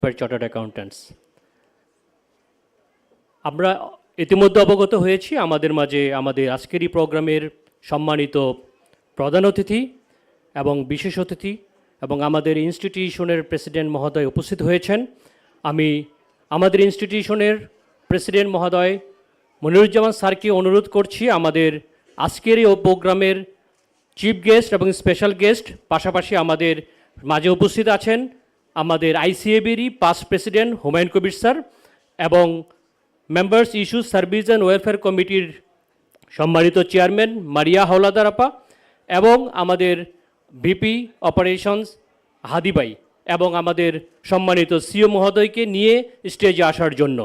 Chartered accountants. আমরা ইতিমধ্যে অবগত হয়েছি আমাদের মাঝে আমাদের আজকের এই প্রোগ্রামের সম্মানিত প্রধান অতিথি এবং বিশেষ অতিথি এবং আমাদের ইনস্টিটিউশনের প্রেসিডেন্ট মহোদয় উপস্থিত হয়েছেন। আমি আমাদের ইনস্টিটিউশনের প্রেসিডেন্ট মহোদয় মনিরুজ্জামান স্যারকে অনুরোধ করছি আমাদের আজকের এই প্রোগ্রামের চিফ গেস্ট এবং স্পেশাল গেস্ট পাশাপাশি আমাদের মাঝে উপস্থিত আছেন আমাদের আইসিএবিরই past president Humayun Kabir sir এবং members issues service and welfare কমিটির সম্মানিত চেয়ারম্যান মারিয়া হাওলাদার আপা এবং আমাদের ভিপি অপারেশনস হাদিবাই এবং আমাদের সম্মানিত সিও মহোদয়কে নিয়ে স্টেজে আসার জন্য।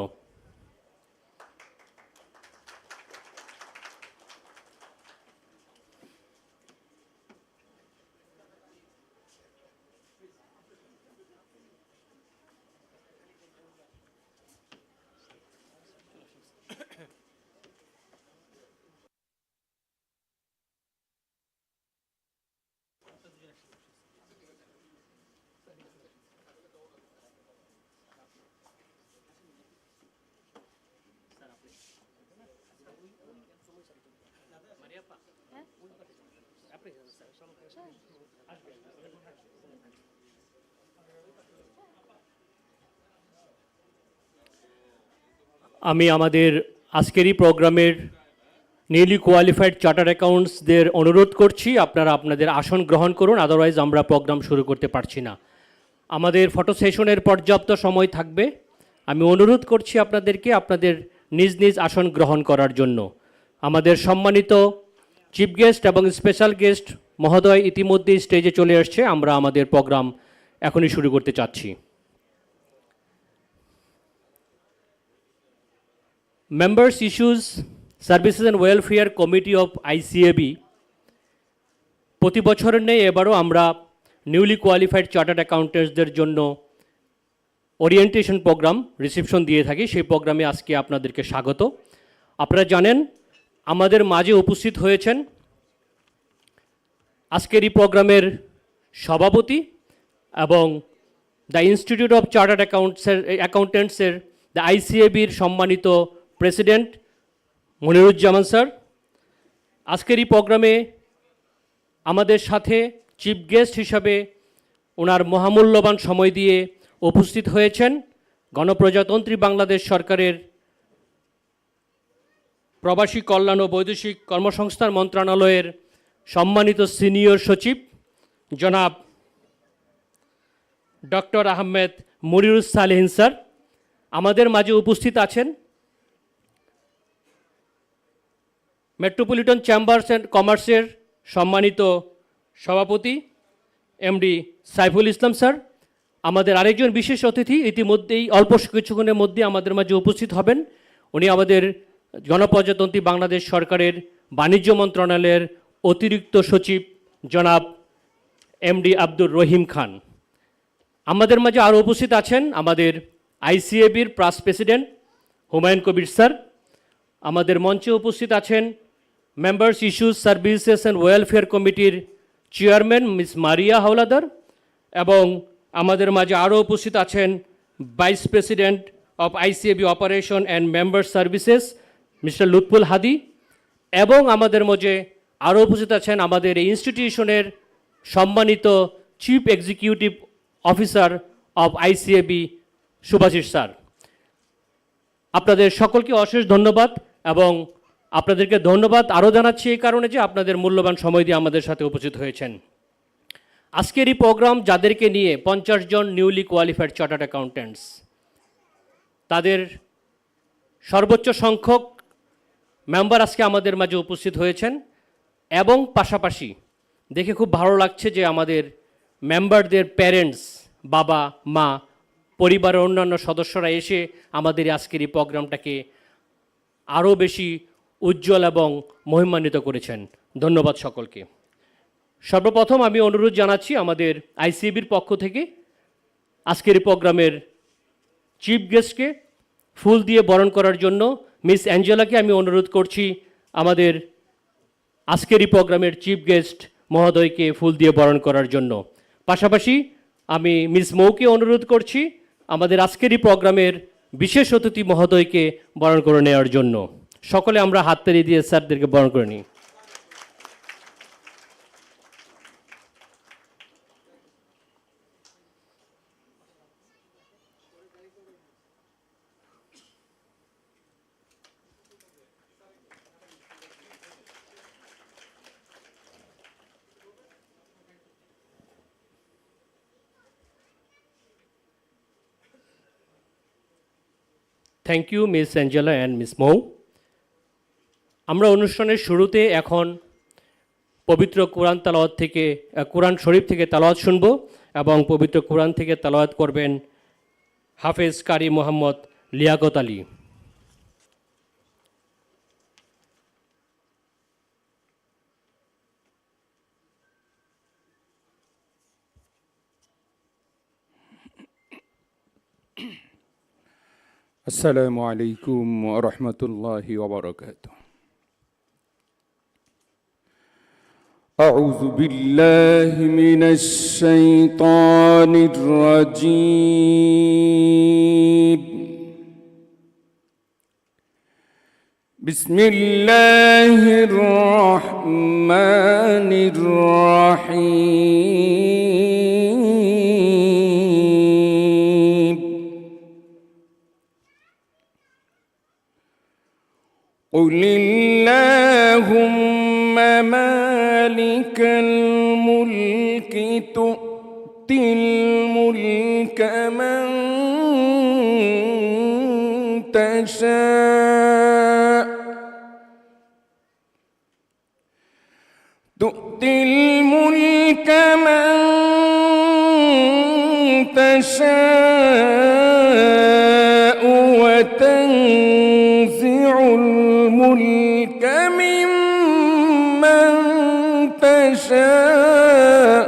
আমি আমাদের আজকেরই প্রোগ্রামের নিউলি কোয়ালিফাইড চার্টার্ড অ্যাকাউন্টসদের অনুরোধ করছি আপনারা আপনাদের আসন গ্রহণ করুন, আদারওয়াইজ আমরা প্রোগ্রাম শুরু করতে পারছি না। আমাদের ফটো সেশনের পর্যাপ্ত সময় থাকবে। আমি অনুরোধ করছি আপনাদেরকে আপনাদের নিজ নিজ আসন গ্রহণ করার জন্য। আমাদের সম্মানিত চিফ গেস্ট এবং স্পেশাল গেস্ট মহোদয় ইতিমধ্যেই স্টেজে চলে আসছে। আমরা আমাদের প্রোগ্রাম এখনই শুরু করতে চাচ্ছি। Members issues services and welfare committee of ICAB প্রতি বছরের নেই এবারও আমরা নিউলি কোয়ালিফাইড চার্টার্ড অ্যাকাউন্ট্যান্টসদের জন্য ওরিয়েন্টেশন প্রোগ্রাম রিসেপশন দিয়ে থাকি। সেই প্রোগ্রামে আজকে আপনাদেরকে স্বাগত। আপনারা জানেন আমাদের মাঝে উপস্থিত হয়েছেন আজকের এই প্রোগ্রামের সভাপতি এবং দ্য ইনস্টিটিউট অফ চার্টার্ড অ্যাকাউন্ট্যান্টসের দ্য আইসিএবির সম্মানিত প্রেসিডেন্ট মনিরুজ্জামান স্যার। আজকের এই প্রোগ্রামে আমাদের সাথে চিফ গেস্ট হিসাবে ওনার মহামূল্যবান সময় দিয়ে উপস্থিত হয়েছেন গণপ্রজাতন্ত্রী বাংলাদেশ সরকারের প্রবাসী কল্যাণ ও বৈদেশিক কর্মসংস্থান মন্ত্রণালয়ের সম্মানিত সিনিয়র সচিব জনাব ডক্টর আহমেদ মনিরুস সালেহিন স্যার। আমাদের মাঝে উপস্থিত আছেন মেট্রোপলিটন চেম্বার্স অ্যান্ড কমার্সের সম্মানিত সভাপতি এমডি সাইফুল ইসলাম স্যার। আমাদের আরেকজন বিশেষ অতিথি ইতিমধ্যেই অল্প কিছুক্ষণের মধ্যে আমাদের মাঝে উপস্থিত হবেন। উনি আমাদের গণপ্রজাতন্ত্রী বাংলাদেশ সরকারের বাণিজ্য মন্ত্রণালয়ের অতিরিক্ত সচিব জনাব এমডি আব্দুর রহিম খান। আমাদের মাঝে আরও উপস্থিত আছেন আমাদের আইসিএবির past president Humayun Kabir sir. আমাদের মঞ্চে উপস্থিত আছেন members issues services and welfare কমিটির চেয়ারম্যান মিস মারিয়া হাওলাদার এবং আমাদের মাঝে আরও উপস্থিত আছেন vice president of ICAB operation and member services mister Lutful Hadi এবং আমাদের মাঝে আরও উপস্থিত আছেন আমাদের এই ইনস্টিটিউশনের সম্মানিত chief executive officer of ICAB Subhasish sir. আপনাদের সকলকে অশেষ ধন্যবাদ এবং আপনাদেরকে ধন্যবাদ আরও জানাচ্ছি এই কারণে যে আপনাদের মূল্যবান সময় দিয়ে আমাদের সাথে উপস্থিত হয়েছেন। আজকের এই প্রোগ্রাম যাদেরকে নিয়ে 50 জন নিউলি কোয়ালিফাইড চার্টার্ড অ্যাকাউন্ট্যান্টস, তাদের সর্বোচ্চ সংখ্যক মেম্বার আজকে আমাদের মাঝে উপস্থিত হয়েছেন এবং পাশাপাশি দেখে খুব ভালো লাগছে যে আমাদের মেম্বারদের প্যারেন্টস, বাবা মা, পরিবারের অন্যান্য সদস্যরা এসে আমাদের আজকের এই প্রোগ্রামটাকে আরও বেশি উজ্জ্বল এবং মহিমান্বিত করেছেন। ধন্যবাদ সকলকে। সর্বপ্রথম আমি অনুরোধ জানাচ্ছি আমাদের আইসিএবির পক্ষ থেকে আজকের এই প্রোগ্রামের চিফ গেস্টকে ফুল দিয়ে বরণ করার জন্য মিস অ্যাঞ্জেলাকে আমি অনুরোধ করছি আমাদের আজকের এই প্রোগ্রামের চিফ গেস্ট মহোদয়কে ফুল দিয়ে বরণ করার জন্য। পাশাপাশি আমি মিস মৌকে অনুরোধ করছি আমাদের আজকের এই প্রোগ্রামের বিশেষ অতিথি মহোদয়কে বরণ করে নেওয়ার জন্য সকলে আমরা হাততালি দিয়ে স্যারদেরকে বরণ করে নিই। Thank you miss Angela and miss Mou. আমরা অনুষ্ঠানের শুরুতে এখন পবিত্র কোরআন তালাওয়াত থেকে কোরআন শরীফ থেকে তালাওয়াত শুনব এবং পবিত্র কোরআন থেকে তালাওয়াত করবেন হাফেজ কারি মোহাম্মদ লিয়াকত আলী। السلام عليكم ورحمة الله وبركاته. أعوذ بالله من الشيطان الرجيم. بسم الله الرحمن الرحيم. قل اللهم مالك الملك تؤتي الملك من تشاء تؤتي الملك من تشاء وتنزع الملك ممن تشاء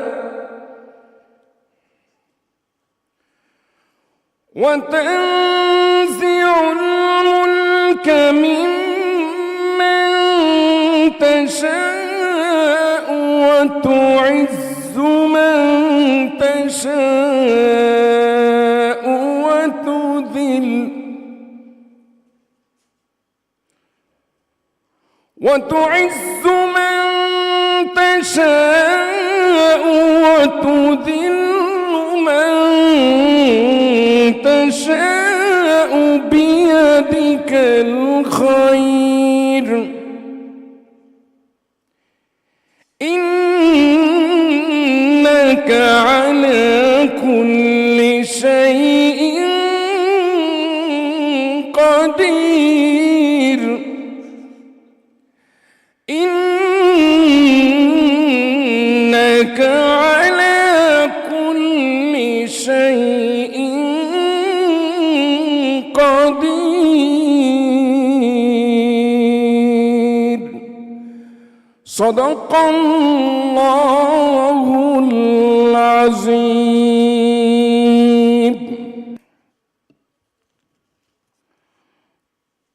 وتنزع الملك ممن تشاء وتعز من تشاء وتعز من تشاء وتذل من تشاء بيدك الخير إنك على كل شيء قدير إنك على كل شيء قدير صدق الله العظيم.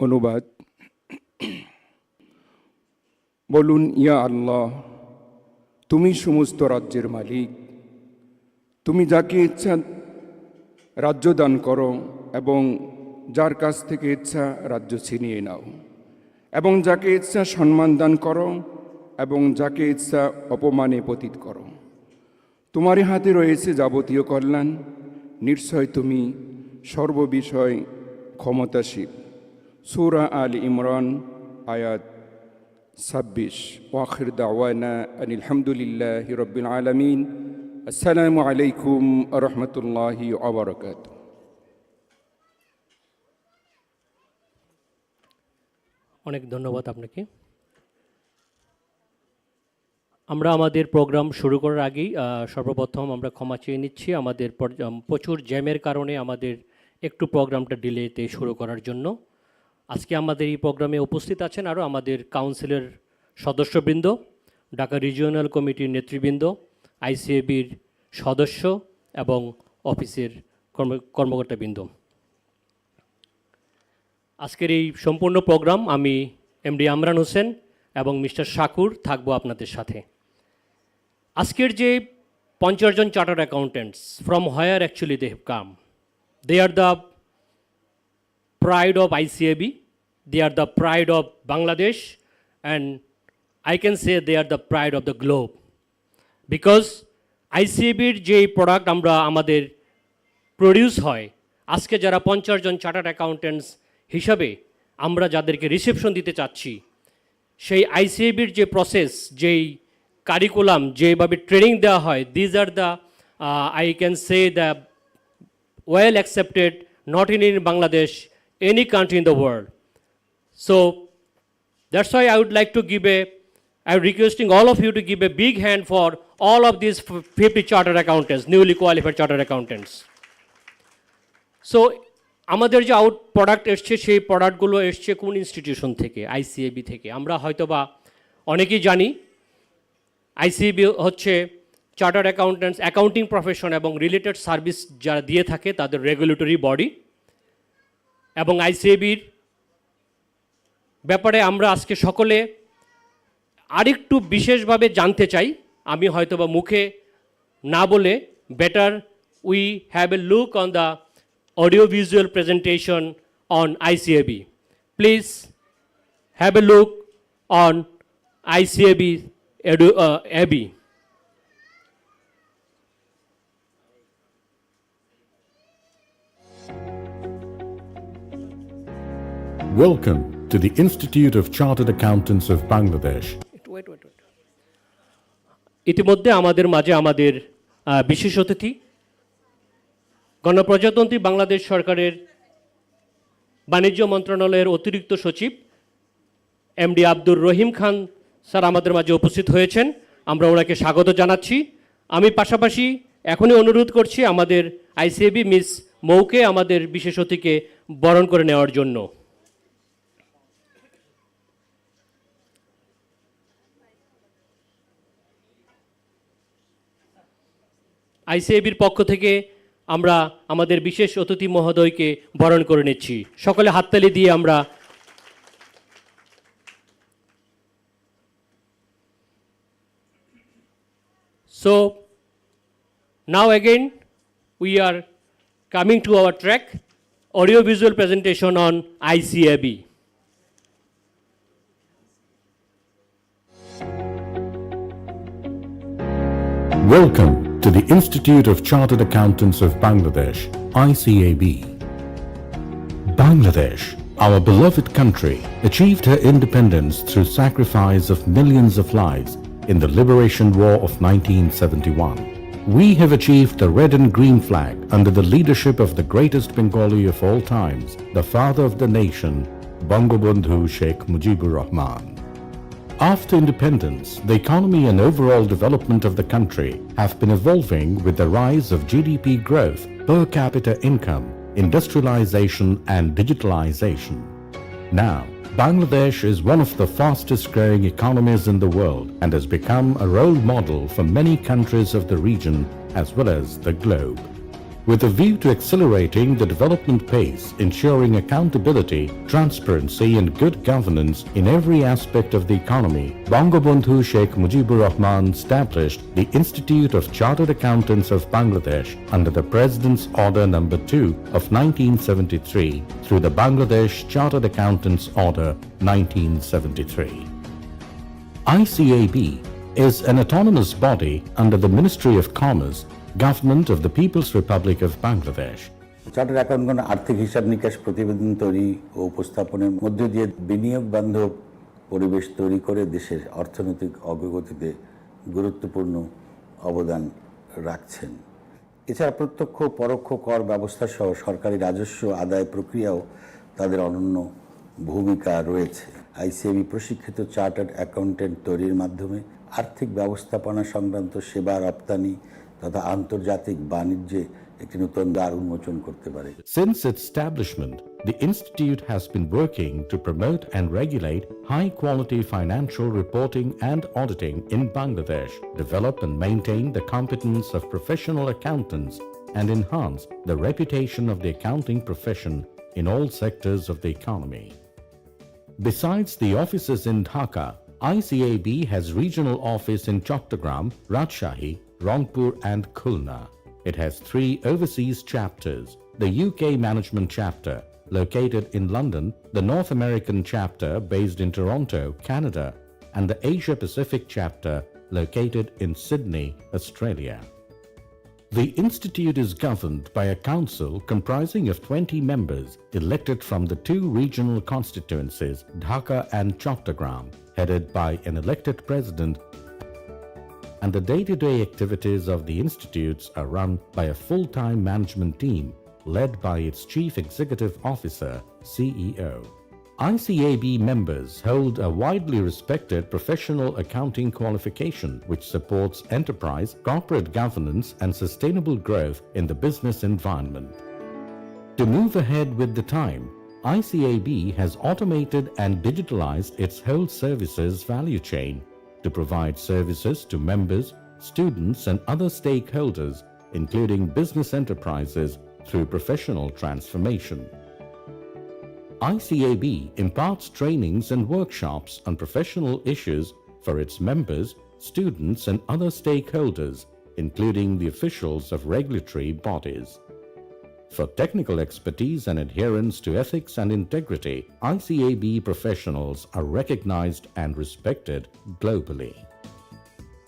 অনুবাদ বলুন, ইয়া আল্লাহ, তুমি সমস্ত রাজ্যের মালিক। তুমি যাকে ইচ্ছা রাজ্য দান করো এবং যার কাছ থেকে ইচ্ছা রাজ্য ছিনিয়ে নাও, এবং যাকে ইচ্ছা সম্মান দান করো এবং যাকে ইচ্ছা অপমানে পতিত করো। তোমারই হাতে রয়েছে যাবতীয় কল্যাণ। নিশ্চয় তুমি সর্ববিষয় ক্ষমতাশীল। সূরা আল ইমরান আয়াত 26। ওয়াখির দাওয়ানা আনিল হামদুলিল্লাহি রাব্বিল আলামিন। আসসালামু আলাইকুম ওয়া রাহমাতুল্লাহি ওয়া বারাকাতুহু। অনেক ধন্যবাদ আপনাকে। আমরা আমাদের প্রোগ্রাম শুরু করার আগেই সর্বপ্রথম আমরা ক্ষমা চেয়ে নিচ্ছি আমাদের প্রচুর জ্যামের কারণে আমাদের একটু প্রোগ্রামটা ডিলেতে শুরু করার জন্য। আজকে আমাদের এই প্রোগ্রামে উপস্থিত আছেন আরও আমাদের কাউন্সিলের সদস্যবৃন্দ, ঢাকা রিজিওনাল কমিটির নেতৃবৃন্দ, আইসিএবির সদস্য এবং অফিসের কর্মকর্তাবৃন্দ। আজকের এই সম্পূর্ণ প্রোগ্রাম আমি এমডি আমরান হোসেন এবং মিস্টার শাকুর থাকবো আপনাদের সাথে। আজকের যে 50 জন chartered accountants from where actually they have come, They are the pride of ICAB, they are the pride of Bangladesh, and I can say they are the pride of the globe. Because ICAB'র যে product আমরা আমাদের produce হয়, আজকে যারা 50 জন chartered accountants হিসাবে আমরা যাদেরকে রিসেপশন দিতে চাচ্ছি, সেই ICAB'র যে প্রসেস, যেই কারিকুলাম, যেভাবে ট্রেনিং দেওয়া হয়, these are the I can say the well accepted, not in Bangladesh, any country in the world. So that's why I would like to I'm requesting all of you to give a big hand for all of these 50 chartered accountants, newly qualified chartered accountants. So আমাদের যে product এসছে, সেই প্রোডাক্টগুলো এসছে কোন institution থেকে? ICAB থেকে। আমরা হয়তোবা অনেকেই জানি ICAB হচ্ছে চার্টার্ড অ্যাকাউন্ট্যান্টস, অ্যাকাউন্টিং প্রফেশন এবং রিলেটেড সার্ভিস যারা দিয়ে থাকে তাদের রেগুলেটরি বডি। এবং ICAB'র ব্যাপারে আমরা আজকে সকলে আরেকটু বিশেষভাবে জানতে চাই। আমি হয়তোবা মুখে না বলে better we have a look on the audio visual presentation on ICAB. Please have a look on ICAB AB. Welcome to the Institute of Chartered Accountants of Bangladesh. ইতিমধ্যে আমাদের মাঝে আমাদের বিশেষ অতিথি গণপ্রজাতন্ত্রী বাংলাদেশ সরকারের বাণিজ্য মন্ত্রণালয়ের অতিরিক্ত সচিব MD আব্দুর রহিম খান স্যার আমাদের মাঝে উপস্থিত হয়েছেন। আমরা ওনাকে স্বাগত জানাচ্ছি। আমি পাশাপাশি এখনই অনুরোধ করছি আমাদের ICAB মিস মৌকে আমাদের বিশেষ অতিথিকে বরণ করে নেওয়ার জন্য। ICAB'র পক্ষ থেকে আমরা আমাদের বিশেষ অতিথি মহোদয়কে বরণ করে নিচ্ছি। সকলে হাততালি দিয়ে আমরা So now again we are coming to our track, audio visual presentation on ICAB. Welcome to the Institute of Chartered Accountants of Bangladesh, ICAB. Bangladesh, our beloved country, achieved her independence through sacrifice of millions of lives in the Liberation War of 1971. We have achieved the red and green flag under the leadership of the greatest Bengali of all times, the father of the nation, Bangabandhu Sheikh Mujibur Rahman. After independence, the economy and overall development of the country have been evolving with the rise of GDP growth, per capita income, industrialization and digitalization. Now, Bangladesh is one of the fastest growing economies in the world and has become a role model for many countries of the region as well as the globe. With a view to accelerating the development pace, ensuring accountability, transparency and good governance in every aspect of the economy, Bangabandhu Sheikh Mujibur Rahman established the Institute of Chartered Accountants of Bangladesh under the President's Order No. 2 of 1973 through the Bangladesh Chartered Accountants Order 1973. ICAB is an autonomous body under the Ministry of Commerce, Government of the People's Republic of Bangladesh. Chartered অ্যাকাউন্টগণ আর্থিক হিসাব নিকাশ প্রতিবেদন তৈরি ও উপস্থাপনের মধ্য দিয়ে বিনিয়োগ বান্ধব পরিবেশ তৈরি করে দেশের অর্থনৈতিক অগ্রগতিতে গুরুত্বপূর্ণ অবদান রাখছেন। এছাড়া প্রত্যক্ষ পরোক্ষ কর ব্যবস্থা সহ সরকারি রাজস্ব আদায় প্রক্রিয়াও তাদের অনন্য ভূমিকা রয়েছে। ICAB প্রশিক্ষিত চার্টার্ড অ্যাকাউন্টেন্ট তৈরির মাধ্যমে আর্থিক ব্যবস্থাপনা সংক্রান্ত সেবা রপ্তানি তথা আন্তর্জাতিক বাণিজ্যে একটি নতুন দ্বার উন্মোচন করতে পারে। Since its establishment, the Institute has been working to promote and regulate high-quality financial reporting and auditing in Bangladesh, develop and maintain the competence of professional accountants, and enhance the reputation of the accounting profession in all sectors of the economy. Besides the offices in Dhaka, ICAB has regional office in Chattogram, Rajshahi, Rangpur and Khulna. It has 3 overseas chapters, the UK Management Chapter, located in London, the North American Chapter, based in Toronto, Canada, and the Asia Pacific Chapter, located in Sydney, Australia. The institute is governed by a council comprising of 20 members elected from the two regional constituencies, Dhaka and Chattogram, headed by an elected president, and the day-to-day activities of the institutes are run by a full-time management team led by its Chief Executive Officer, CEO. ICAB members hold a widely respected professional accounting qualification which supports enterprise, corporate governance and sustainable growth in the business environment. To move ahead with the time, ICAB has automated and digitalized its whole services value chain to provide services to members, students and other stakeholders, including business enterprises, through professional transformation. ICAB imparts trainings and workshops on professional issues for its members, students and other stakeholders, including the officials of regulatory bodies. For technical expertise and adherence to ethics and integrity, ICAB professionals are recognized and respected globally.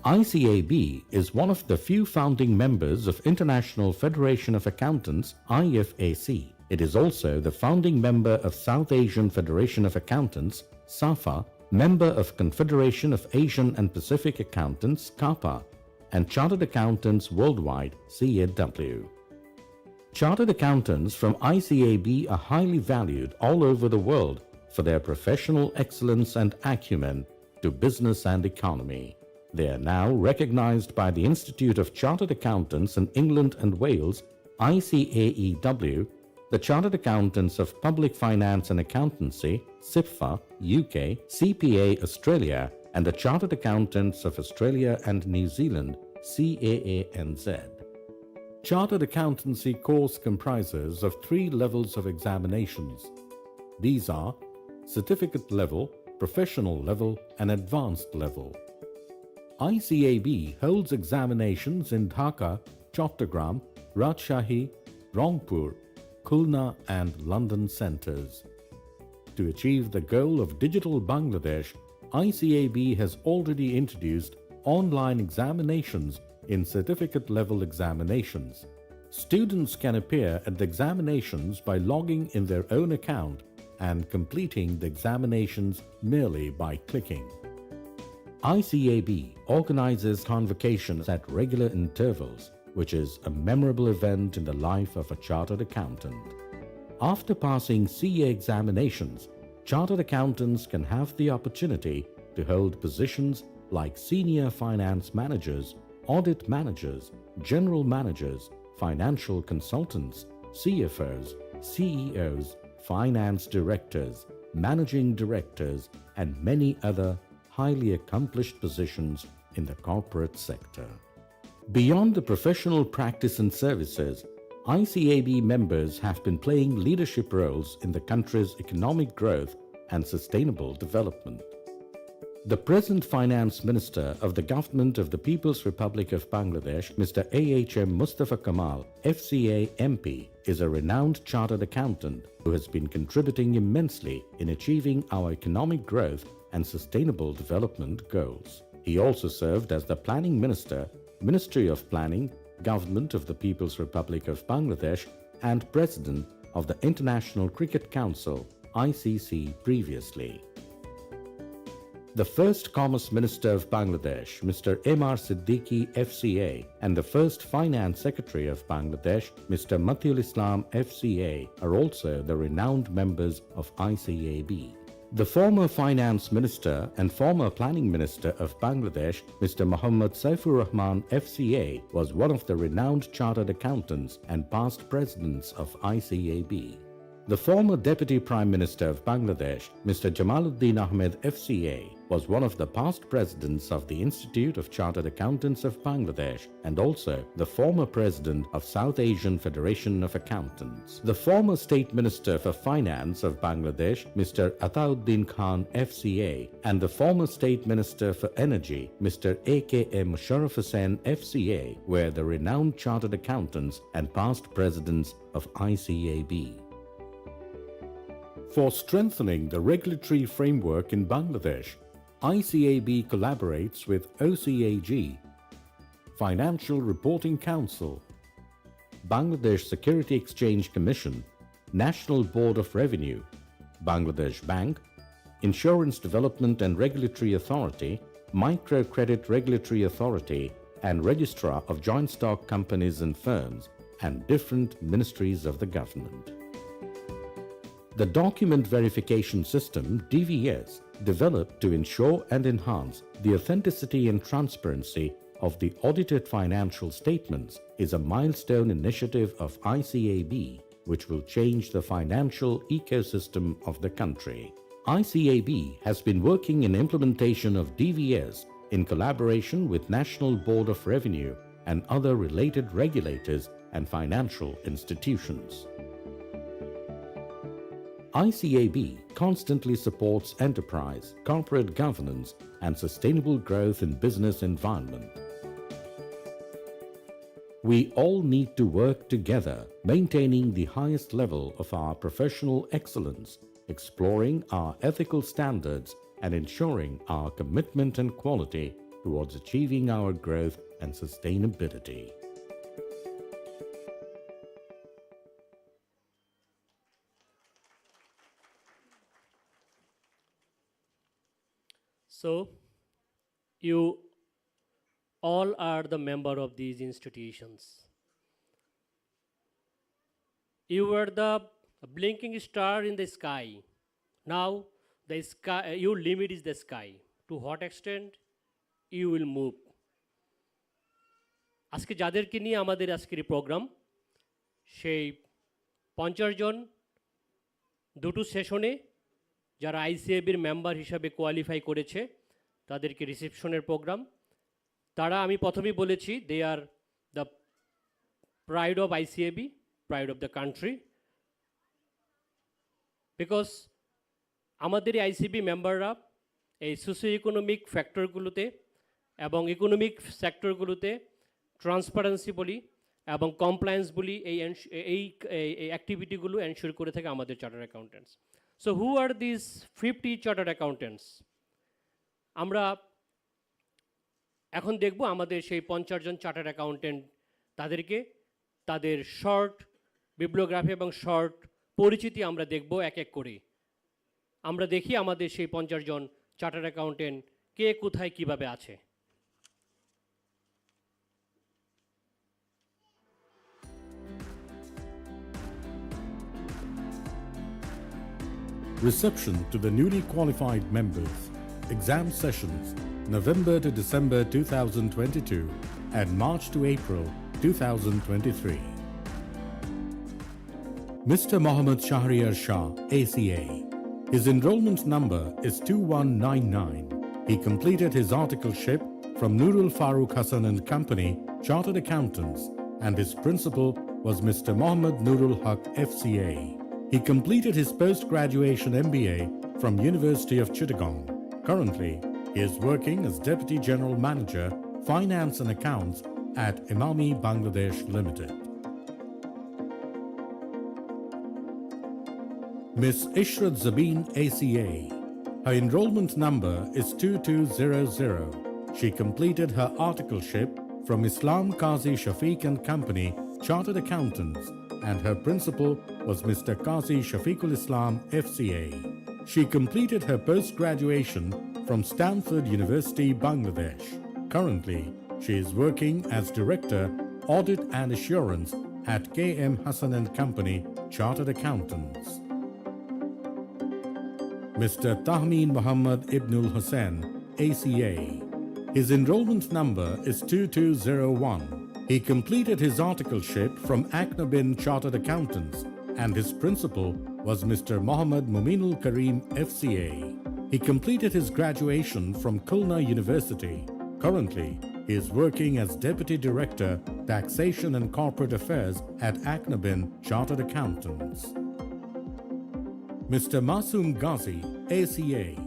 ICAB is one of the few founding members of International Federation of Accountants, IFAC. It is also the founding member of South Asian Federation of Accountants, SAFA, member of Confederation of Asian and Pacific Accountants, CAPA, and Chartered Accountants Worldwide, CAW. Chartered accountants from ICAB are highly valued all over the world for their professional excellence and acumen to business and economy. They are now recognized by the Institute of Chartered Accountants in England and Wales, ICAEW, the Chartered Accountants of Public Finance and Accountancy, CIPFA, UK, CPA Australia, and the Chartered Accountants of Australia and New Zealand, CAANZ. Chartered Accountancy course comprises of 3 levels of examinations. These are Certificate Level, Professional Level, and Advanced Level. ICAB holds examinations in Dhaka, Chattogram, Rajshahi, Rangpur, Khulna and London centres. To achieve the goal of Digital Bangladesh, ICAB has already introduced online examinations in certificate-level examinations. Students can appear at the examinations by logging in their own account and completing the examinations merely by clicking. ICAB organizes convocations at regular intervals, which is a memorable event in the life of a chartered accountant. After passing CA examinations, chartered accountants can have the opportunity to hold positions like senior finance managers, audit managers, general managers, financial consultants, CFOs, CEOs, finance directors, managing directors, and many other highly accomplished positions in the corporate sector. Beyond the professional practice and services, ICAB members have been playing leadership roles in the country's economic growth and sustainable development. The present Finance Minister of the Government of the People's Republic of Bangladesh, Mr. AHM Mustafa Kamal, FCA MP, is a renowned chartered accountant who has been contributing immensely in achieving our economic growth and sustainable development goals. He also served as the Planning Minister, Ministry of Planning, Government of the People's Republic of Bangladesh, and President of the International Cricket Council, ICC, previously. The first Commerce Minister of Bangladesh, Mr. MAR-Siddiqui, FCA, and the first Finance Secretary of Bangladesh, Mr. Matiul Islam, FCA, are also the renowned members of ICAB. The former Finance Minister and former Planning Minister of Bangladesh, Mr. Mohammad Saifur Rahman, FCA, was one of the renowned chartered accountants and past presidents of ICAB. The former Deputy Prime Minister of Bangladesh, Mr. Jamaluddin Ahmed FCA, was one of the past presidents of the Institute of Chartered Accountants of Bangladesh and also the former president of South Asian Federation of Accountants. The former State Minister for Finance of Bangladesh, Mr. Atauddin Khan FCA, and the former State Minister for Energy, Mr. A.K.M. Musharraf Hussain FCA, were the renowned chartered accountants and past presidents of ICAB. For strengthening the regulatory framework in Bangladesh, ICAB collaborates with OCAG, Financial Reporting Council, Bangladesh Security Exchange Commission, National Board of Revenue, Bangladesh Bank, Insurance Development and Regulatory Authority, Microcredit Regulatory Authority, and Registrar of Joint Stock Companies and Firms, and different ministries of the government. The Document Verification System, DVS, developed to ensure and enhance the authenticity and transparency of the audited financial statements, is a milestone initiative of ICAB which will change the financial ecosystem of the country. ICAB has been working in implementation of DVS in collaboration with National Board of Revenue and other related regulators and financial institutions. ICAB constantly supports enterprise, corporate governance, and sustainable growth in business environment. We all need to work together, maintaining the highest level of our professional excellence, exploring our ethical standards, and ensuring our commitment and quality towards achieving our growth and sustainability. So, you all are the member of these institutions. You were the blinking star in the sky. Now, the sky, your limit is the sky. To what extent you will move? আজকে যাদেরকে নিয়ে আমাদের আজকের এই programme, সেই 50 জন দুটো সেশনে যারা আইসিএবির মেম্বার হিসাবে কোয়ালিফাই করেছে তাদেরকে রিসেপশনের প্রোগ্রাম। তারা আমি প্রথমেই বলেছি they are the pride of ICAB, pride of the country, because আমাদের এই আইসিএবি মেম্বাররা এই সোশিও ইকোনমিক ফ্যাক্টরগুলোতে এবং ইকোনমিক সেক্টরগুলোতে ট্রান্সপারেন্সি বলি এবং কমপ্লায়েন্স বলি এই অ্যাক্টিভিটিগুলো এনশিওর করে থাকে আমাদের chartered accountants. So who are these 50 chartered accountants? আমরা এখন দেখব আমাদের সেই 50 জন চার্টার্ড অ্যাকাউন্টেন্ট তাদেরকে তাদের শর্ট বিবলিওগ্রাফি এবং শর্ট পরিচিতি আমরা দেখব এক এক করে। আমরা দেখি আমাদের সেই 50 জন চার্টার্ড অ্যাকাউন্টেন্ট কে কোথায় কিভাবে আছে। Reception to the newly qualified members. Exam sessions November to December 2022 and March to April 2023. Mr. Mohammad Shahriar Shah, ACA. His enrollment number is 2199. He completed his articleship from Nurul Farooq Hassan and Company, Chartered Accountants, and his principal was Mr. Mohammad Nurul Haq, FCA. He completed his post-graduation MBA from University of Chittagong. Currently, he is working as Deputy General Manager, Finance and Accounts at Imami Bangladesh Limited. Miss Ishrat Zabeen, ACA. Her enrollment number is 2200. She completed her articleship from Islam Qazi Shafiq and Company, Chartered Accountants, and her principal was Mr. Qazi Shafiqul Islam, FCA. She completed her post-graduation from Stanford University, Bangladesh. Currently, she is working as Director, Audit and Assurance at KM Hassan and Company, Chartered Accountants. Mr. Tahmeen Muhammad Ibnul Hussain, ACA. His enrollment number is 2201. He completed his articleship from Aknabin Chartered Accountants and his principal was Mr. Mohammad Muminul Karim FCA. He completed his graduation from Khulna University. Currently, he is working as Deputy Director, Taxation and Corporate Affairs at Aknabin Chartered Accountants. Mr. Masoom Ghazi, ACA.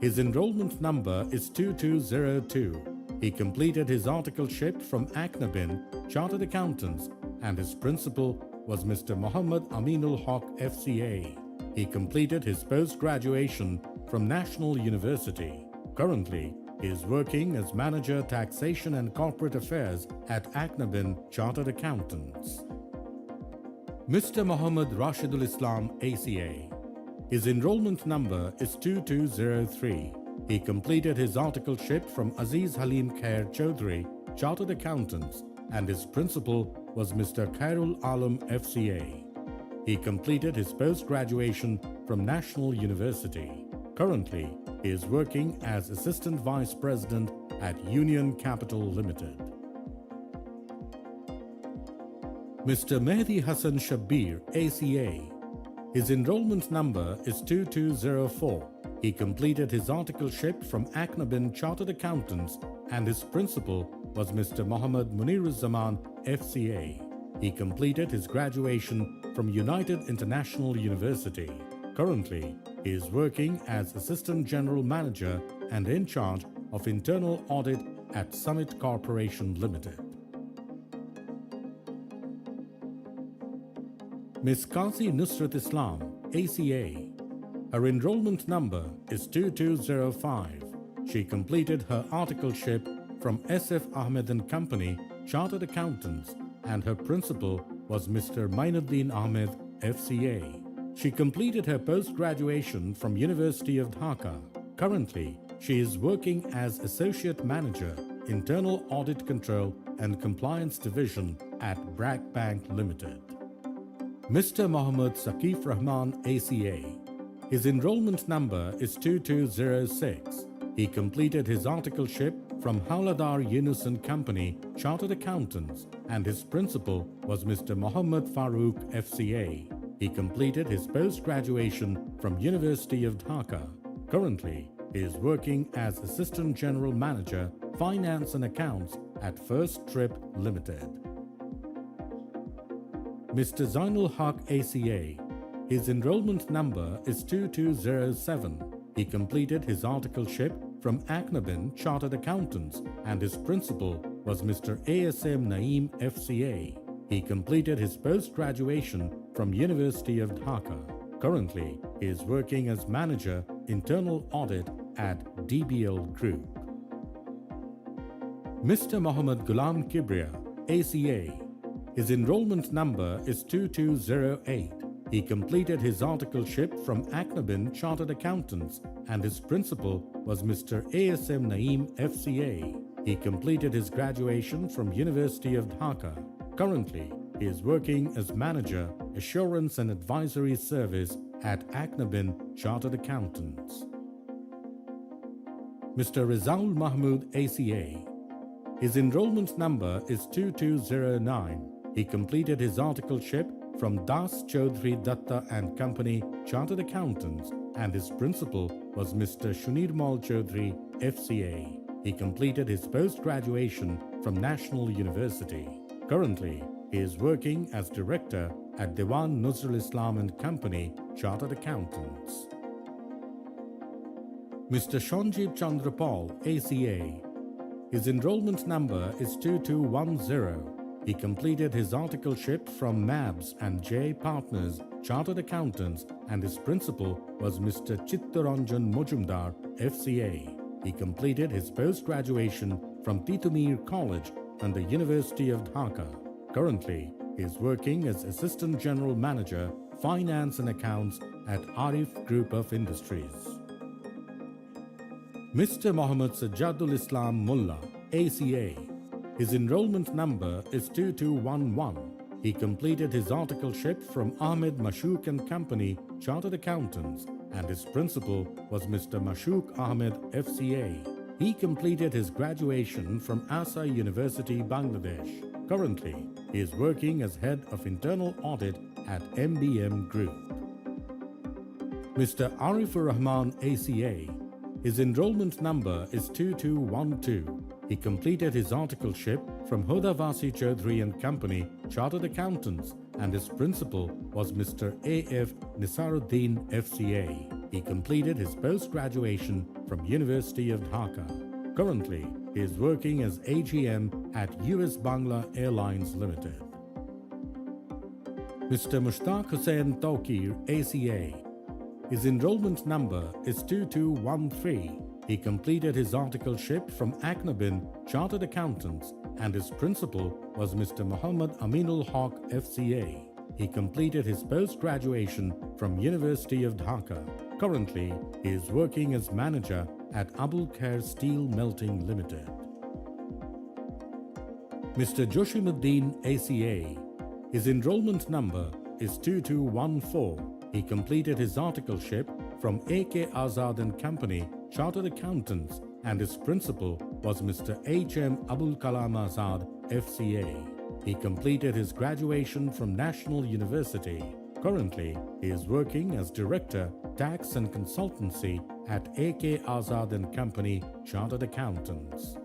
His enrollment number is 2202. He completed his articleship from Aknabin Chartered Accountants and his principal was Mr. Muhammad Aminul Haq FCA. He completed his post-graduation from National University. Currently, he is working as Manager Taxation and Corporate Affairs at Aknabin Chartered Accountants. Mr. Muhammad Rashidul Islam ACA. His enrollment number is 2203. He completed his articleship from Aziz Halim Khair Chaudhry, Chartered Accountants, and his principal was Mr. Khairul Alam FCA. He completed his post-graduation from National University. Currently, he is working as Assistant Vice President at Union Capital Limited. Mr. Mehdi Hassan Shabbir, ACA. His enrollment number is 2204. He completed his articleship from Aknabin Chartered Accountants and his principal was Mr. Muhammad Muniruzzaman FCA. He completed his graduation from United International University. Currently, he is working as Assistant General Manager and in charge of Internal Audit at Summit Corporation Limited. Ms. Qazi Nusrat Islam, ACA. Her enrollment number is 2205. She completed her articleship from SF Ahmed & Company, Chartered Accountants, and her principal was Mr. Mainuddin Ahmed, FCA. She completed her post-graduation from University of Dhaka. Currently, she is working as Associate Manager, Internal Audit Control and Compliance Division at BRAC Bank Limited. Mr. Mohammad Saqif Rahman, ACA. His enrollment number is 2206. He completed his articleship from Hauladar Yunus & Company, Chartered Accountants, and his principal was Mr. Muhammad Farooq, FCA. He completed his post-graduation from University of Dhaka. Currently, he is working as Assistant General Manager, Finance and Accounts at First Trip Limited. Mr. Zainul Haq, ACA. His enrollment number is 2207. He completed his articleship from Aknabin Chartered Accountants and his principal was Mr. ASM Naeem, FCA. He completed his post-graduation from University of Dhaka. Currently, he is working as Manager, Internal Audit at DBL Group. Mr. Muhammad Ghulam Kibriya, ACA. His enrollment number is 2208. He completed his articleship from Aknabin Chartered Accountants and his principal was Mr. ASM Naeem, FCA. He completed his graduation from University of Dhaka. Currently, he is working as Manager, Assurance and Advisory Service at Aknabin Chartered Accountants. Mr. Rizaul Mahmood, ACA. His enrollment number is 2209. He completed his articleship from Das Chaudhry Datta and Company, Chartered Accountants, and his principal was Mr. Shunirmal Chaudhry, FCA. He completed his post-graduation from National University. Currently, he is working as Director at Dewan Nuzrul Islam and Company, Chartered Accountants. Mr. Shonjib Chandrapal, ACA. His enrollment number is 2210. He completed his articleship from MABS and J Partners, Chartered Accountants, and his principal was Mr. Chittaranjan Mojumdar, FCA. He completed his post-graduation from Titumir College and the University of Dhaka. Currently, he is working as Assistant General Manager, Finance and Accounts at Arif Group of Industries. Mr. Mohammad Sajjadul Islam Mullah, ACA. His enrollment number is 2211. He completed his articleship from Ahmed Mashouk and Company, Chartered Accountants, and his principal was Mr. Mashouk Ahmed, FCA. He completed his graduation from Asa University, Bangladesh. Currently, he is working as Head of Internal Audit at MBM Group. Mr. Arifur Rahman ACA. His enrollment number is 2212. He completed his articleship from Hodavasi Chaudhary and Company, Chartered Accountants, and his principal was Mr. A.F. Nisaruddin FCA. He completed his post-graduation from University of Dhaka. Currently, he is working as AGM at US Bangla Airlines Limited. Mr. Mushtaq Hussain Tawqir ACA. His enrollment number is 2213. He completed his articleship from Aknabin Chartered Accountants and his principal was Mr. Muhammad Aminul Haq FCA. He completed his post-graduation from University of Dhaka. Currently, he is working as manager at Abul Khair Steel Melting Limited. Mr. Joshimuddin ACA. His enrollment number is 2214. He completed his articleship from A.K. Azad and Company, Chartered Accountants, and his principal was Mr. H.M. Abul Kalam Azad, FCA. He completed his graduation from National University. Currently, he is working as Director, Tax and Consultancy at A.K. Azad and Company, Chartered Accountants.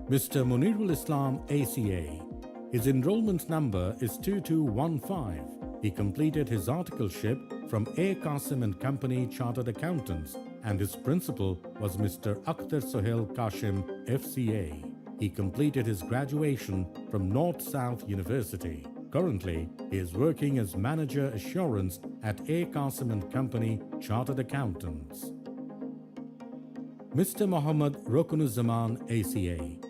Mr. Munirul Islam ACA. His enrollment number is 2215. He completed his articleship from A. Qasim and Company Chartered Accountants and his principal was Mr. Akhtar Sohail Kashim FCA. He completed his graduation from North South University. Currently, he is working as Manager Assurance at A. Qasim and Company Chartered Accountants. Mr. Muhammad Rokunuzaman ACA.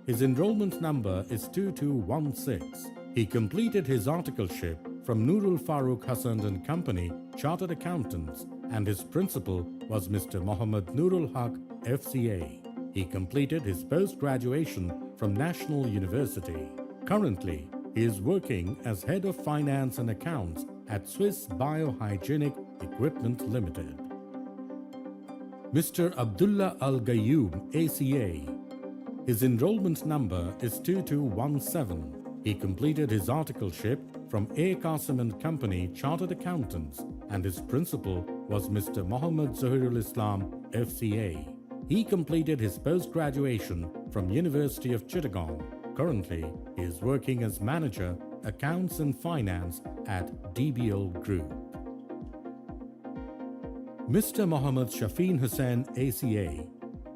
His enrollment number is 2216. He completed his articleship from Nurul Farooq Hassan and Company, Chartered Accountants, and his principal was Mr. Muhammad Nurul Haq, FCA. He completed his post-graduation from National University. Currently, he is working as Head of Finance and Accounts at Swiss Biohygienic Equipment Limited. Mr. Abdullah Al-Gayoom, ACA. His enrollment number is 2217. He completed his articleship from A. Qasim and Company Chartered Accountants and his principal was Mr. Muhammad Zahirul Islam, FCA. He completed his post-graduation from University of Chittagong. Currently, he is working as Manager, Accounts and Finance at DBL Group. Mr. Muhammad Shafeen Hussain, ACA.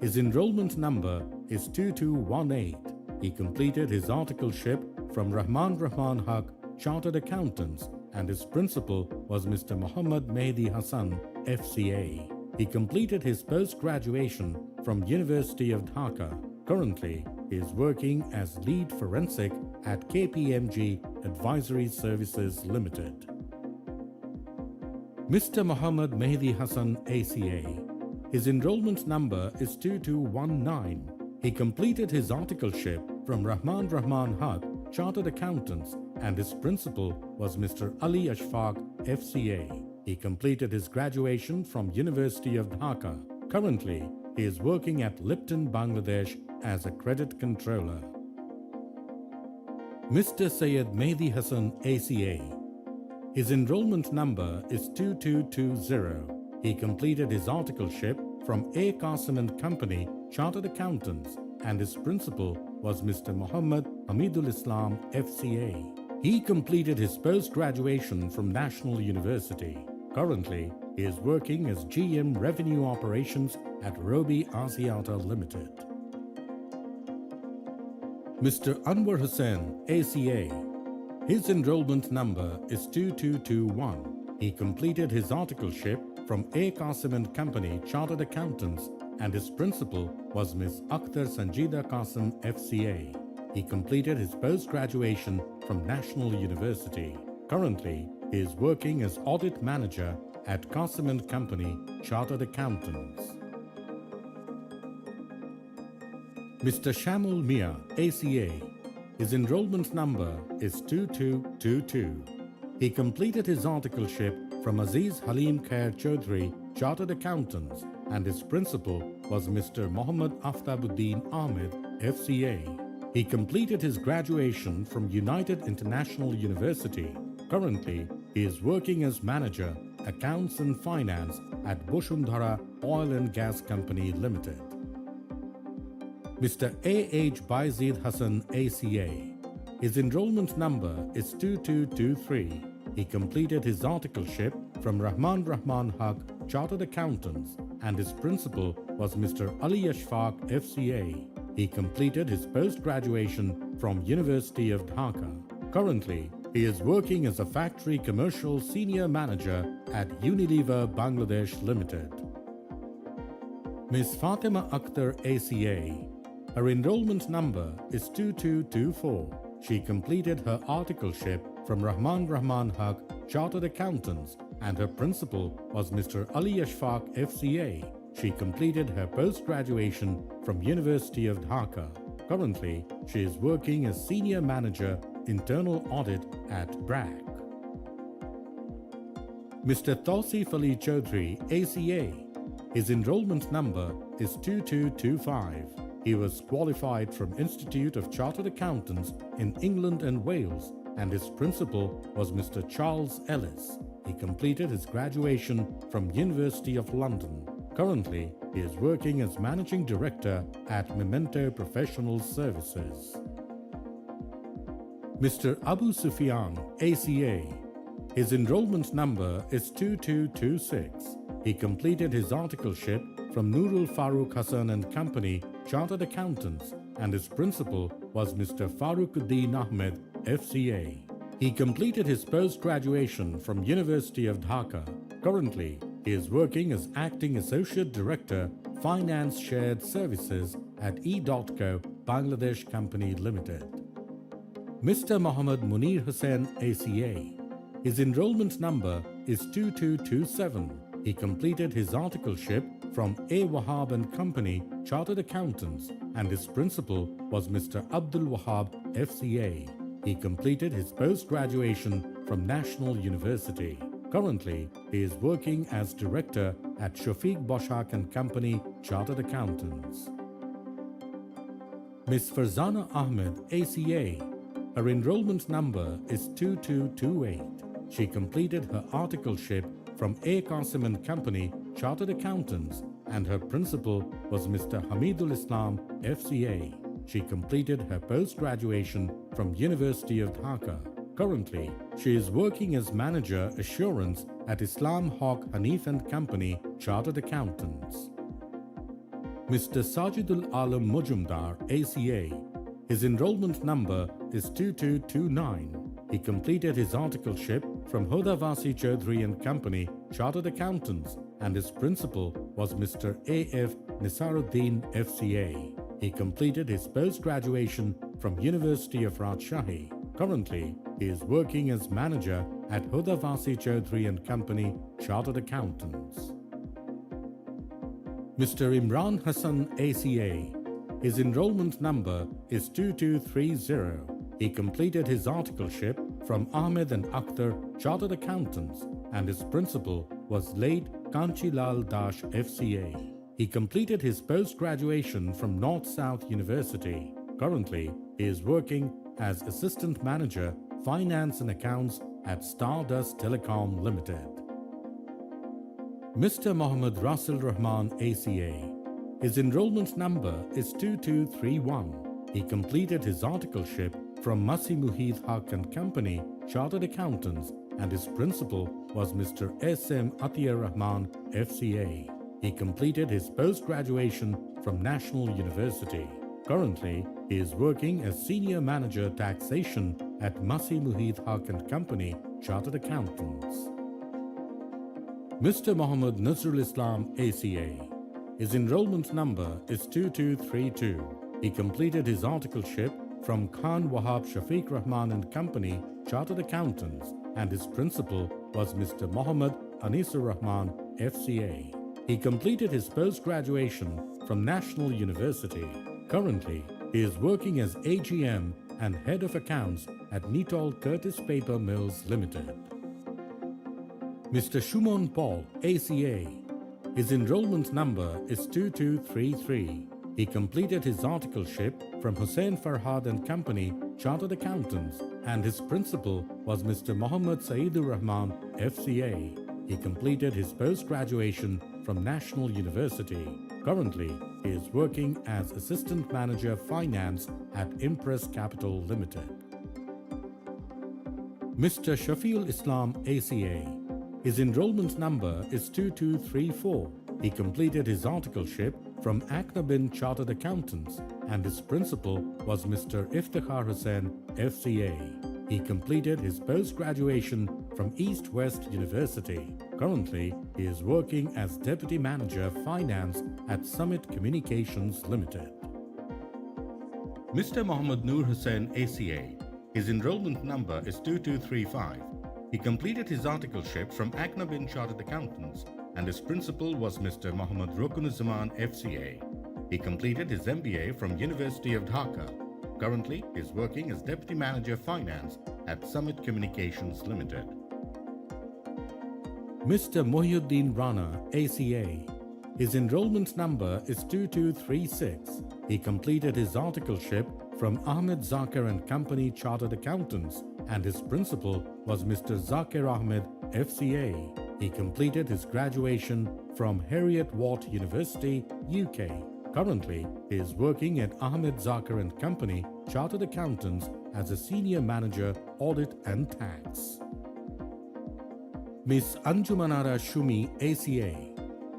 His enrollment number is 2218. He completed his articleship from Rahman Haq Chartered Accountants and his principal was Mr. Muhammad Mehdi Hassan, FCA. He completed his post-graduation from University of Dhaka. Currently, he is working as Lead Forensic at KPMG Advisory Services Limited. Mr. Muhammad Mehdi Hassan, ACA. His enrollment number is 2219. He completed his articleship from Rahman Haq Chartered Accountants and his principal was Mr. Ali Ashfaq, FCA. He completed his graduation from University of Dhaka. Currently, he is working at Lipton, Bangladesh as a credit controller. Mr. Syed Mehdi Hassan, ACA. His enrollment number is 2220. He completed his articleship from A. Qasim and Company Chartered Accountants and his principal was Mr. Muhammad Hamidul Islam, FCA. He completed his post-graduation from National University. Currently, he is working as GM Revenue Operations at Robi Asiata Limited. Mr. Anwar Hussain, ACA. His enrollment number is 2221. He completed his articleship from A. Qasim and Company Chartered Accountants and his principal was Ms. Akhtar Sanjida Qasim, FCA. He completed his post-graduation from National University. Currently, he is working as Audit Manager at Qasim and Company Chartered Accountants. Mr. Shamul Mia, ACA. His enrollment number is 2222. He completed his articleship from Aziz Halim Khair Chaudhary Chartered Accountants and his principal was Mr. Muhammad Aftabuddin Ahmed, FCA. He completed his graduation from United International University. Currently, he is working as manager, accounts and finance at Boshundhara Oil and Gas Company Limited. Mr. A.H. Baizid Hassan ACA. His enrollment number is 2223. He completed his articleship from Rahman Haq Chartered Accountants and his principal was Mr. Ali Ashfaq FCA. He completed his post-graduation from University of Dhaka. Currently, he is working as a factory commercial senior manager at Unilever Bangladesh Limited. Ms. Fatima Akhtar ACA. Her enrollment number is 2224. She completed her articleship from Rahman Haq Chartered Accountants and her principal was Mr. Ali Ashfaq FCA. She completed her post-graduation from University of Dhaka. Currently, she is working as Senior Manager, Internal Audit at BRAC. Mr. Tausif Ali Chaudhry, ACA. His enrollment number is 2225. He was qualified from Institute of Chartered Accountants in England and Wales and his principal was Mr. Charles Ellis. He completed his graduation from University of London. Currently, he is working as Managing Director at Memento Professional Services. Mr. Abu Sufyan, ACA. His enrollment number is 2226. He completed his articleship from Nurul Farooq Hassan and Company, Chartered Accountants, and his principal was Mr. Farooquddin Ahmed, FCA. He completed his post-graduation from University of Dhaka. Currently, he is working as Acting Associate Director, Finance Shared Services at E.co Bangladesh Company Limited. Mr. Mohammad Munir Hussain ACA. His enrollment number is 2227. He completed his articleship from A. Wahab and Company, Chartered Accountants, and his principal was Mr. Abdul Wahab, FCA. He completed his post-graduation from National University. Currently, he is working as Director at Shafiq Boshak and Company, Chartered Accountants. Ms. Farzana Ahmed, ACA. Her enrollment number is 2228. She completed her articleship from A. Qasim and Company, Chartered Accountants, and her principal was Mr. Hamidul Islam, FCA. She completed her post-graduation from University of Dhaka. Currently, she is working as Manager Assurance at Islam Haq Hanif and Company, Chartered Accountants. Mr. Sajidul Alam Mujumdar, ACA. His enrollment number is 2229. He completed his articleship from Hodavasi Chaudhry and Company, Chartered Accountants, and his principal was Mr. A.F. Nisaruddin, FCA. He completed his post-graduation from University of Rajshahi. Currently, he is working as manager at Hodavasi Chaudhry and Company, Chartered Accountants. Mr. Imran Hassan ACA. His enrollment number is 2230. He completed his articleship from Ahmed and Akhtar Chartered Accountants and his principal was late Kanchilal Dash FCA. He completed his post-graduation from North-South University. Currently, he is working as Assistant Manager, Finance and Accounts at Stardust Telecom Limited. Mr. Mohammad Rasul Rahman ACA. His enrollment number is 2231. He completed his articleship from Masi Muhid Haq and Company, Chartered Accountants, and his principal was Mr. S.M. Atiyar Rahman, FCA. He completed his post-graduation from National University. Currently, he is working as Senior Manager Taxation at Masi Muhid Haq and Company, Chartered Accountants. Mr. Mohammad Nazrul Islam ACA. His enrollment number is 2232. He completed his articleship from Khan Wahab Shafiq Rahman and Company, Chartered Accountants, and his principal was Mr. Mohammad Anisur Rahman, FCA. He completed his post-graduation from National University. Currently, he is working as AGM and Head of Accounts at Nitol Curtis Paper Mills Limited. Mr. Shumon Paul, ACA. His enrollment number is 2233. He completed his articleship from Hussain Farhad and Company, Chartered Accountants, and his principal was Mr. Mohammad Saidur Rahman, FCA. He completed his post-graduation from National University. Currently, he is working as Assistant Manager Finance at Impress Capital Limited. Mr. Shafiul Islam, ACA. His enrollment number is 2234. He completed his articleship from Aknabin Chartered Accountants and his principal was Mr. Iftikhar Hussain, FCA. He completed his post-graduation from East West University. Currently, he is working as Deputy Manager Finance at Summit Communications Limited. Mr. Mohammad Noor Hussain, ACA. His enrollment number is 2235. He completed his articleship from Aknabin Chartered Accountants and his principal was Mr. Mohammad Rukunuzzaman, FCA. He completed his MBA from University of Dhaka. Currently, he is working as Deputy Manager Finance at Summit Communications Limited. Mr. Mohyuddin Rana, ACA. His enrollment number is 2236. He completed his articleship from Ahmed Zakir and Company Chartered Accountants and his principal was Mr. Zakir Ahmed, FCA. He completed his graduation from Heriot-Watt University, UK. Currently, he is working at Ahmed Zakir and Company Chartered Accountants as a Senior Manager, Audit and Tax. Miss Anjumanara Shumi, ACA.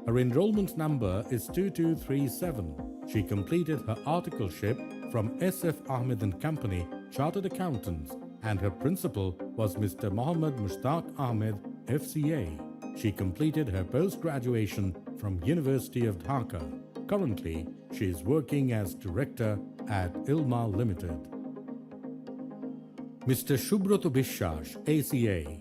Her enrollment number is 2237. She completed her articleship from SF Ahmed and Company Chartered Accountants and her principal was Mr. Mohammad Mushtaq Ahmed, FCA. She completed her post-graduation from University of Dhaka. Currently, she is working as Director at Ilma Limited. Mr. Shubroto Bishash, ACA.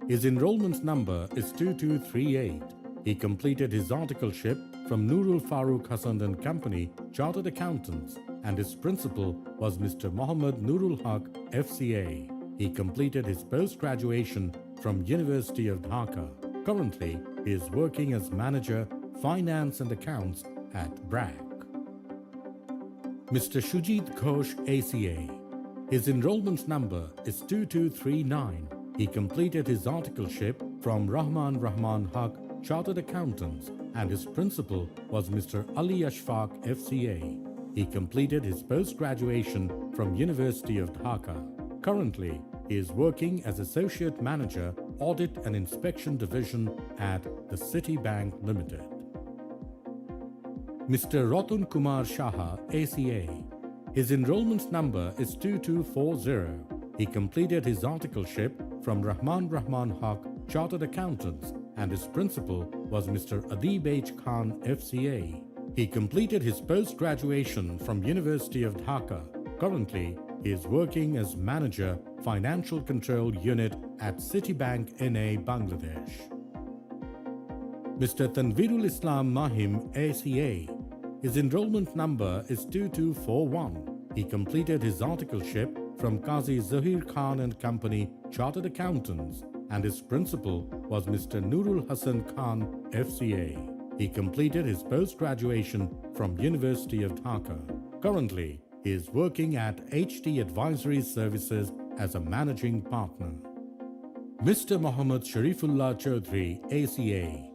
His enrollment number is 2238. He completed his articleship from Nurul Farooq Hassan and Company Chartered Accountants and his principal was Mr. Mohammad Nurul Haq, FCA. He completed his post-graduation from University of Dhaka. Currently, he is working as Manager, Finance and Accounts at BRAC. Mr. Shujit Ghosh, ACA. His enrollment number is 2239. He completed his articleship from Rahman Haq Chartered Accountants and his principal was Mr. Ali Ashfaq, FCA. He completed his post-graduation from University of Dhaka. Currently, he is working as Associate Manager, Audit and Inspection Division at the Citibank Limited. Mr. Ratun Kumar Shaha, ACA. His enrollment number is 2240. He completed his articleship from Rahman Haq Chartered Accountants and his principal was Mr. Adib H. Khan, FCA. He completed his post-graduation from University of Dhaka. Currently, he is working as Manager, Financial Control Unit at Citibank NA, Bangladesh. Mr. Tanvirul Islam Mahim, ACA. His enrollment number is 2241. He completed his articleship from Qazi Zahir Khan and Company Chartered Accountants and his principal was Mr. Nurul Hassan Khan, FCA. He completed his post-graduation from University of Dhaka. Currently, he is working at HT Advisory Services as a Managing Partner. Mr. Mohammad Sharifullah Chaudhry, ACA.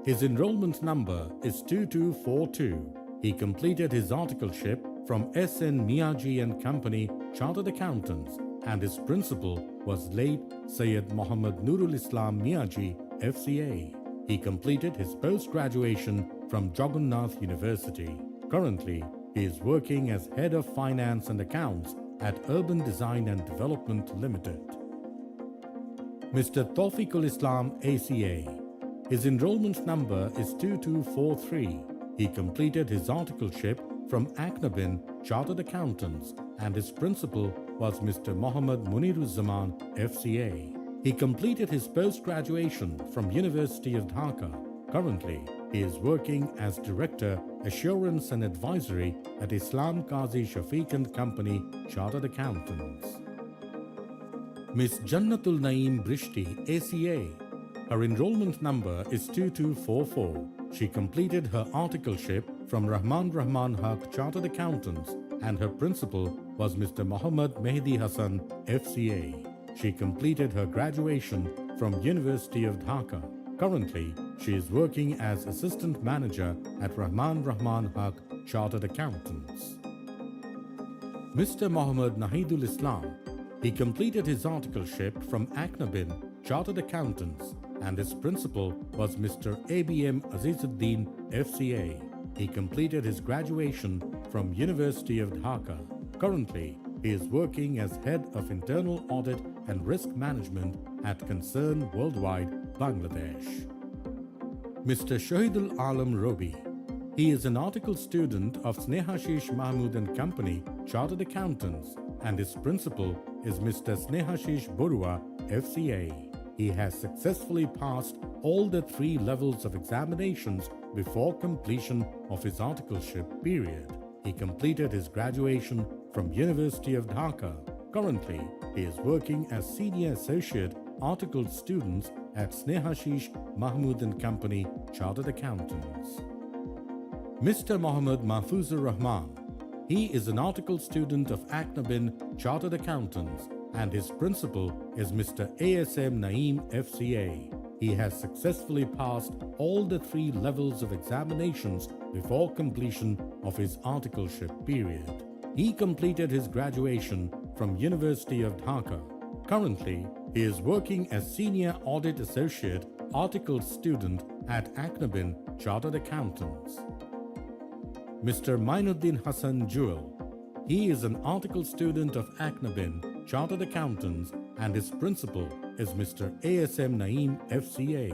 His enrollment number is 2242. He completed his articleship from SN Miyaji and Company Chartered Accountants and his principal was late Sayyid Muhammad Nurul Islam Miyaji, FCA. He completed his post-graduation from Jagannath University. Currently, he is working as Head of Finance and Accounts at Urban Design and Development Limited. Mr. Tawfiqul Islam, ACA. His enrollment number is 2243. He completed his articleship from Aknabin Chartered Accountants and his principal was Mr. Mohammad Muniruzzaman, FCA. He completed his post-graduation from University of Dhaka. Currently, he is working as Director, Assurance and Advisory at Islam Qazi Shafiq and Company Chartered Accountants. Miss Jannatul Naeem Brishti, ACA. Her enrollment number is 2244. She completed her articleship from Rahman Haq Chartered Accountants and her principal was Mr. Mohammad Mehdi Hassan, FCA. She completed her graduation from University of Dhaka. Currently, she is working as Assistant Manager at Rahman Haq Chartered Accountants. Mr. Mohammad Nahidul Islam, he completed his articleship from Aknabin Chartered Accountants, and his principal was Mr. ABM Azizuddin, FCA. He completed his graduation from University of Dhaka. Currently, he is working as Head of Internal Audit and Risk Management at Concern Worldwide, Bangladesh. Mr. Shahidul Alam Robi, he is an article student of Snehashish Mahmood and Company, Chartered Accountants, and his principal is Mr. Snehashish Borua, FCA. He has successfully passed all the 3 levels of examinations before completion of his articleship period. He completed his graduation from University of Dhaka. Currently, he is working as Senior Associate Articled Students at Snehashish Mahmood and Company, Chartered Accountants. Mr. Mohammad Mahfuzur Rahman, he is an articled student of Aknabin Chartered Accountants, and his principal is Mr. ASM Naeem, FCA. He has successfully passed all the 3 levels of examinations before completion of his articleship period. He completed his graduation from University of Dhaka. Currently, he is working as Senior Audit Associate Articled Student at Aknabin Chartered Accountants. Mr. Mainuddin Hassan Jewel, he is an articled student of Aknabin Chartered Accountants, and his principal is Mr. ASM Naeem, FCA.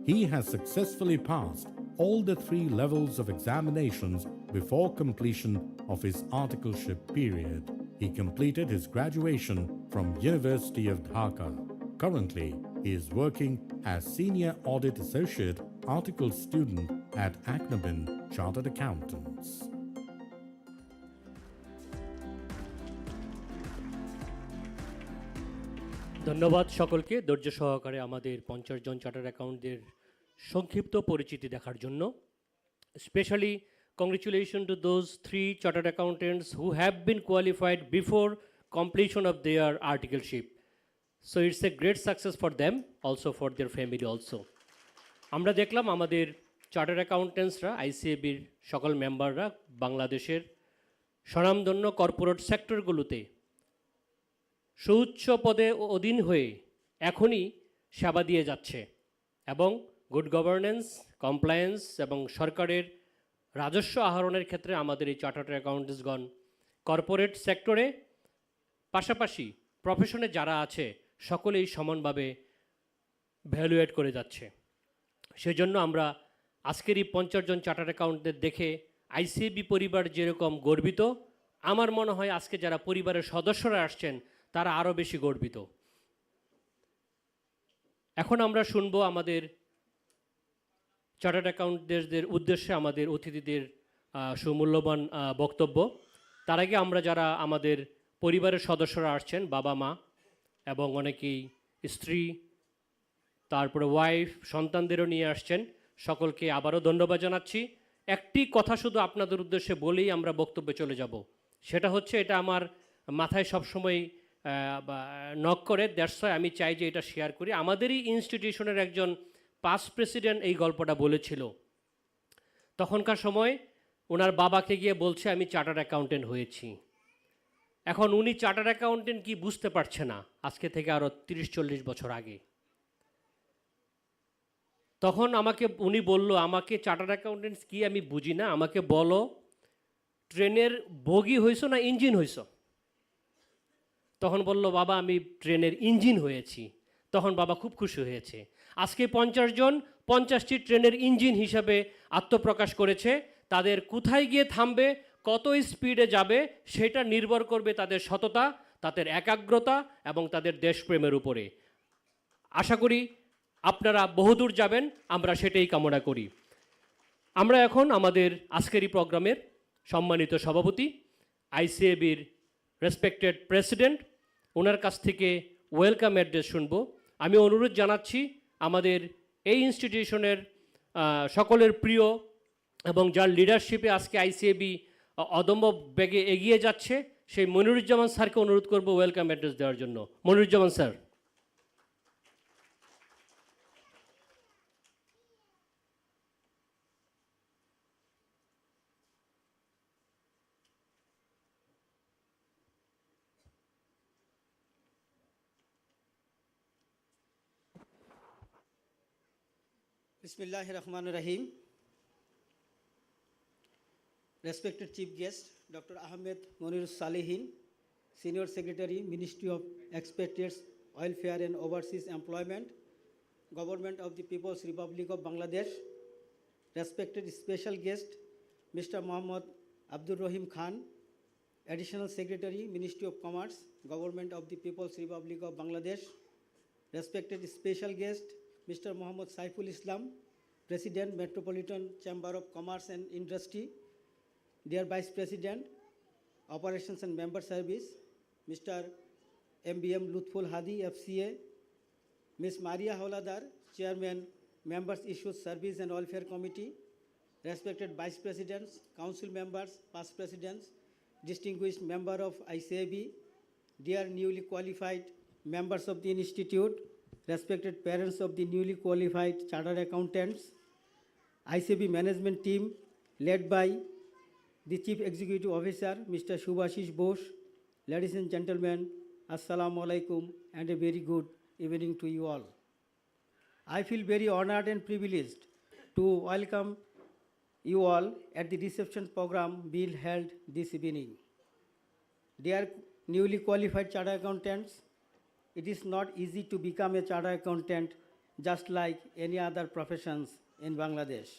He has successfully passed all the 3 levels of examinations before completion of his articleship period. He completed his graduation from University of Dhaka. Currently, he is working as Senior Audit Associate Articled Student at Aknabin Chartered Accountants. ধন্যবাদ সকলকে ধৈর্য সহকারে আমাদের 50 জন chartered অ্যাকাউন্টদের সংক্ষিপ্ত পরিচিতি দেখার জন্য। Especially congratulations to those 3 chartered accountants who have been qualified before completion of their articleship. So it's a great success for them, also for their family also. আমরা দেখলাম আমাদের চার্টার্ড অ্যাকাউন্টেন্টসরা আইসিএবির সকল মেম্বাররা বাংলাদেশের স্বনামধন্য কর্পোরেট সেক্টরগুলোতে সুউচ্চ পদে অধীন হয়ে এখনই সেবা দিয়ে যাচ্ছে এবং গুড গভর্নেন্স, কমপ্লায়েন্স এবং সরকারের রাজস্ব আহরণের ক্ষেত্রে আমাদের এই চার্টার্ড অ্যাকাউন্টেন্টসগণ কর্পোরেট সেক্টরে পাশাপাশি প্রফেশনে যারা আছে সকলেই সমানভাবে ভ্যালুয়েট করে যাচ্ছে। সেজন্য আমরা আজকের এই 50 জন চার্টার্ড অ্যাকাউন্টদের দেখে আইসিএবি পরিবার যেরকম গর্বিত, আমার মনে হয় আজকে যারা পরিবারের সদস্যরা আসছেন তারা আরও বেশি গর্বিত। এখন আমরা শুনব আমাদের চার্টার্ড অ্যাকাউন্টদের উদ্দেশ্যে আমাদের অতিথিদের সুমূল্যবান বক্তব্য। তার আগে আমরা যারা আমাদের পরিবারের সদস্যরা আসছেন, বাবা মা এবং অনেকেই স্ত্রী, তারপরে ওয়াইফ, সন্তানদেরও নিয়ে আসছেন, সকলকে আবারও ধন্যবাদ জানাচ্ছি। একটি কথা শুধু আপনাদের উদ্দেশ্যে বলেই আমরা বক্তব্যে চলে যাব, সেটা হচ্ছে এটা আমার মাথায় সবসময় নক করে, দ্যাটস ওয়াই আমি চাই যে এটা শেয়ার করি। আমাদেরই ইনস্টিটিউশনের একজন পাস্ট প্রেসিডেন্ট এই গল্পটা বলেছিল। তখনকার সময় ওনার বাবাকে গিয়ে বলছে আমি চার্টার্ড অ্যাকাউন্টেন্ট হয়েছি। এখন উনি চার্টার্ড অ্যাকাউন্টেন্ট কি বুঝতে পারছে না, আজকে থেকে আরও 30-40 বছর আগে। তখন উনি বলল, আমাকে চার্টার্ড অ্যাকাউন্টেন্টস কি আমি বুঝি না, আমাকে বলো ট্রেনের বগি হয়েছ না ইঞ্জিন হয়েছ? তখন বলল, বাবা আমি ট্রেনের ইঞ্জিন হয়েছি। তখন বাবা খুব খুশি হয়েছে। আজকে 50 জন 50টি ট্রেনের ইঞ্জিন হিসাবে আত্মপ্রকাশ করেছে। তাদের কোথায় গিয়ে থামবে, কত স্পিডে যাবে, সেটা নির্ভর করবে তাদের সততা, তাদের একাগ্রতা এবং তাদের দেশপ্রেমের উপরে। আশা করি আপনারা বহুদূর যাবেন, আমরা সেটাই কামনা করি। আমরা এখন আমাদের আজকেরই প্রোগ্রামের সম্মানিত সভাপতি, আইসিএবির রেসপেক্টেড প্রেসিডেন্ট, ওনার কাছ থেকে ওয়েলকাম অ্যাড্রেস শুনব। আমি অনুরোধ জানাচ্ছি আমাদের এই ইনস্টিটিউশনের সকলের প্রিয় এবং যার লিডারশিপে আজকে আইসিএবি অদম্য বেগে এগিয়ে যাচ্ছে, সেই মনিরুজ্জামান স্যারকে অনুরোধ করব ওয়েলকাম অ্যাড্রেস দেওয়ার জন্য। Moniruzzaman sir. Bismillahir Rahmanir Rahim. Respected Chief Guest, Dr. Ahmed Monir Salihin, Senior Secretary, Ministry of Expatriates, Welfare and Overseas Employment, Government of the People's Republic of Bangladesh. Respected Special Guest, Mr. Mohammad Abdur Rahim Khan, Additional Secretary, Ministry of Commerce, Government of the People's Republic of Bangladesh. Respected Special Guest, Mr. Mohammad Saiful Islam, President, Metropolitan Chamber of Commerce and Industry. Dear Vice President, Operations and Member Service, Mr. MBM Lutful Hadi, FCA, Ms. Maria Holadar, Chairman, Members Issues Service and Welfare Committee, respected Vice Presidents, Council Members, Past Presidents, distinguished member of ICAB, dear newly qualified members of the Institute, respected parents of the newly qualified Chartered Accountants, ICAB management team led by the Chief Executive Officer, Mr. Shubhashish Bose. Ladies and gentlemen, Assalamu alaikum and a very good evening to you all. I feel very honored and privileged to welcome you all at the reception program being held this evening. Dear newly qualified Chartered Accountants, it is not easy to become a Chartered Accountant just like any other professions in Bangladesh.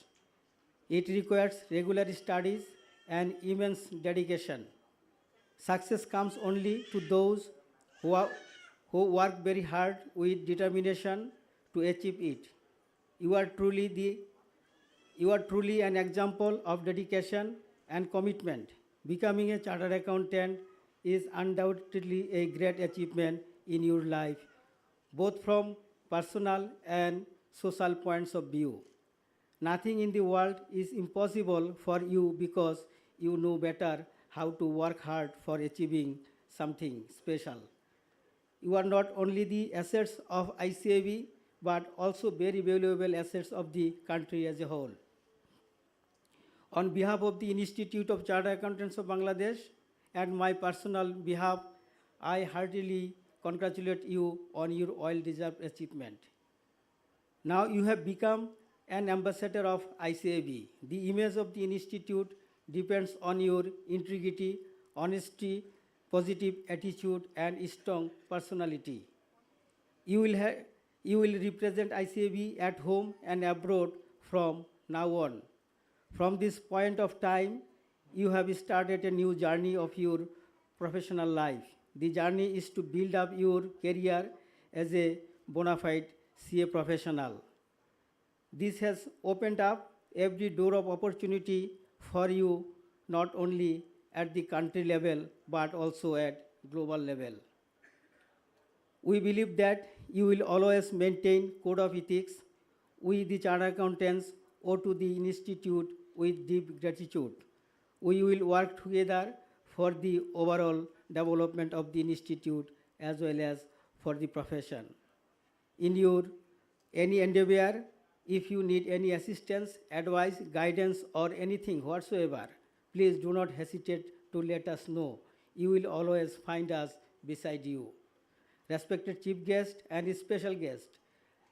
It requires regular studies and immense dedication. Success comes only to those who work very hard with determination to achieve it. You are truly an example of dedication and commitment. Becoming a Chartered Accountant is undoubtedly a great achievement in your life, both from personal and social points of view. Nothing in the world is impossible for you because you know better how to work hard for achieving something special. You are not only the assets of ICAB, but also very valuable assets of the country as a whole. On behalf of the Institute of Chartered Accountants of Bangladesh and my personal behalf, I heartily congratulate you on your well-deserved achievement. Now you have become an ambassador of ICAB. The image of the Institute depends on your integrity, honesty, positive attitude, and strong personality. You will represent ICAB at home and abroad from now on. From this point of time, you have started a new journey of your professional life. The journey is to build up your career as a bona fide CA professional. This has opened up every door of opportunity for you, not only at the country level, but also at global level. We believe that you will always maintain code of ethics. We, the Chartered Accountants, owe to the Institute with deep gratitude. We will work together for the overall development of the Institute as well as for the profession. In your any endeavor, if you need any assistance, advice, guidance, or anything whatsoever, please do not hesitate to let us know. You will always find us beside you. Respected Chief Guest and Special Guest,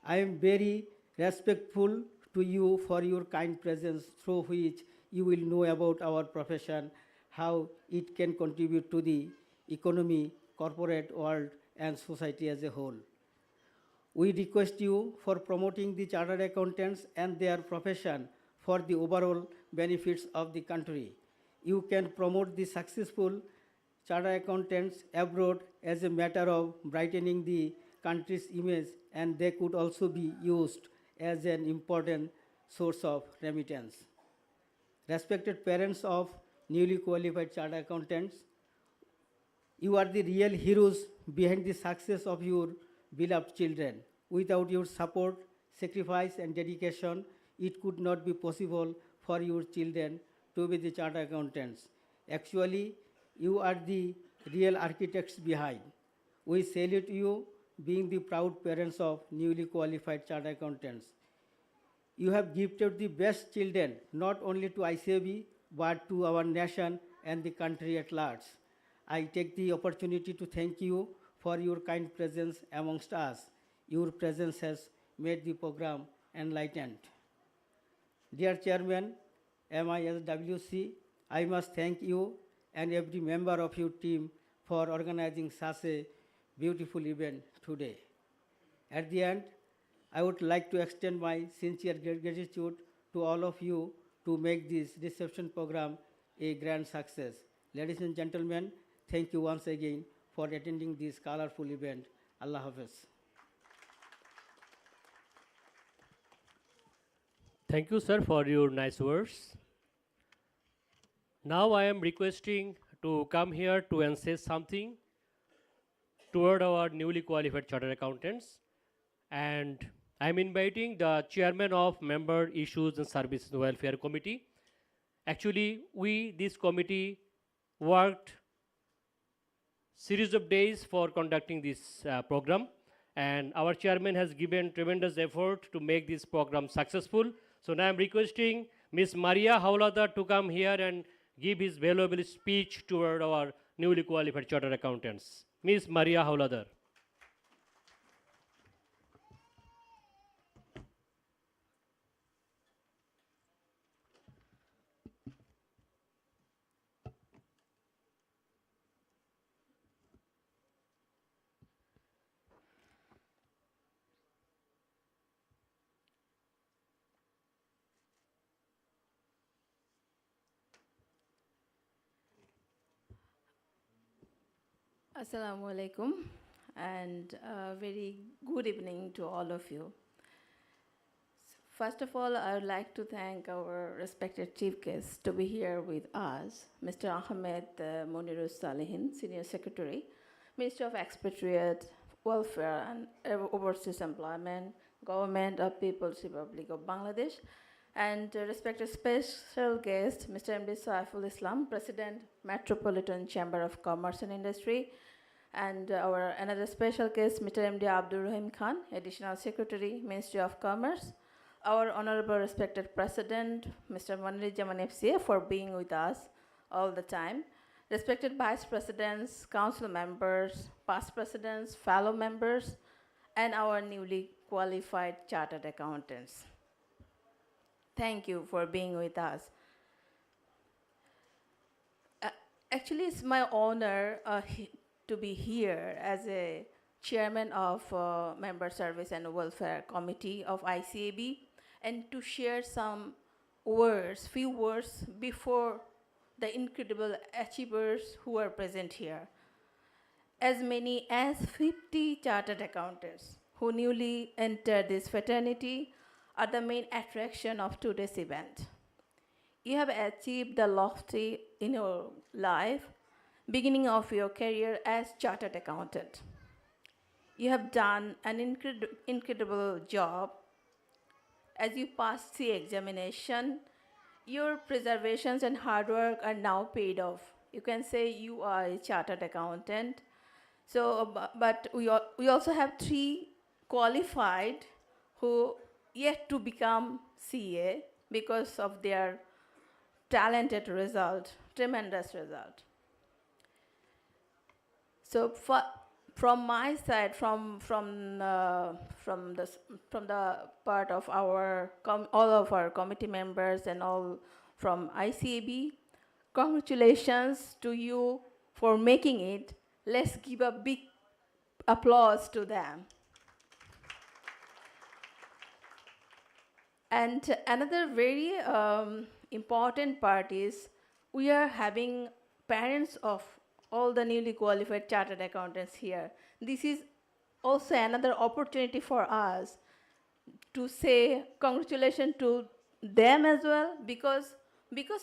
I am very respectful to you for your kind presence through which you will know about our profession, how it can contribute to the economy, corporate world, and society as a whole. We request you for promoting the Chartered Accountants and their profession for the overall benefits of the country. You can promote the successful Chartered Accountants abroad as a matter of brightening the country's image, and they could also be used as an important source of remittance. Respected parents of newly qualified Chartered Accountants, you are the real heroes behind the success of your beloved children. Without your support, sacrifice, and dedication, it could not be possible for your children to be the Chartered Accountants. Actually, you are the real architects behind. We salute you being the proud parents of newly qualified chartered accountants. You have gifted the best children, not only to ICAB, but to our nation and the country at large. I take the opportunity to thank you for your kind presence amongst us. Your presence has made the program enlightened. Dear Chairman, MISWC, I must thank you and every member of your team for organizing such a beautiful event today. At the end, I would like to extend my sincere gratitude to all of you to make this reception program a grand success. Ladies and gentlemen, thank you once again for attending this colorful event. Allah Hafiz. Thank you, sir, for your nice words. Now I am requesting to come here to and say something toward our newly qualified chartered accountants. And I'm inviting the chairman of Member Issues and Services Welfare Committee. Actually, this committee, worked series of days for conducting this program. And our chairman has given tremendous effort to make this program successful. So now I'm requesting Ms. Maria Haulada to come here and give his valuable speech toward our newly qualified chartered accountants. Ms. Maria Haulada. Assalamu alaikum, and very good evening to all of you. First of all, I would like to thank our respected chief guest to be here with us, Mr. Ahmed Monirus Salihin, Senior Secretary, Minister of Expatriate, Welfare and Overseas Employment, Government of People's Republic of Bangladesh, and respected special guest, Mr. M.D. Saiful Islam, President, Metropolitan Chamber of Commerce and Industry, and our another special guest, Mr. M.D. Abdul Rahim Khan, Additional Secretary, Ministry of Commerce, our honorable respected President, Mr. Manir Jaman FCA, for being with us all the time, respected Vice Presidents, Council members, past presidents, fellow members, and our newly qualified chartered accountants. Thank you for being with us. Actually, it's my honor to be here as a chairman of Member Service and Welfare Committee of ICAB, and to share some words, few words before the incredible achievers who are present here. As many as 50 chartered accountants who newly entered this fraternity are the main attraction of today's event. You have achieved the lofty in your life, beginning of your career as chartered accountant. You have done an incredible job. As you passed the examination, your preservations and hard work are now paid off. You can say you are a chartered accountant. So, but we also have 3 qualified who yet to become CA because of their talented result, tremendous result. So from my side, from the part of our all of our committee members and all from ICAB, congratulations to you for making it. Let's give a big applause to them. And another very important part is we are having parents of all the newly qualified chartered accountants here. This is also another opportunity for us to say congratulations to them as well, because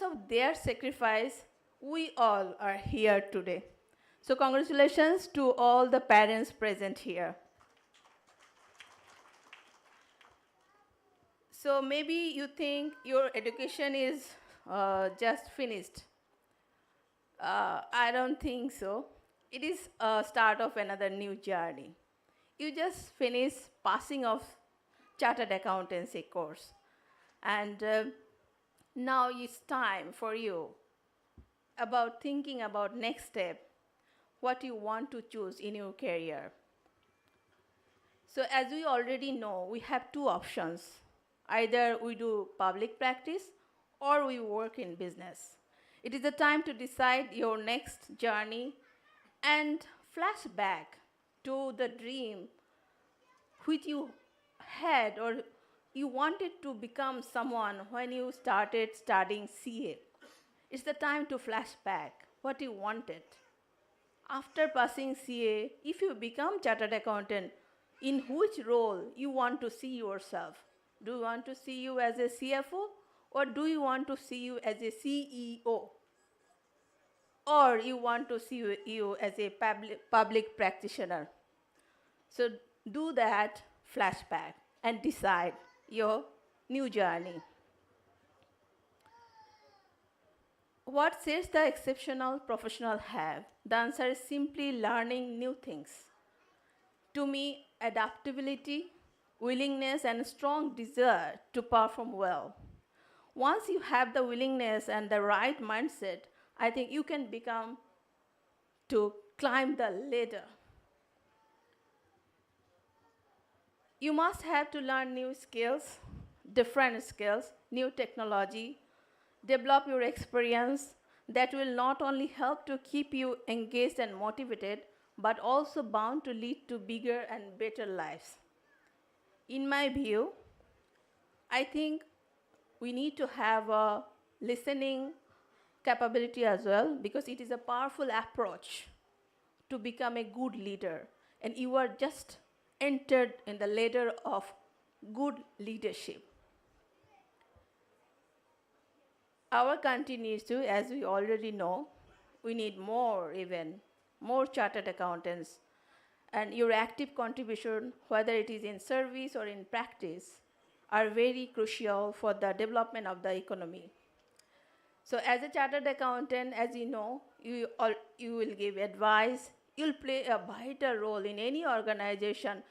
of their sacrifice, we all are here today. So congratulations to all the parents present here. So maybe you think your education is just finished. I don't think so. It is a start of another new journey. You just finished passing of chartered accountancy course, and now it's time for you about thinking about next step, what you want to choose in your career. So as we already know, we have two options. Either we do public practice or we work in business. It is the time to decide your next journey and flash back to the dream which you had or you wanted to become someone when you started studying CA. It's the time to flash back what you wanted. After passing CA, if you become chartered accountant, in which role you want to see yourself? Do you want to see you as a CFO or do you want to see you as a CEO? Or you want to see you as a public practitioner? So do that flashback and decide your new journey. What sets the exceptional professional have? The answer is simply learning new things. To me, adaptability, willingness, and a strong desire to perform well. Once you have the willingness and the right mindset, I think you can become to climb the ladder. You must have to learn new skills, different skills, new technology, develop your experience that will not only help to keep you engaged and motivated, but also bound to lead to bigger and better lives. In my view, I think we need to have a listening capability as well, because it is a powerful approach to become a good leader. And you are just entered in the ladder of good leadership. Our country needs to, as we already know, we need even more chartered accountants. And your active contribution, whether it is in service or in practice, are very crucial for the development of the economy. So as a chartered accountant, as you know, you will give advice, you'll play a vital role in any organization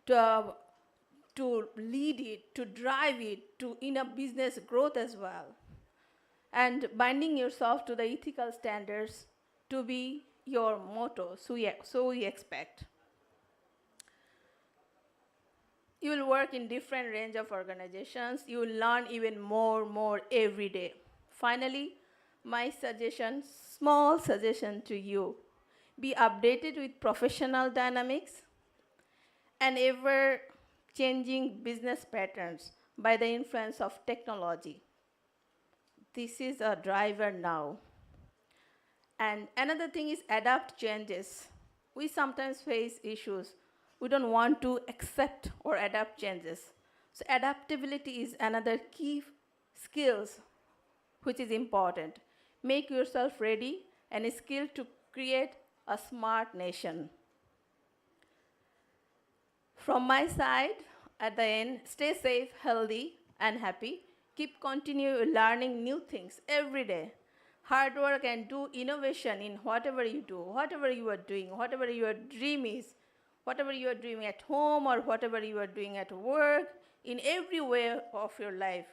to lead it, to drive it, to in a business growth as well. And binding yourself to the ethical standards to be your motto, so we expect. You will work in different range of organizations. You will learn even more every day. Finally, my suggestion, small suggestion to you, be updated with professional dynamics and ever-changing business patterns by the influence of technology. This is a driver now. And another thing is adapt changes. We sometimes face issues. We don't want to accept or adapt changes. So adaptability is another key skills which is important. Make yourself ready and skilled to create a smart nation. From my side, at the end, stay safe, healthy, and happy. Continue learning new things every day. Hard work and do innovation in whatever you do, whatever you are doing, whatever your dream is, whatever you are doing at home or whatever you are doing at work, in every way of your life.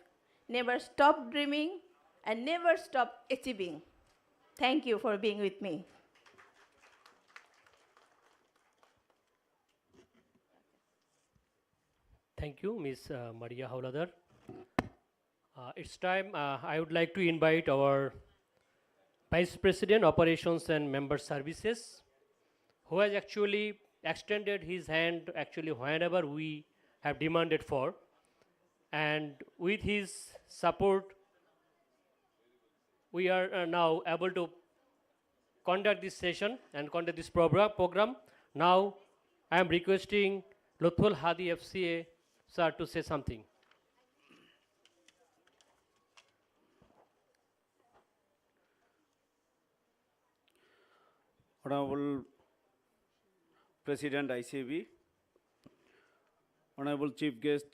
Never stop dreaming and never stop achieving. Thank you for being with me. Thank you, Ms. Maria Hauladar. It's time I would like to invite our Vice President, Operations and Member Services, who has actually extended his hand actually whenever we have demanded for. And with his support, we are now able to conduct this session and conduct this program. Now, I am requesting Lutful Hadi FCA, sir, to say something. Honorable President ICAB, Honorable Chief Guest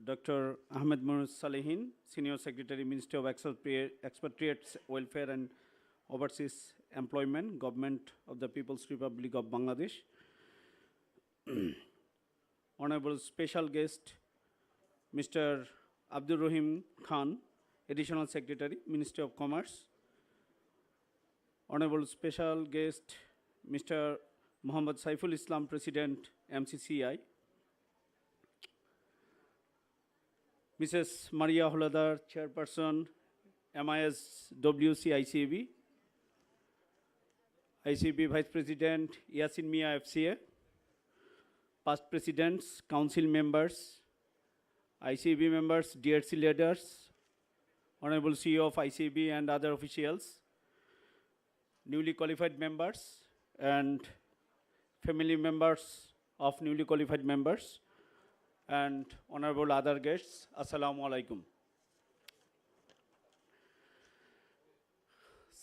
Dr. Ahmed Mohamed Salehin, Senior Secretary, Ministry of Expatriates Welfare and Overseas Employment, Government of the People's Republic of Bangladesh. Honorable Special Guest, Mr. Abdul Rahim Khan, Additional Secretary, Ministry of Commerce. Honorable Special Guest, Mr. Muhammad Saiful Islam, President, MCCI. Mrs. Maria Holadar, Chairperson, MISWC ICAB. ICAB Vice President, Yasin Mia FCA. Past Presidents, Council Members, ICAB members, DRC leaders, Honorable CEO of ICAB and other officials, newly qualified members and family members of newly qualified members, and honorable other guests, Assalamu alaikum.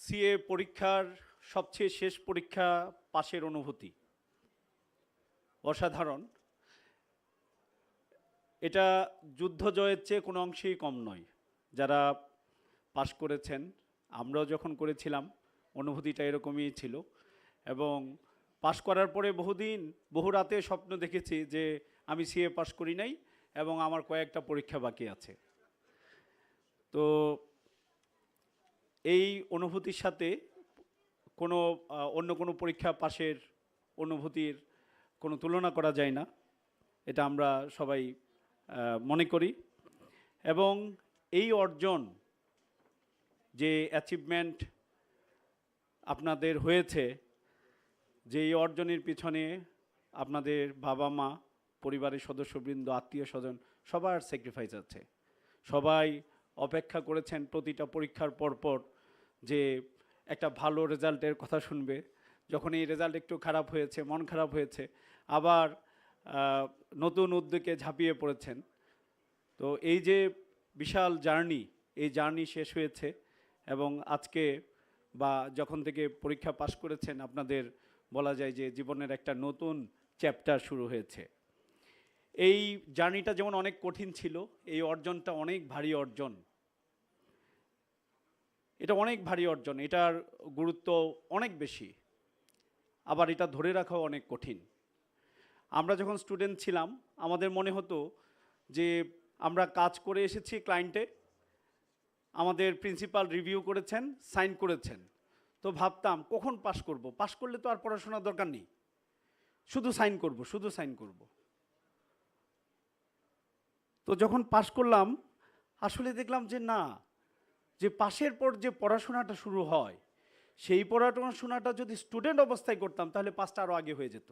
CA পরীক্ষার সবচেয়ে শেষ পরীক্ষা পাশের অনুভূতি অসাধারণ। এটা যুদ্ধ জয়ের চেয়ে কোনো অংশেই কম নয়। যারা পাশ করেছেন, আমরাও যখন করেছিলাম অনুভূতিটা এরকমই ছিল, এবং পাশ করার পরে বহু রাতে স্বপ্ন দেখেছি যে আমি সিএ পাশ করি নাই এবং আমার কয়েকটা পরীক্ষা বাকি আছে। তো এই অনুভূতির সাথে অন্য কোনো পরীক্ষা পাশের অনুভূতির কোনো তুলনা করা যায় না, এটা আমরা সবাই মনে করি। এবং এই অর্জন, যে অ্যাচিভমেন্ট আপনাদের হয়েছে, যে এই অর্জনের পিছনে আপনাদের বাবা মা, পরিবারের সদস্যবৃন্দ, আত্মীয় স্বজন সবার স্যাক্রিফাইস আছে। সবাই অপেক্ষা করেছেন প্রতিটা পরীক্ষার পরপর যে একটা ভালো রেজাল্টের কথা শুনবে। যখন এই রেজাল্ট একটু খারাপ হয়েছে, মন খারাপ হয়েছে, আবার নতুন উদ্যোগে ঝাঁপিয়ে পড়েছেন। তো এই যে বিশাল জার্নি, এই জার্নি শেষ হয়েছে এবং আজকে বা যখন থেকে পরীক্ষা পাশ করেছেন আপনাদের বলা যায় যে জীবনের একটা নতুন চ্যাপ্টার শুরু হয়েছে। এই জার্নিটা যেমন অনেক কঠিন ছিল, এই অর্জনটা অনেক ভারী অর্জন। এটা অনেক ভারী অর্জন, এটার গুরুত্ব অনেক বেশি, আবার এটা ধরে রাখাও অনেক কঠিন। আমরা যখন স্টুডেন্ট ছিলাম আমাদের মনে হতো যে আমরা কাজ করে এসেছি ক্লায়েন্টে, আমাদের প্রিন্সিপাল রিভিউ করেছেন, সাইন করেছেন, তো ভাবতাম কখন পাস করব, পাস করলে তো আর পড়াশোনার দরকার নেই, শুধু সাইন করব, শুধু সাইন করব। তো যখন পাস করলাম আসলে দেখলাম যে না, যে পাশের পর যে পড়াশোনাটা শুরু হয়, সেই পড়াশোনাটা যদি স্টুডেন্ট অবস্থায় করতাম তাহলে পাসটা আরও আগে হয়ে যেত।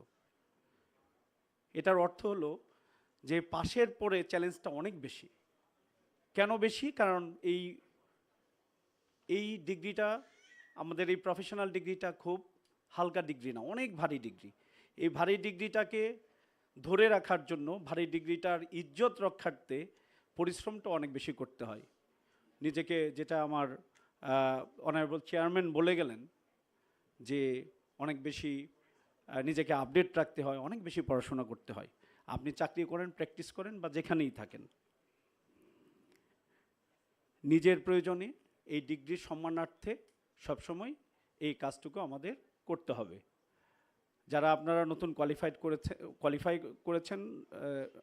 এটার অর্থ হলো যে পাশের পরে চ্যালেঞ্জটা অনেক বেশি। কেন বেশি? কারণ এই ডিগ্রিটা, আমাদের এই প্রফেশনাল ডিগ্রিটা খুব হালকা ডিগ্রি না, অনেক ভারী ডিগ্রি। এই ভারী ডিগ্রিটাকে ধরে রাখার জন্য, ভারী ডিগ্রিটার ইজ্জত রক্ষার্থে পরিশ্রমটা অনেক বেশি করতে হয়। নিজেকে, যেটা আমার অনারেবল চেয়ারম্যান বলে গেলেন, যে অনেক বেশি নিজেকে আপডেট রাখতে হয়, অনেক বেশি পড়াশোনা করতে হয়। আপনি চাকরি করেন, প্র্যাকটিস করেন বা যেখানেই থাকেন, নিজের প্রয়োজনে এই ডিগ্রির সম্মানার্থে সবসময় এই কাজটুকু আমাদের করতে হবে। যারা আপনারা নতুন কোয়ালিফাই করেছেন,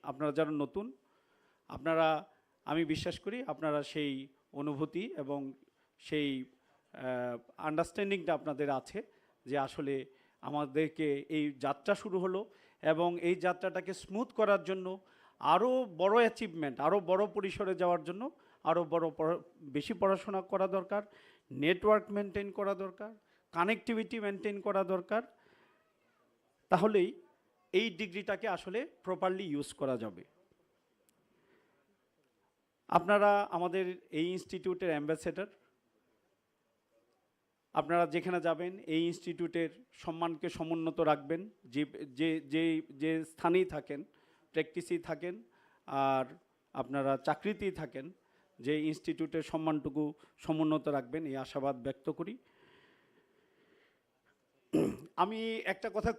আপনারা যারা নতুন, আপনারা, আমি বিশ্বাস করি আপনারা সেই অনুভূতি এবং সেই আন্ডারস্ট্যান্ডিংটা আপনাদের আছে যে আসলে আমাদেরকে এই যাত্রা শুরু হলো এবং এই যাত্রাটাকে স্মুথ করার জন্য, আরও বড় অ্যাচিভমেন্ট, আরও বড় পরিসরে যাওয়ার জন্য আরও বেশি পড়াশোনা করা দরকার, নেটওয়ার্ক মেনটেন করা দরকার, কানেক্টিভিটি মেনটেন করা দরকার। তাহলেই এই ডিগ্রিটাকে আসলে প্রপারলি ইউজ করা যাবে। আপনারা আমাদের এই ইনস্টিটিউটের অ্যাম্বাসেডর। আপনারা যেখানে যাবেন এই ইনস্টিটিউটের সম্মানকে সমুন্নত রাখবেন, যে স্থানেই থাকেন, প্র্যাকটিসেই থাকেন আর আপনারা চাকরিতেই থাকেন, যে ইনস্টিটিউটের সম্মানটুকু সমুন্নত রাখবেন, এই আশাবাদ ব্যক্ত করি। আমি একটা কথা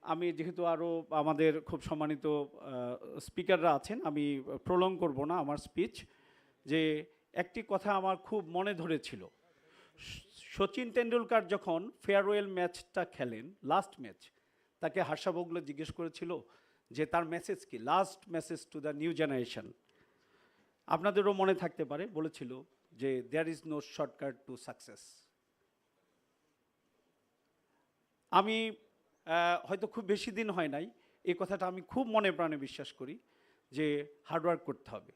আমি যেহেতু আরও আমাদের খুব সম্মানিত স্পিকাররা আছেন, আমি প্রলং করব না আমার স্পিচ, যে একটি কথা আমার খুব মনে ধরেছিল। সচিন টেন্ডুলকার যখন ফেয়ারওয়েল ম্যাচটা খেলেন, লাস্ট ম্যাচ, তাকে হার্ষা ভোগলে জিজ্ঞেস করেছিল যে তার মেসেজ কি, last message to the new generation. আপনাদেরও মনে থাকতে পারে, বলেছিল যে there is no shortcut to success. আমি হয়তো খুব বেশি দিন হয় নাই, এই কথাটা আমি খুব মনে প্রাণে বিশ্বাস করি যে হার্ডওয়ার্ক করতে হবে।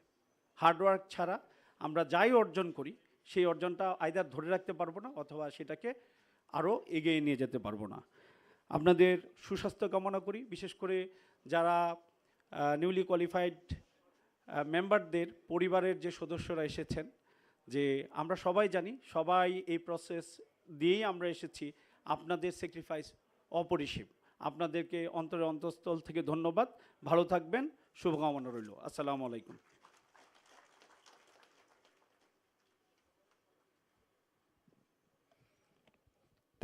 হার্ডওয়ার্ক ছাড়া আমরা যাই অর্জন করি সেই অর্জনটা আইদার ধরে রাখতে পারবো না অথবা সেটাকে আরও এগিয়ে নিয়ে যেতে পারবো না। আপনাদের সুস্বাস্থ্য কামনা করি, বিশেষ করে যারা নিউলি কোয়ালিফাইড মেম্বারদের পরিবারের যে সদস্যরা এসেছেন, যে আমরা সবাই জানি সবাই এই প্রসেস দিয়েই আমরা এসেছি, আপনাদের স্যাক্রিফাইস অপরিসীম। আপনাদেরকে অন্তরের অন্তঃস্থল থেকে ধন্যবাদ। ভালো থাকবেন, শুভকামনা রইল। আসসালামু আলাইকুম।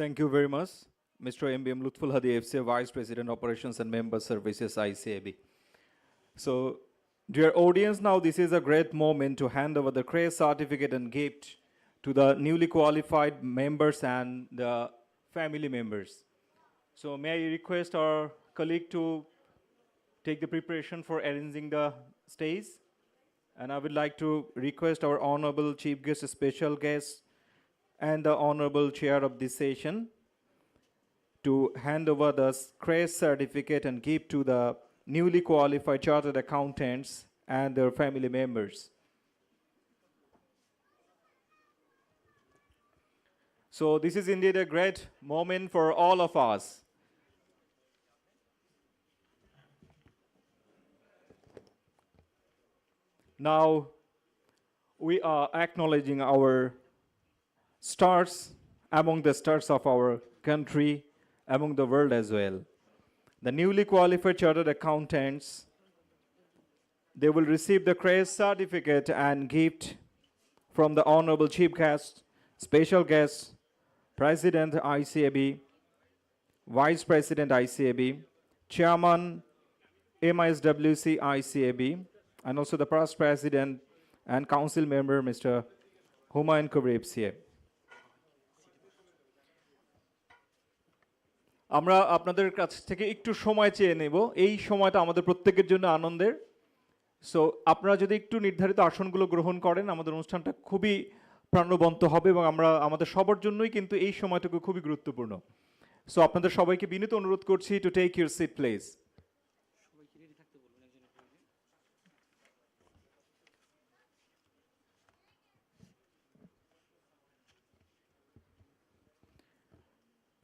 Thank you very much, Mr. MBM Lutful Hadi, FCA Vice President Operations and Member Services, ICAB. So, dear audience, now this is a great moment to hand over the CRACE certificate and gift to the newly qualified members and the family members. So, may I request our colleague to take the preparation for arranging the stage? And I would like to request our Honorable Chief Guest, Special Guest, and the Honorable Chair of this session to hand over the CRACE certificate and give to the newly qualified chartered accountants and their family members. So this is indeed a great moment for all of us. Now we are acknowledging our stars among the stars of our country, among the world as well. The newly qualified chartered accountants, they will receive the CRACE certificate and gift from the Honorable Chief Guest, Special Guest, President ICAB, Vice President ICAB, Chairman MISWC ICAB, and also the past President and Council Member, Mr. Humayun Kabir FCA. আমরা আপনাদের কাছ থেকে একটু সময় চেয়ে নেব, এই সময়টা আমাদের প্রত্যেকের জন্য আনন্দের। সো আপনারা যদি একটু নির্ধারিত আসনগুলো গ্রহণ করেন, আমাদের অনুষ্ঠানটা খুবই প্রাণবন্ত হবে এবং আমরা আমাদের সবার জন্যই কিন্তু এই সময়টুকু খুবই গুরুত্বপূর্ণ। সো আপনাদের সবাইকে বিনীত অনুরোধ করছি to take your seat please.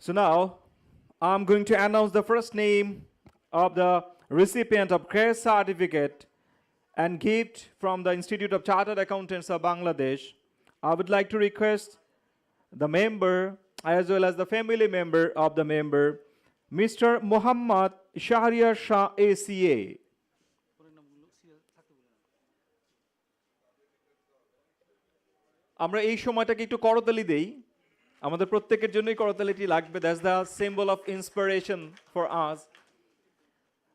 So now I'm going to announce the first name of the recipient of CRACE certificate and gift from the Institute of Chartered Accountants of Bangladesh. I would like to request the member as well as the family member of the member, Mr. Muhammad Shahriar Shah ACA. আমরা এই সময়টাকে একটু করতালি দেই, আমাদের প্রত্যেকের জন্যই করতালিটি লাগবে। That's the symbol of inspiration for us.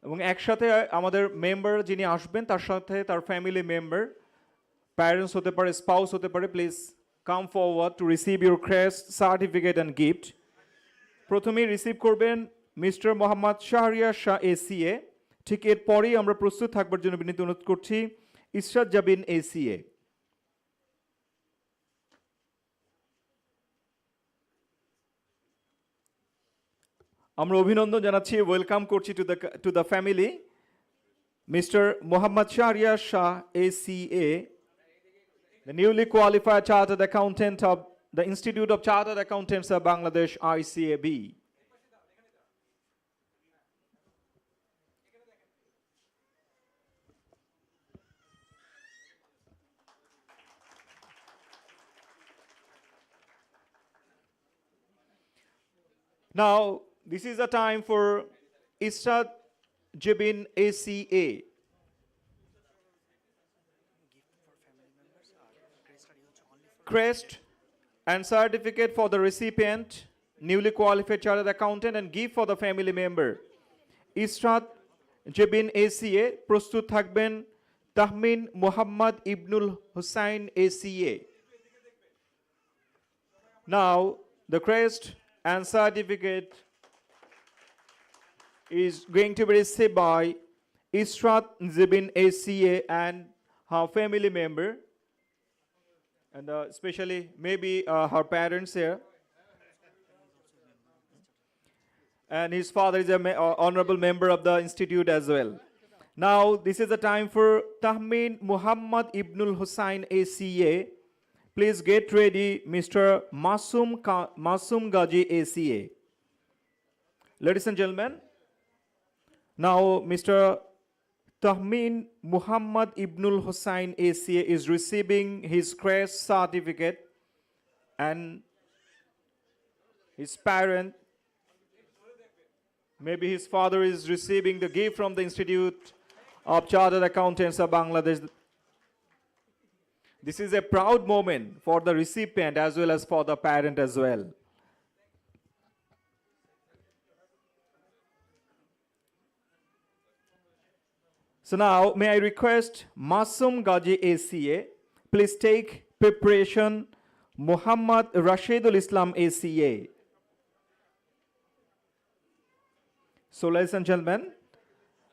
এবং একসাথে আমাদের মেম্বার যিনি আসবেন তার সাথে তার ফ্যামিলি মেম্বার, প্যারেন্টস হতে পারে, স্পাউস হতে পারে, please come forward to receive your CRACE certificate and gift. প্রথমেই রিসিভ করবেন মিস্টার মোহাম্মদ শাহরিয়ার শাহ ACA। ঠিক এরপরেই আমরা প্রস্তুত থাকবার জন্য বিনীত অনুরোধ করছি ইসরাত জাবিন ACA। আমরা অভিনন্দন জানাচ্ছি, ওয়েলকাম করছি to the family mister Mohammad Shahriar Shah ACA, the newly qualified chartered accountant of the Institute of Chartered Accountants of Bangladesh, ICAB. Now this is the time for Israt Jibin ACA. Crest and certificate for the recipient, newly qualified chartered accountant, and gift for the family member. Israt Jibin ACA, প্রস্তুত থাকবেন তাহমিন মোহাম্মদ ইবনুল Hussain ACA. Now the crest and certificate is going to be received by Israt Zibin ACA and her family member, and especially maybe her parents here. And his father is an honorable member of the institute as well. Now, this is the time for Tahmin Muhammad Ibnul Hussain ACA. Please get ready, Mr. Masum Gaji ACA. Ladies and gentlemen, now Mr. Tahmin Muhammad Ibnul Hussain ACA is receiving his crest certificate, and his parent, maybe his father, is receiving the gift from the Institute of Chartered Accountants of Bangladesh. This is a proud moment for the recipient as well as for the parent as well. So now, may I request Masum Gaji ACA, please take preparation Muhammad Rashidul Islam ACA. So ladies and gentlemen,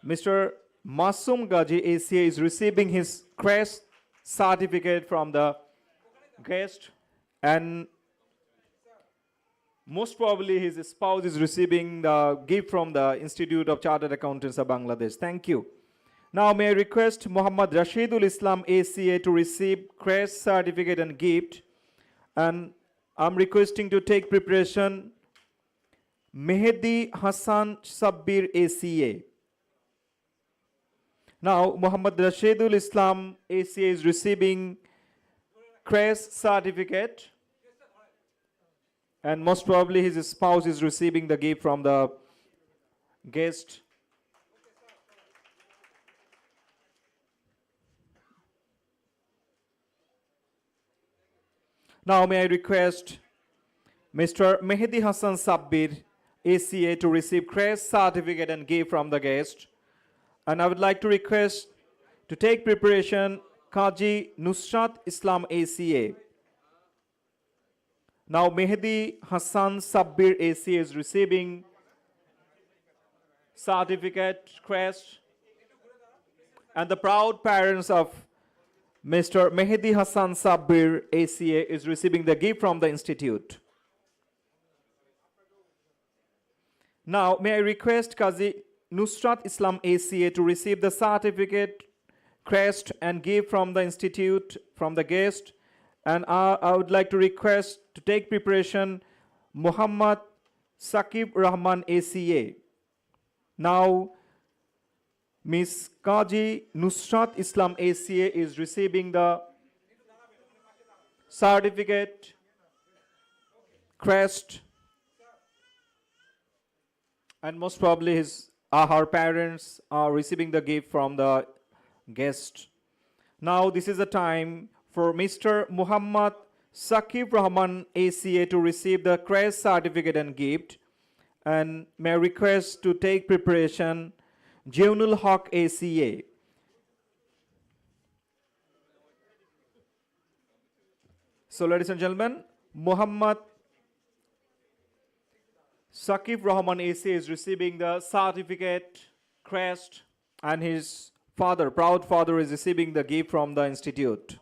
Mr. Masum Gaji ACA is receiving his crest certificate from the guest, and most probably his spouse is receiving the gift from the Institute of Chartered Accountants of Bangladesh. Thank you. Now may I request Muhammad Rashidul Islam ACA to receive crest certificate and gift, and I'm requesting to take preparation Mehdi Hassan Sabbir ACA. Now Muhammad Rashidul Islam ACA is receiving crest certificate, and most probably his spouse is receiving the gift from the guest. Now may I request Mr. Mehdi Hassan Sabbir ACA to receive crest certificate and gift from the guest. And I would like to request to take preparation Qaji Nusrat Islam ACA. Now Mehdi Hassan Sabbir ACA is receiving certificate, crest, and the proud parents of Mr. Mehdi Hassan Sabbir ACA is receiving the gift from the institute. Now, may I request Qazi Nusrat Islam ACA to receive the certificate, crest, and gift from the institute, from the guest. And I would like to request to take preparation Muhammad Saqib Rahman ACA. Now, Ms. Qaji Nusrat Islam ACA is receiving the certificate, crest, and most probably her parents are receiving the gift from the guest. Now this is the time for Mr. Muhammad Saqib Rahman ACA to receive the crest certificate and gift. And may I request to take preparation Jaunul Haq ACA. So ladies and gentlemen, Muhammad Saqib Rahman ACA is receiving the certificate, crest, and his father, proud father, is receiving the gift from the institute.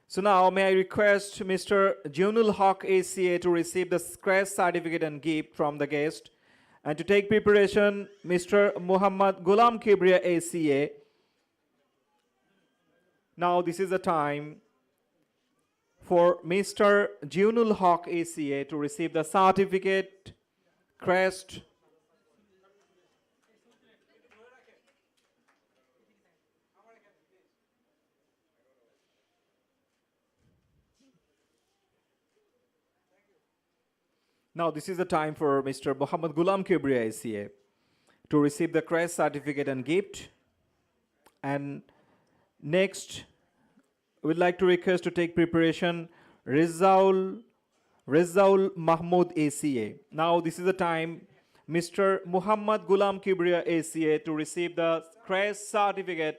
So now may I request Mr. Jaunul Haq ACA to receive the crest certificate and gift from the guest, and to take preparation Mr. Muhammad Ghulam Kibriya ACA. Now this is the time for Mr. Jaunul Haq ACA to receive the certificate, crest, now this is the time for Mr. Muhammad Ghulam Kibriya ACA to receive the crest certificate and gift. And next, we'd like to request to take preparation Rizaul Mahmood ACA. Now this is the time Mr. Muhammad Ghulam Kibriya ACA to receive the crest certificate,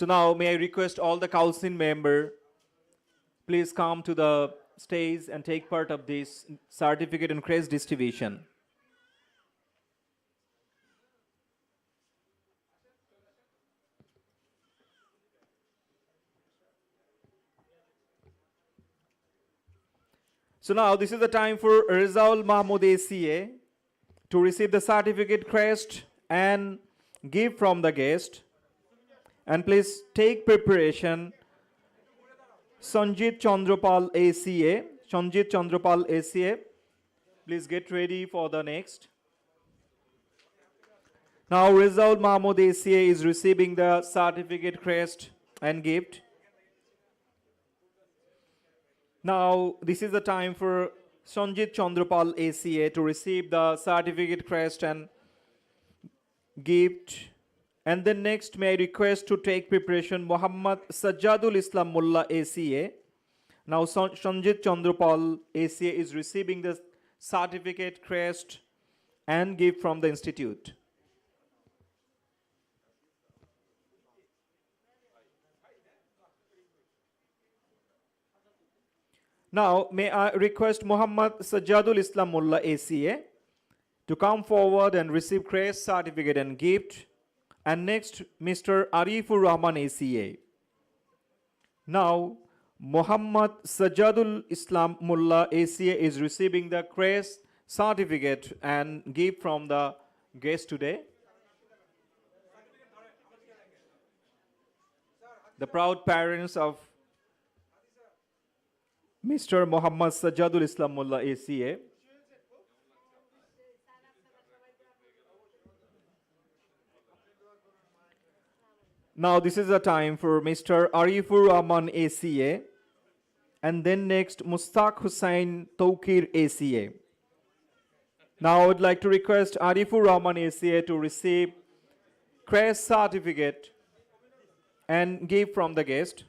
So now may I request all the council member, please come to the stage and take part of this certificate and crest distribution. So now this is the time for Rizal Mahmood ACA to receive the certificate, crest and gift from the guest. And please take preparation. Sanjit Chandrapal ACA. Sanjit Chandrapal ACA. Please get ready for the next. Now Rizal Mahmood ACA is receiving the certificate, crest and gift. Now this is the time for Sanjit Chandrapal ACA to receive the certificate, crest and gift. And then next may I request to take preparation Muhammad Sajjadul Islam Mullah ACA. Now Sanjit Chandrapal ACA is receiving the certificate, crest and gift from the institute. Now may I request Muhammad Sajjadul Islam Mullah ACA to come forward and receive crest, certificate and gift. And next, Mr. Arifur Rahman ACA. Now, Muhammad Sajjadul Islam Mullah ACA is receiving the crest, certificate and gift from the guest today. The proud parents of Mr. Muhammad Sajjadul Islam Mullah ACA. Now this is the time for Mr. Arifur Rahman ACA and then next Mustaq Hussain Tawqir ACA. Now I would like to request Arifur Rahman ACA to receive crest, certificate and gift from the guest.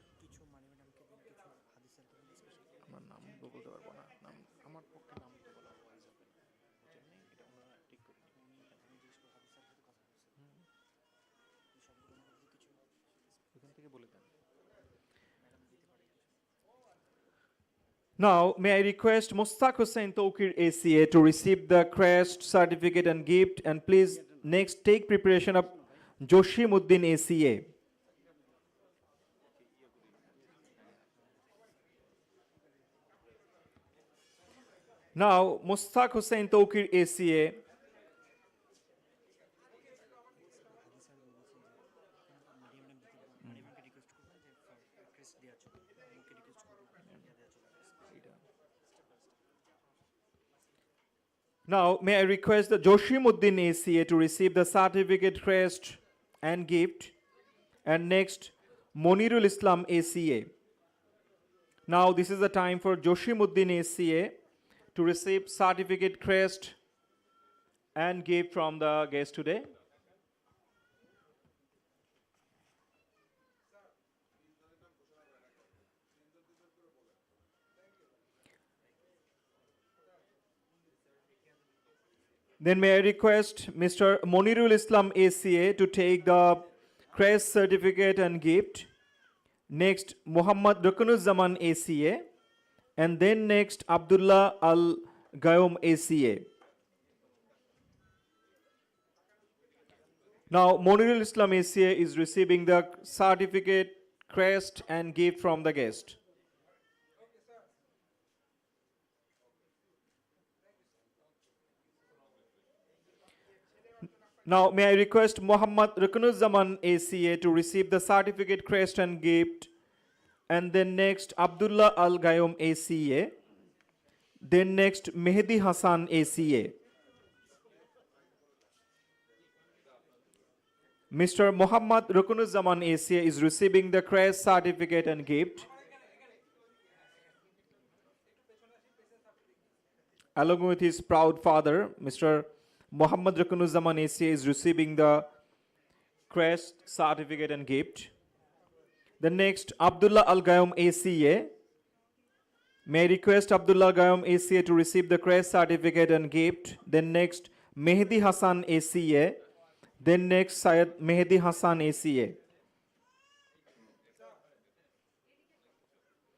Now, may I request Mustaq Hussain Tawqir ACA to receive the crest, certificate and gift, and please next take preparation of Joshimuddin ACA. Now, Mustaq Hussain Tawqir ACA Now, may I request the Joshimuddin ACA to receive the certificate, crest and gift. And next, Monirul Islam ACA. Now, this is the time for Joshimuddin ACA to receive certificate, crest and gift from the guest today. Then may I request Mr. Monirul Islam ACA to take the crest, certificate and gift. Next, Muhammad Rukunuzaman ACA. And then next, Abdullah Al Gayum ACA. Now, Monirul Islam ACA is receiving the certificate, crest and gift from the guest. Now, may I request Muhammad Rukunuzaman ACA to receive the certificate, crest and gift. And then next, Abdullah Al Gayum ACA. Then next, Mehdi Hassan ACA. Mr. Muhammad Rukunuzaman ACA is receiving the crest, certificate and gift. Along with his proud father, Mr. Muhammad Rukunuzaman ACA is receiving the crest, certificate and gift. The next, Abdullah Al Gayum ACA. May I request Abdullah Al Gayum ACA to receive the crest, certificate and gift. Then next, Mehdi Hassan ACA. Then next, Syed Mehdi Hassan ACA.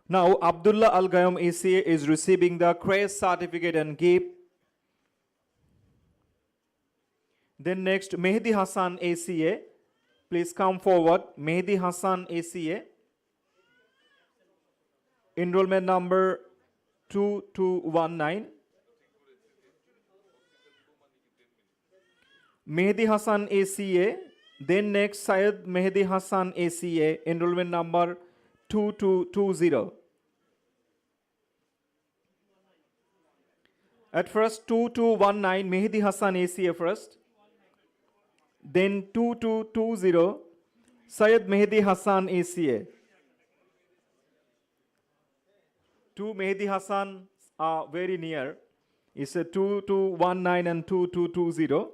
Now, Abdullah Al Gayam ACA is receiving the crest certificate and gift. Then next, Mehdi Hassan ACA. Please come forward. Mehdi Hassan ACA. Enrollment number 2219. Mehdi Hassan ACA. Then next, Syed Mehdi Hassan ACA. Enrollment number 2220. At first, 2219, Mehdi Hassan ACA first. Then 2220, Syed Mehdi Hassan ACA. Two Mehdi Hassan are very near. It's a 2219 and 2220.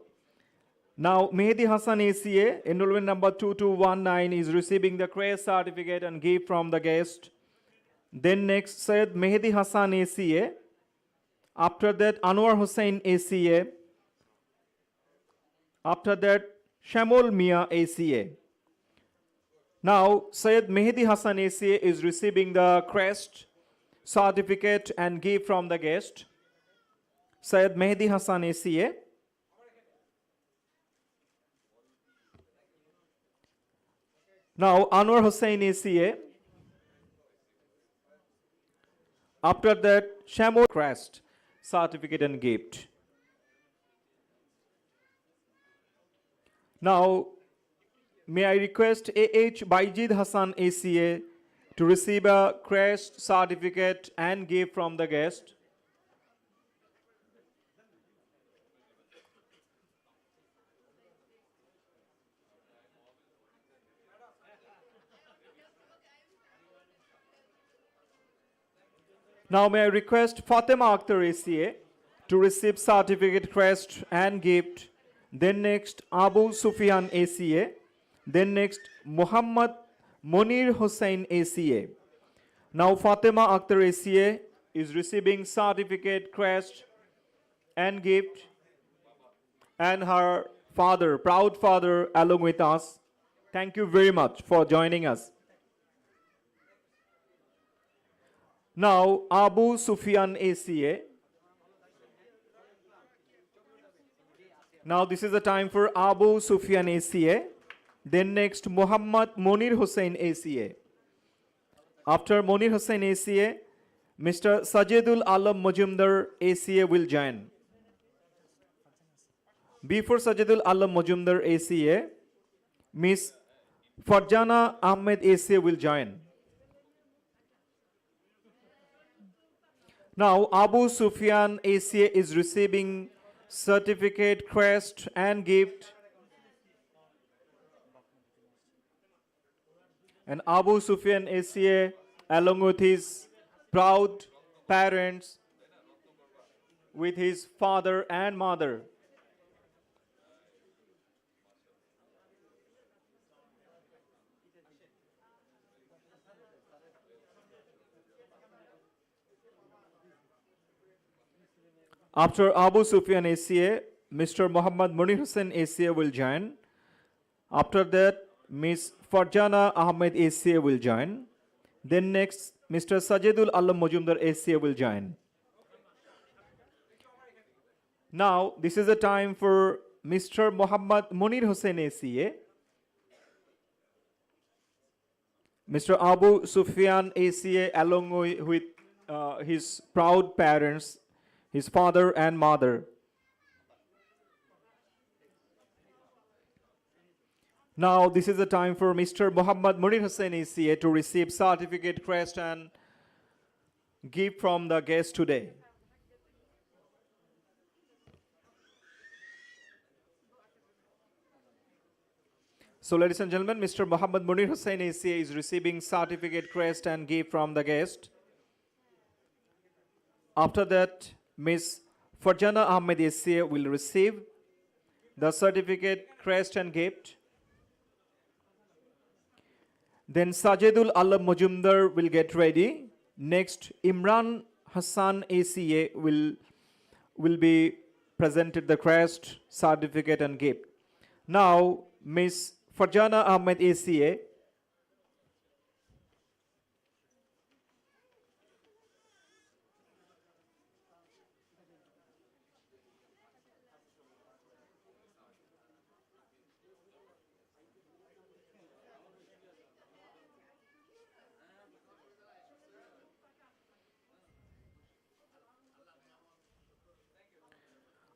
Now, Mehdi Hassan ACA, enrollment number 2219, is receiving the crest certificate and gift from the guest. Then next, Syed Mehdi Hassan ACA. After that, Anwar Hussain ACA. After that, Shamol Mia ACA. Now, Syed Mehdi Hassan ACA is receiving the crest certificate and gift from the guest. Syed Mehdi Hassan ACA. Now, Anwar Hussain ACA. After that, Shamol crest certificate and gift. Now, may I request A.H. Baijid Hassan ACA to receive a crest certificate and gift from the guest. Now, may I request Fatima Akhtar ACA to receive certificate, crest and gift. Then next, Abu Sufyan ACA. Then next, Muhammad Monir Hussain ACA. Now, Fatima Akhtar ACA is receiving certificate, crest and gift, and her father, proud father, along with us. Thank you very much for joining us. Now, Abu Sufyan ACA. Now, this is the time for Abu Sufyan ACA. Then next, Muhammad Monir Hussain ACA. After Monir Hussain ACA, Mr. Sajidul Alam Majumdar ACA will join. Before Sajidul Alam Majumdar ACA, Miss Farjana Ahmed ACA will join. Now, Abu Sufyan ACA is receiving certificate, crest and gift. And Abu Sufyan ACA, along with his proud parents, with his father and mother. After Abu Sufyan ACA, Mr. Muhammad Munir Hussain ACA will join. After that, Ms. Farjana Ahmed ACA will join. Then next, Mr. Sajidul Alam Majumdar ACA will join. Now, this is the time for Mr. Muhammad Munir Hussain ACA. Mr. Abu Sufyan ACA, along with his proud parents, his father and mother. Now, this is the time for Mr. Muhammad Munir Hussain ACA to receive certificate, crest and gift from the guest today. So, ladies and gentlemen, Mr. Muhammad Munir Hussain ACA is receiving certificate, crest and gift from the guest. After that, Ms. Farjana Ahmed ACA will receive the certificate, crest and gift. Then Sajidul Alam Majumdar will get ready. Next, Imran Hassan ACA will be presented the crest, certificate and gift. Now, Ms. Farjana Ahmed ACA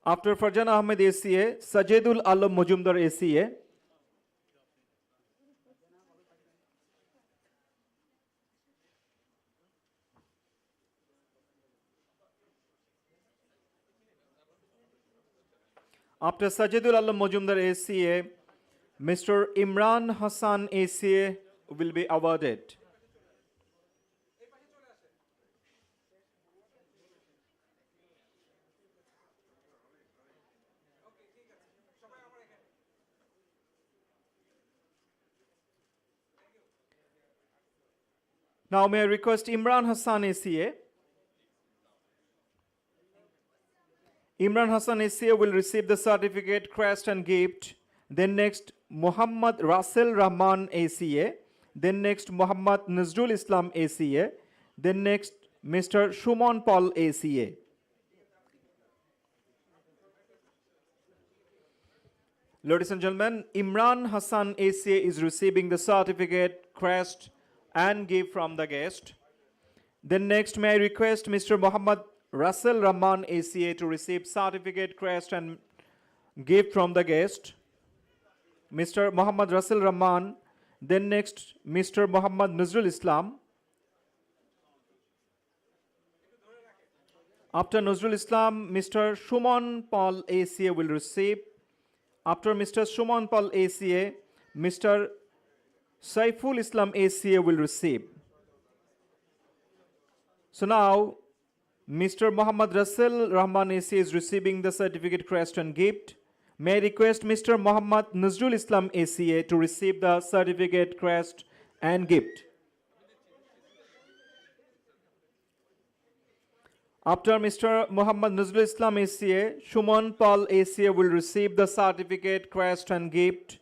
After Farjan Ahmed ACA, Sajidul Alam Mojumdar ACA. After Sajidul Alam Mojumdar ACA, Mr. Imran Hassan ACA will be awarded. Now may I request Imran Hassan ACA. Imran Hassan ACA will receive the certificate, crest and gift. Then next Muhammad Rasil Rahman ACA. Then next Muhammad Nazrul Islam ACA. Then next Mr. Shumon Paul ACA. Ladies and gentlemen, Imran Hassan ACA is receiving the certificate, crest and gift from the guest. Then next may I request Mr. Muhammad Rasil Rahman ACA to receive certificate, crest and gift from the guest. Mr. Muhammad Rasil Rahman. Then next Mr. Muhammad Nazrul Islam. After Nazrul Islam, Mr. Shumon Paul ACA will receive. After Mr. Shumon Paul ACA, Mr. Saiful Islam ACA will receive. So now, Mr. Muhammad Rasil Rahman ACA is receiving the certificate, crest and gift. May I request Mr. Muhammad Nazrul Islam ACA to receive the certificate, crest and gift. After Mr. Muhammad Nazrul Islam ACA, Shumon Paul ACA will receive the certificate, crest and gift.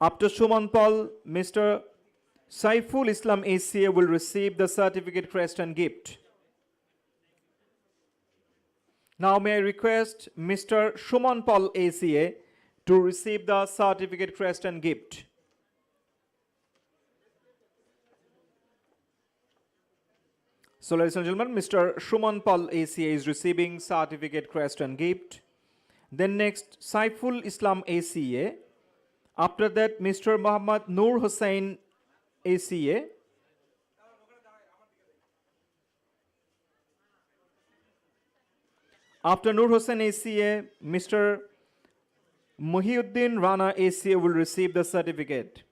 After Shumon Paul, Mr. Saiful Islam ACA will receive the certificate, crest and gift. Now may I request Mr. Shumon Paul ACA to receive the certificate, crest and gift. So ladies and gentlemen, Mr. Shumon Paul ACA is receiving certificate, crest and gift. Then next, Saiful Islam ACA. After that, Mr. Muhammad Noor Hussain ACA. After Noor Hussain ACA, Mr. Muhyiddin Rana ACA will receive the certificate.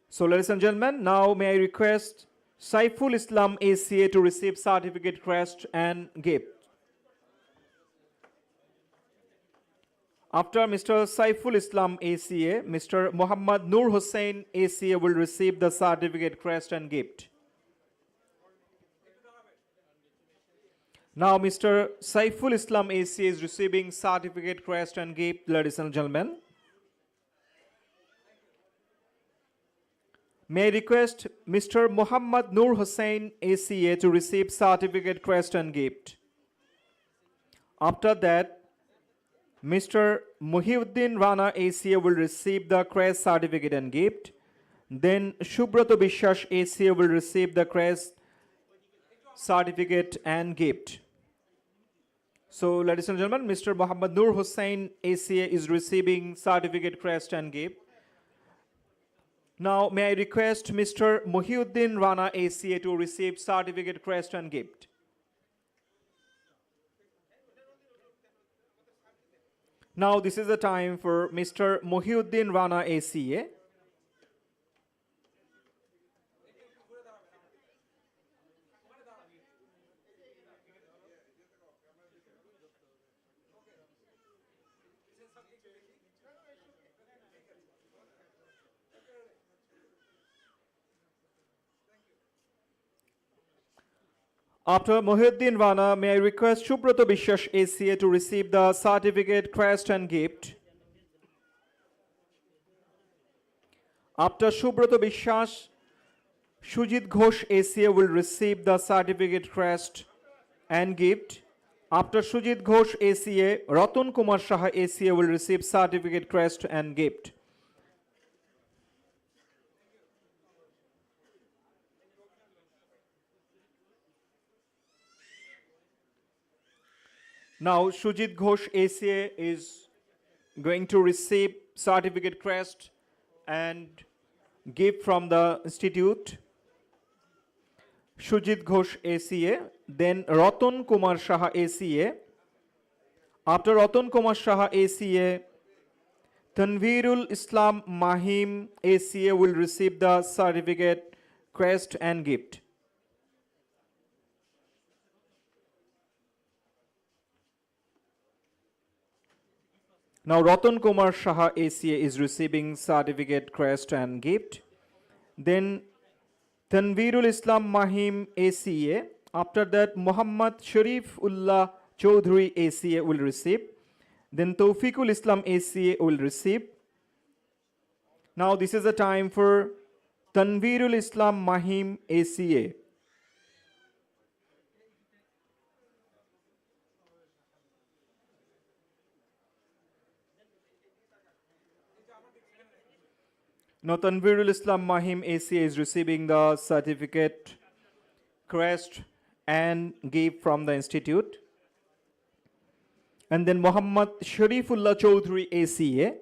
So ladies and gentlemen, now may I request Saiful Islam ACA to receive certificate, crest and gift. After Mr. Saiful Islam ACA, Mr. Muhammad Noor Hussain ACA will receive the certificate, crest and gift. Now Mr. Saiful Islam ACA is receiving certificate, crest and gift, ladies and gentlemen. May I request Mr. Muhammad Noor Hussain ACA to receive certificate, crest and gift. After that, Mr. Muhyiddin Rana ACA will receive the crest, certificate and gift. Then Shubhrato Bishwash ACA will receive the crest, certificate and gift. So ladies and gentlemen, Mr. Muhammad Noor Hussain ACA is receiving certificate, crest and gift. Now may I request Mr. Muhyiddin Rana ACA to receive certificate, crest and gift. Now this is the time for Mr. Muhyiddin Rana ACA. After Muhyiddin Rana, may I request Shubhrato Bishwash ACA to receive the certificate, crest and gift. After Shubhrato Bishwash, Shujit Ghosh ACA will receive the certificate, crest and gift. After Shujit Ghosh ACA, Ratan Kumar Shah ACA will receive certificate, crest and gift. Now, Shujit Ghosh ACA is going to receive certificate crest and gift from the institute. Shujit Ghosh ACA, then Ratan Kumar Saha ACA. After Ratan Kumar Saha ACA, Tanveerul Islam Mahim ACA will receive the certificate, crest and gift. Now Ratan Kumar Saha ACA is receiving certificate, crest and gift. Then Tanveerul Islam Mahim ACA. After that, Muhammad Sharif Ullah Chaudhry ACA will receive. Then Tawfiqul Islam ACA will receive. Now this is the time for Tanveerul Islam Mahim ACA. Now Tanveerul Islam Mahim ACA is receiving the certificate, crest and gift from the institute. And then Muhammad Sharifullah Chaudhry ACA.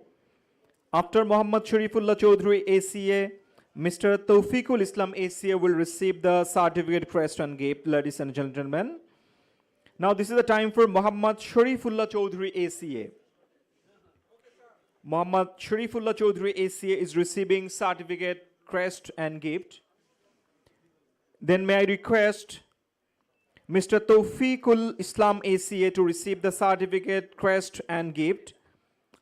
After Muhammad Sharifullah Chaudhry ACA, Mr. Tawfiqul Islam ACA will receive the certificate, crest and gift, ladies and gentlemen. Now this is the time for Muhammad Sharifullah Chaudhry ACA. Muhammad Sharifullah Chaudhry ACA is receiving certificate, crest and gift. Then may I request Mr. Tawfiqul Islam ACA to receive the certificate, crest and gift.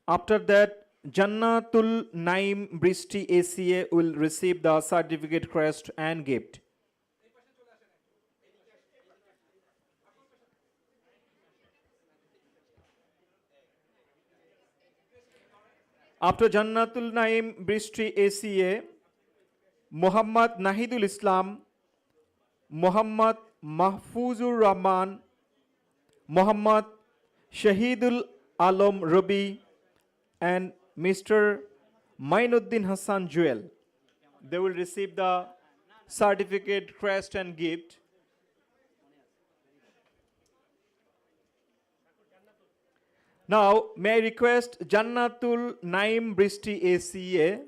After that, Jannatul Naim Bristi ACA will receive the certificate, crest and gift. After Jannatul Naim Bristi ACA, Muhammad Nahidul Islam, Muhammad Mahfuzur Rahman, Muhammad Shahidul Alam Rabi, and Mr. Mainuddin Hassan Jewel. They will receive the certificate, crest and gift. Now, may I request Jannatul Naim Bristi ACA.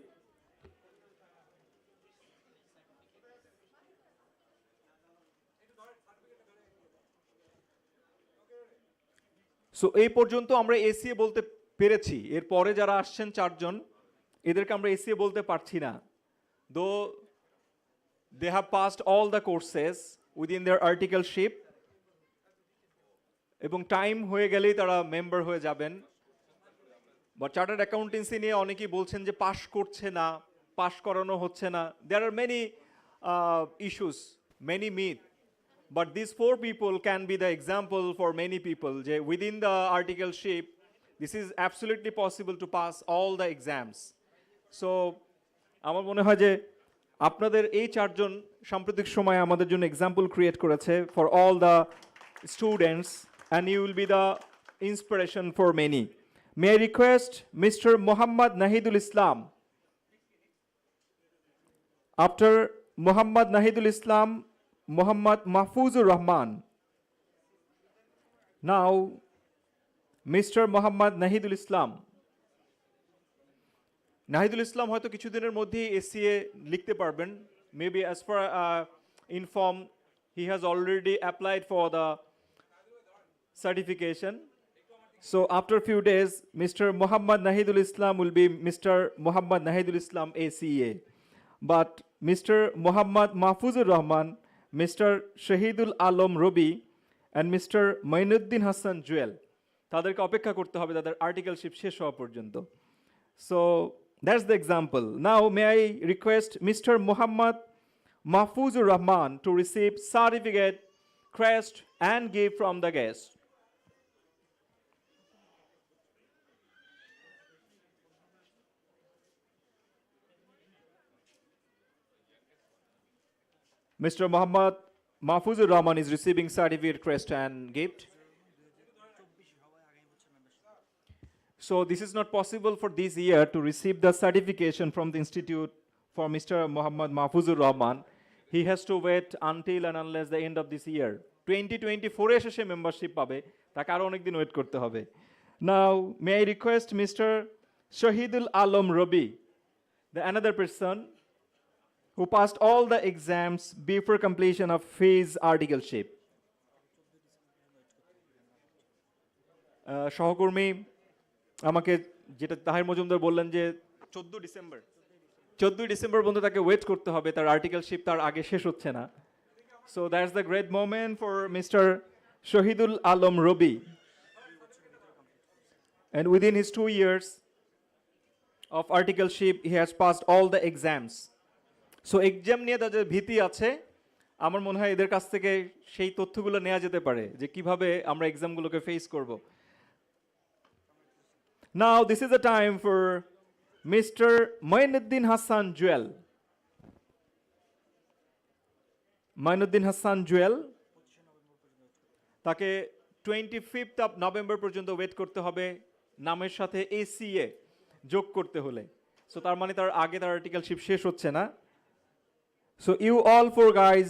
So, এই পর্যন্ত আমরা এসিএ বলতে পেরেছি। এরপরে যারা আসছেন চারজন, এদেরকে আমরা এসিএ বলতে পারছি না। Though they have passed all the courses within their articleship, এবং টাইম হয়ে গেলেই তারা মেম্বার হয়ে যাবেন। বাট চার্টার্ড অ্যাকাউন্টেন্সি নিয়ে অনেকেই বলছেন যে পাস করছে না, পাস করানো হচ্ছে না। There are many issues, many myth, but this 4 people can be the example for many people যে within the articleship this is absolutely possible to pass all the exams. So আমার মনে হয় যে আপনাদের এই চারজন সাম্প্রতিক সময়ে আমাদের জন্য এক্সাম্পল ক্রিয়েট করেছে for all the students, and you will be the inspiration for many. May I request Mr. Muhammad Nahidul Islam. After Muhammad Nahidul Islam, Muhammad Mahfuzur Rahman. Now, Mr. Muhammad Nahidul Islam. Nahidul Islam হয়তো কিছুদিনের মধ্যেই SCA লিখতে পারবেন। Maybe as per informed, he has already applied for the certification. So after a few days, Mr. Muhammad Nahidul Islam will be Mr. Muhammad Nahidul Islam ACA. But Mr. Muhammad Mahfuzur Rahman, Mr. Shahidul Alam Rabi, and Mr. Mainuddin Hassan Jewel, তাদেরকে অপেক্ষা করতে হবে তাদের articleship শেষ হওয়া পর্যন্ত। So that's the example. Now may I request Mr. Muhammad Mahfuzur Rahman to receive certificate, crest and gift from the guest. Mr. Muhammad Mahfuzur Rahman is receiving certificate, crest and gift. So this is not possible for this year to receive the certification from the institute for Mr. Muhammad Mahfuzur Rahman. He has to wait until and unless the end of this year. 2024 এসে সে membership পাবে, তাকে আরো অনেক দিন wait করতে হবে। Now may I request mister Shahidul Alam Robi, the another person who passed all the exams before completion of his articleship. সহকর্মী আমাকে যেটা তাহির মজুমদার বললেন যে 14 ডিসেম্বর পর্যন্ত তাকে ওয়েট করতে হবে, তার আর্টিকেলশিপ তার আগে শেষ হচ্ছে না। So that's the great moment for mister Shahidul Alam Robi, and within his 2 years of articleship he has passed all the exams. So exam নিয়ে তাদের ভীতি আছে, আমার মনে হয় এদের কাছ থেকে সেই তথ্যগুলো নেওয়া যেতে পারে যে কিভাবে আমরা এক্সামগুলোকে ফেস করব। Now this is the time for Mr. Moinuddin Hassan Jewel. Moinuddin Hassan Jewel, তাকে 25th of November পর্যন্ত ওয়েট করতে হবে নামের সাথে ACA যোগ করতে হলে। সো তার মানে তার আগে তার আর্টিকেলশিপ শেষ হচ্ছে না। So you all four guys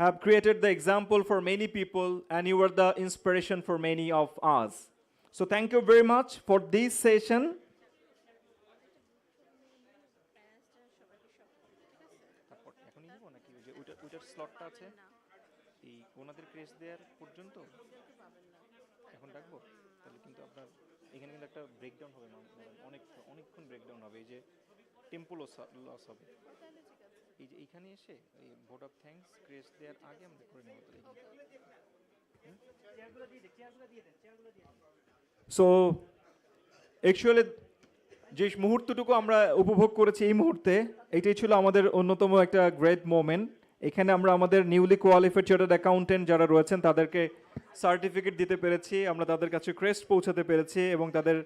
have created the example for many people and you were the inspiration for many of us. So thank you very much for this session. এখন ডাকবো তাহলে কিন্তু আপনার এখানে কিন্তু একটা ব্রেকডাউন হবে না, অনেকক্ষণ ব্রেকডাউন হবে, এই যে টেম্পো লস হবে। এই যে এইখানে এসে এই ভোট অফ থ্যাঙ্কস ক্রেস্ট দেওয়ার আগে আমরা করে নেব। সো অ্যাকচুয়ালি যে মুহূর্তটুকু আমরা উপভোগ করেছি এই মুহূর্তে, এটাই ছিল আমাদের অন্যতম একটা গ্রেট মোমেন্ট। এখানে আমরা আমাদের নিউলি কোয়ালিফাইড চার্টার্ড অ্যাকাউন্টেন্ট যারা রয়েছেন তাদেরকে সার্টিফিকেট দিতে পেরেছি, আমরা তাদের কাছে ক্রেস্ট পৌঁছাতে পেরেছি এবং তাদের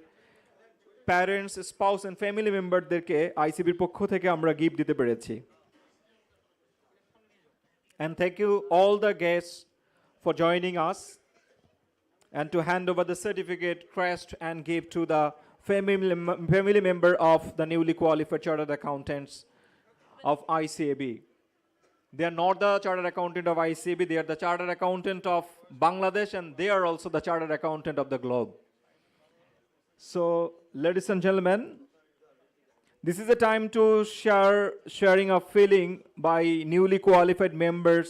প্যারেন্টস, স্পাউস অ্যান্ড ফ্যামিলি মেম্বারদেরকে আইসিবির পক্ষ থেকে আমরা গিফট দিতে পেরেছি। And thank you all the guests for joining us and to hand over the certificate, crest and gift to the family member of the newly qualified chartered accountants of ICAB. They are not the chartered accountant of ICAB, they are the chartered accountant of Bangladesh and they are also the chartered accountant of the globe. So, ladies and gentlemen, this is a time to sharing a feeling by newly qualified members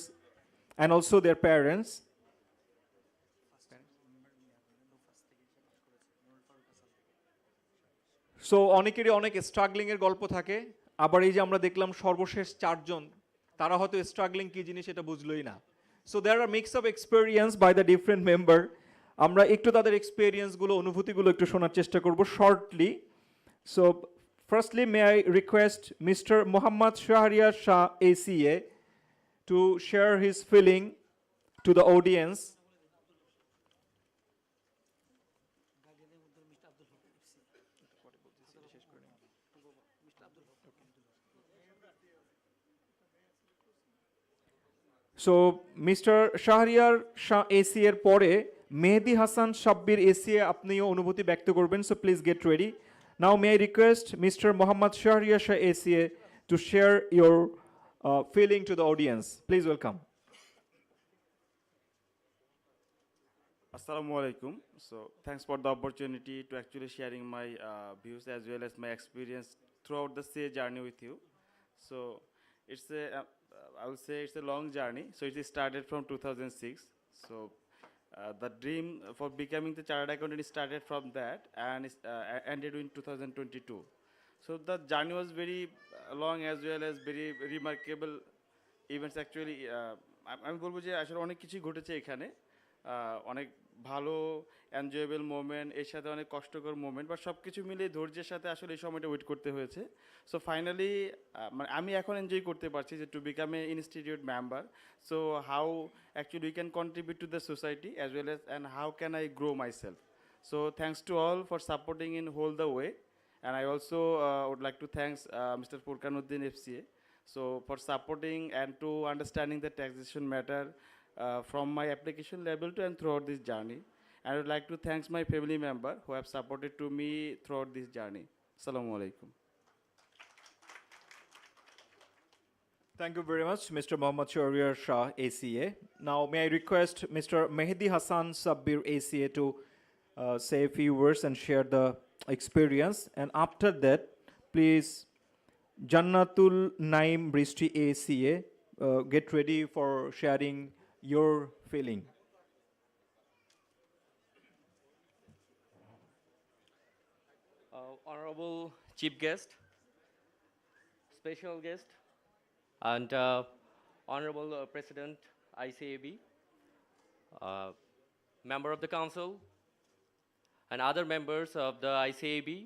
and also their parents. So অনেকেরই অনেক struggling এর গল্প থাকে, আবার এই যে আমরা দেখলাম সর্বশেষ 4 জন, তারা হয়তো স্ট্রাগলিং কি জিনিস এটা বুঝলোই না। So there are mix of experience by the different member. আমরা একটু তাদের এক্সপেরিয়েন্সগুলো, অনুভূতিগুলো একটু শোনার চেষ্টা করব shortly. So firstly, may I request Mr. Muhammad Shahriar Shah ACA to share his feeling to the audience. So, Mr. Shahriar Shah ACA এর পরে মেহেদি হাসান সাব্বির ACA আপনিও অনুভূতি ব্যক্ত করবেন, so please get ready. Now may I request Mr. Muhammad Shahriar Shah ACA to share your feeling to the audience. Please welcome. Assalamu alaikum. So thanks for the opportunity to actually sharing my views as well as my experience throughout the CA journey with you. So it's I would say it's a long journey. So it started from 2006. So the dream for becoming the chartered accountant started from that and ended in 2022. So the journey was very long as well as very remarkable events actually. আমি বলবো যে আসলে অনেক কিছু ঘটেছে এখানে, অনেক ভালো এনজয়েবল মোমেন্ট, এর সাথে অনেক কষ্টকর মোমেন্ট, বা সব কিছু মিলে ধৈর্যের সাথে আসলে এই সময়টা ওয়েট করতে হয়েছে। সো ফাইনালি মানে আমি এখন এনজয় করতে পারছি যে to become a institute member, so how actually we can contribute to the society as well as and how can I grow myself. So thanks to all for supporting in whole the way, and I also would like to thanks Mr. Furkanuddin FCA so for supporting and to understanding the taxation matter from my application level to and throughout this journey. And I would like to thank my family member who have supported to me throughout this journey. Assalamu alaikum. Thank you very much, Mr. Mohammad Shahriar Shah, ACA. Now, may I request Mr. Mehdi Hassan Sabbir, ACA, to say a few words and share the experience. And after that, please, Jannatul Naim Bristi, ACA, get ready for sharing your feeling. Honorable Chief Guest, special guest, and Honorable President ICAB, member of the council, and other members of the ICAB,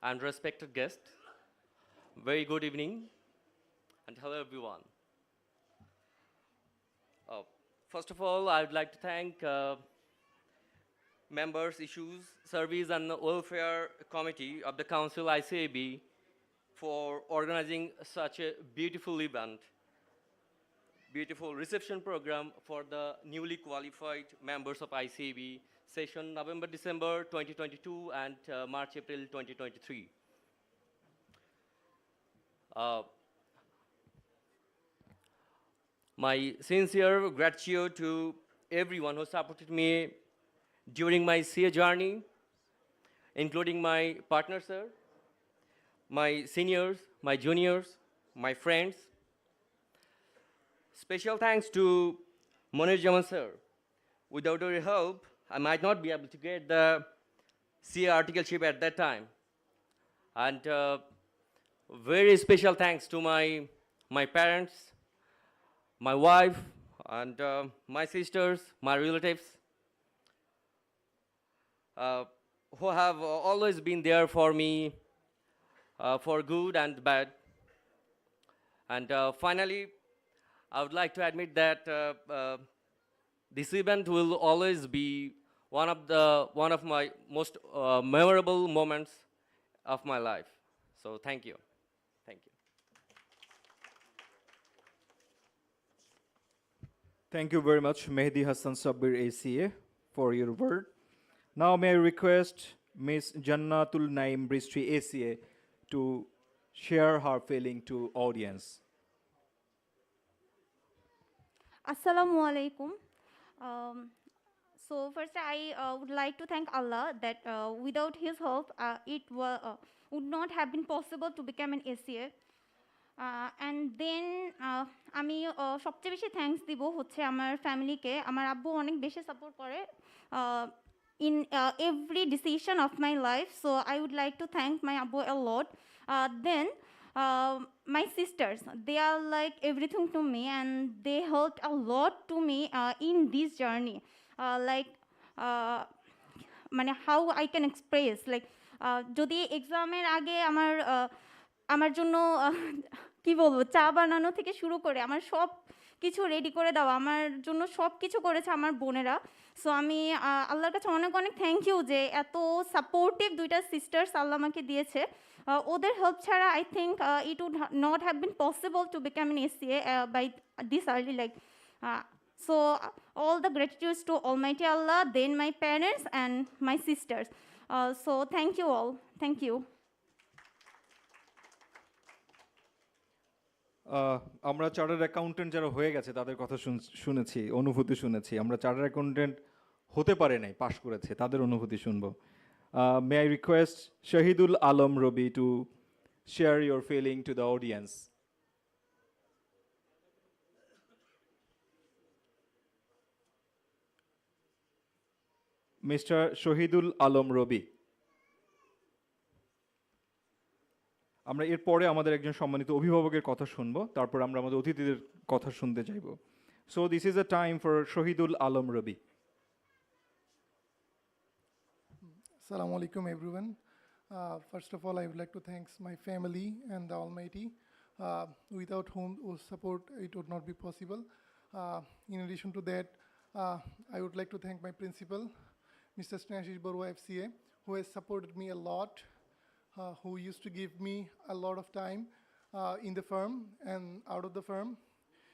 and respected guests, very good evening, and hello everyone. First of all, I would like to thank Members, Issues, Service and Welfare Committee of the Council ICAB for organizing such a beautiful event, beautiful reception program for the newly qualified members of ICAB session November-December 2022 and March-April 2023. My sincere gratitude to everyone who supported me during my CA journey, including my partner, sir, my seniors, my juniors, my friends. Special thanks to Manoj Jaman, sir. Without your help, I might not be able to get the CA articleship at that time. And very special thanks to my parents, my wife, and my sisters, my relatives, who have always been there for me, for good and bad. And finally, I would like to admit that this event will always be one of my most memorable moments of my life. So thank you. Thank you. Thank you very much, Mehdi Hassan Sabbir, ACA, for your word. Now may I request Ms. Jannatul Naim Bristi, ACA, to share her feeling to audience. Assalamu alaikum. So first I would like to thank Allah that without His help it would not have been possible to become an ACA. And then আমি সবচেয়ে বেশি thanks দিব হচ্ছে আমার ফ্যামিলিকে। আমার আব্বু অনেক বেশি সাপোর্ট করে in every decision of my life, so I would like to thank my Abu a lot. Then my sisters, they are like everything to me and they helped a lot to me in this journey, like মানে how I can express, like যদি এক্সামের আগে আমার জন্য কি বলবো চা বানানো থেকে শুরু করে আমার সব কিছু রেডি করে দেওয়া, আমার জন্য সব কিছু করেছে আমার বোনেরা। সো আমি আল্লাহর কাছে অনেক অনেক থ্যাংক ইউ যে এত সাপোর্টিভ দুইটা সিস্টার্স আল্লাহ আমাকে দিয়েছে। ওদের হেল্প ছাড়া I think it would not have been possible to become an ACA by this early, like so all the gratitudes to almighty Allah, then my parents and my sisters. So thank you all, thank you. আমরা chartered accountant যারা হয়ে গেছে তাদের কথা শুনেছি, অনুভূতি শুনেছি। আমরা চার্টার্ড অ্যাকাউন্টেন্ট হতে পারে নাই, পাশ করেছে, তাদের অনুভূতি শুনবো। May I request Shahidul Alam Robi to share your feeling to the audience. Mister Shahidul Alam Robi. আমরা এরপরে আমাদের একজন সম্মানিত অভিভাবকের কথা শুনবো, তারপর আমরা আমাদের অতিথিদের কথা শুনতে চাইব। So this is a time for Shahidul Alam Robi. Assalamu alaikum everyone. First of all, I would like to thank my family and the Almighty, without whose support it would not be possible. In addition to that, I would like to thank my principal, Mr. Snashish Barua FCA, who has supported me a lot, who used to give me a lot of time in the firm and out of the firm.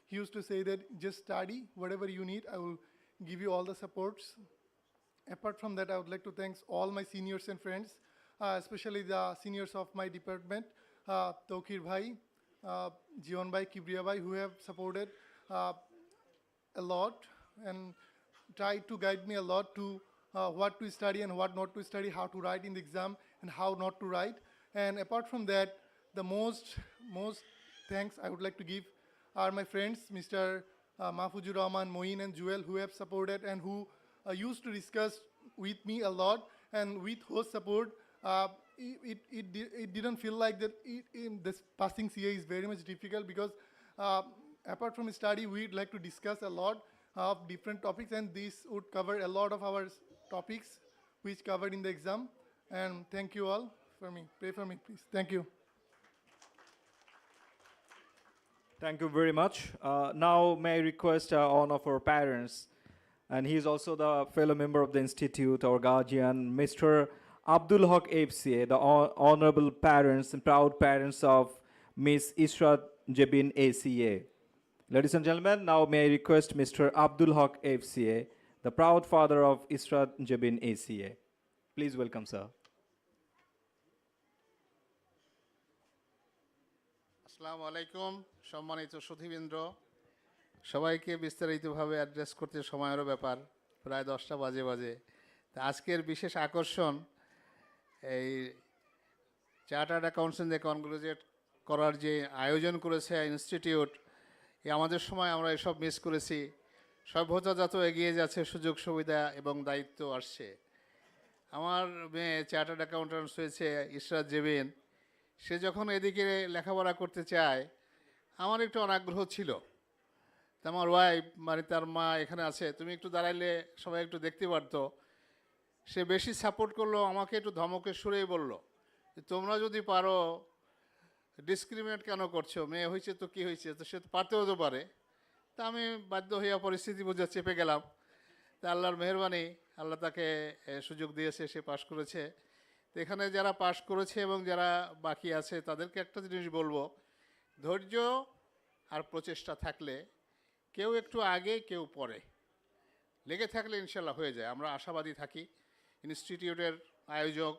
He used to say that just study, whatever you need, I will give you all the supports. Apart from that, I would like to thank all my seniors and friends, especially the seniors of my department, Tawkir Bhai, Jivan Bhai, Kibriya Bhai, who have supported a lot and tried to guide me a lot to what to study and what not to study, how to write in the exam and how not to write. And apart from that, the most thanks I would like to give are my friends, Mr. Mahfuzur Rahman, Moin and Joel, who have supported and who used to discuss with me a lot. And with host support, it didn't feel like that in this passing CA is very much difficult because apart from study, we'd like to discuss a lot of different topics, and this would cover a lot of our topics which covered in the exam. And thank you all for me. Pray for me, please. Thank you. Thank you very much. Now may I request one of our parents, and he is also the fellow member of the institute, our guardian, Mr. Abdul Haq FCA, the honorable parents and proud parents of Miss Israt Jebin ACA. Ladies and gentlemen, now may I request Mr. Abdul Haq FCA, the proud father of Israt Jebin ACA. Please welcome, sir. আসসালামু আলাইকুম সম্মানিত সুধীবৃন্দ, সবাইকে বিস্তারিতভাবে address করতে সময়েরও ব্যাপার, প্রায় 10টা বাজে। তা আজকের বিশেষ আকর্ষণ এই চার্টার্ড অ্যাকাউন্ট্যান্টদের কনগ্রাচুলেট করার যে আয়োজন করেছে ইনস্টিটিউট, আমাদের সময় আমরা এসব মিস করেছি। সভ্যতা যত এগিয়ে যাচ্ছে, সুযোগ সুবিধা এবং দায়িত্ব আসছে। আমার মেয়ে চার্টার্ড অ্যাকাউন্ট্যান্ট হয়েছে ইসরাত জেবিন। সে যখন এদিকে লেখাপড়া করতে চায়, আমার একটু অনাগ্রহ ছিল। তা আমার ওয়াইফ মানে তার মা এখানে আছে, তুমি একটু দাঁড়াইলে সবাই একটু দেখতে পারতো। সে বেশি সাপোর্ট করলো, আমাকে একটু ধমকের সুরেই বললো, তোমরা যদি পারো ডিসক্রিমিনেট কেন করছো, মেয়ে হয়েছে তো কী হয়েছে, তো সে তো পারতেও তো পারে। তা আমি বাধ্য হইয়া পরিস্থিতি বুঝে চেপে গেলাম। তা আল্লাহর মেহরবানি, আল্লাহ তাকে সুযোগ দিয়েছে, সে পাশ করেছে। তো এখানে যারা পাশ করেছে এবং যারা বাকি আছে তাদেরকে একটা জিনিস বলবো, ধৈর্য আর প্রচেষ্টা থাকলে কেউ একটু আগে কেউ পরে, লেগে থাকলে ইনশাল্লাহ হয়ে যায়। আমরা আশাবাদী থাকি। ইনস্টিটিউটের আয়োজক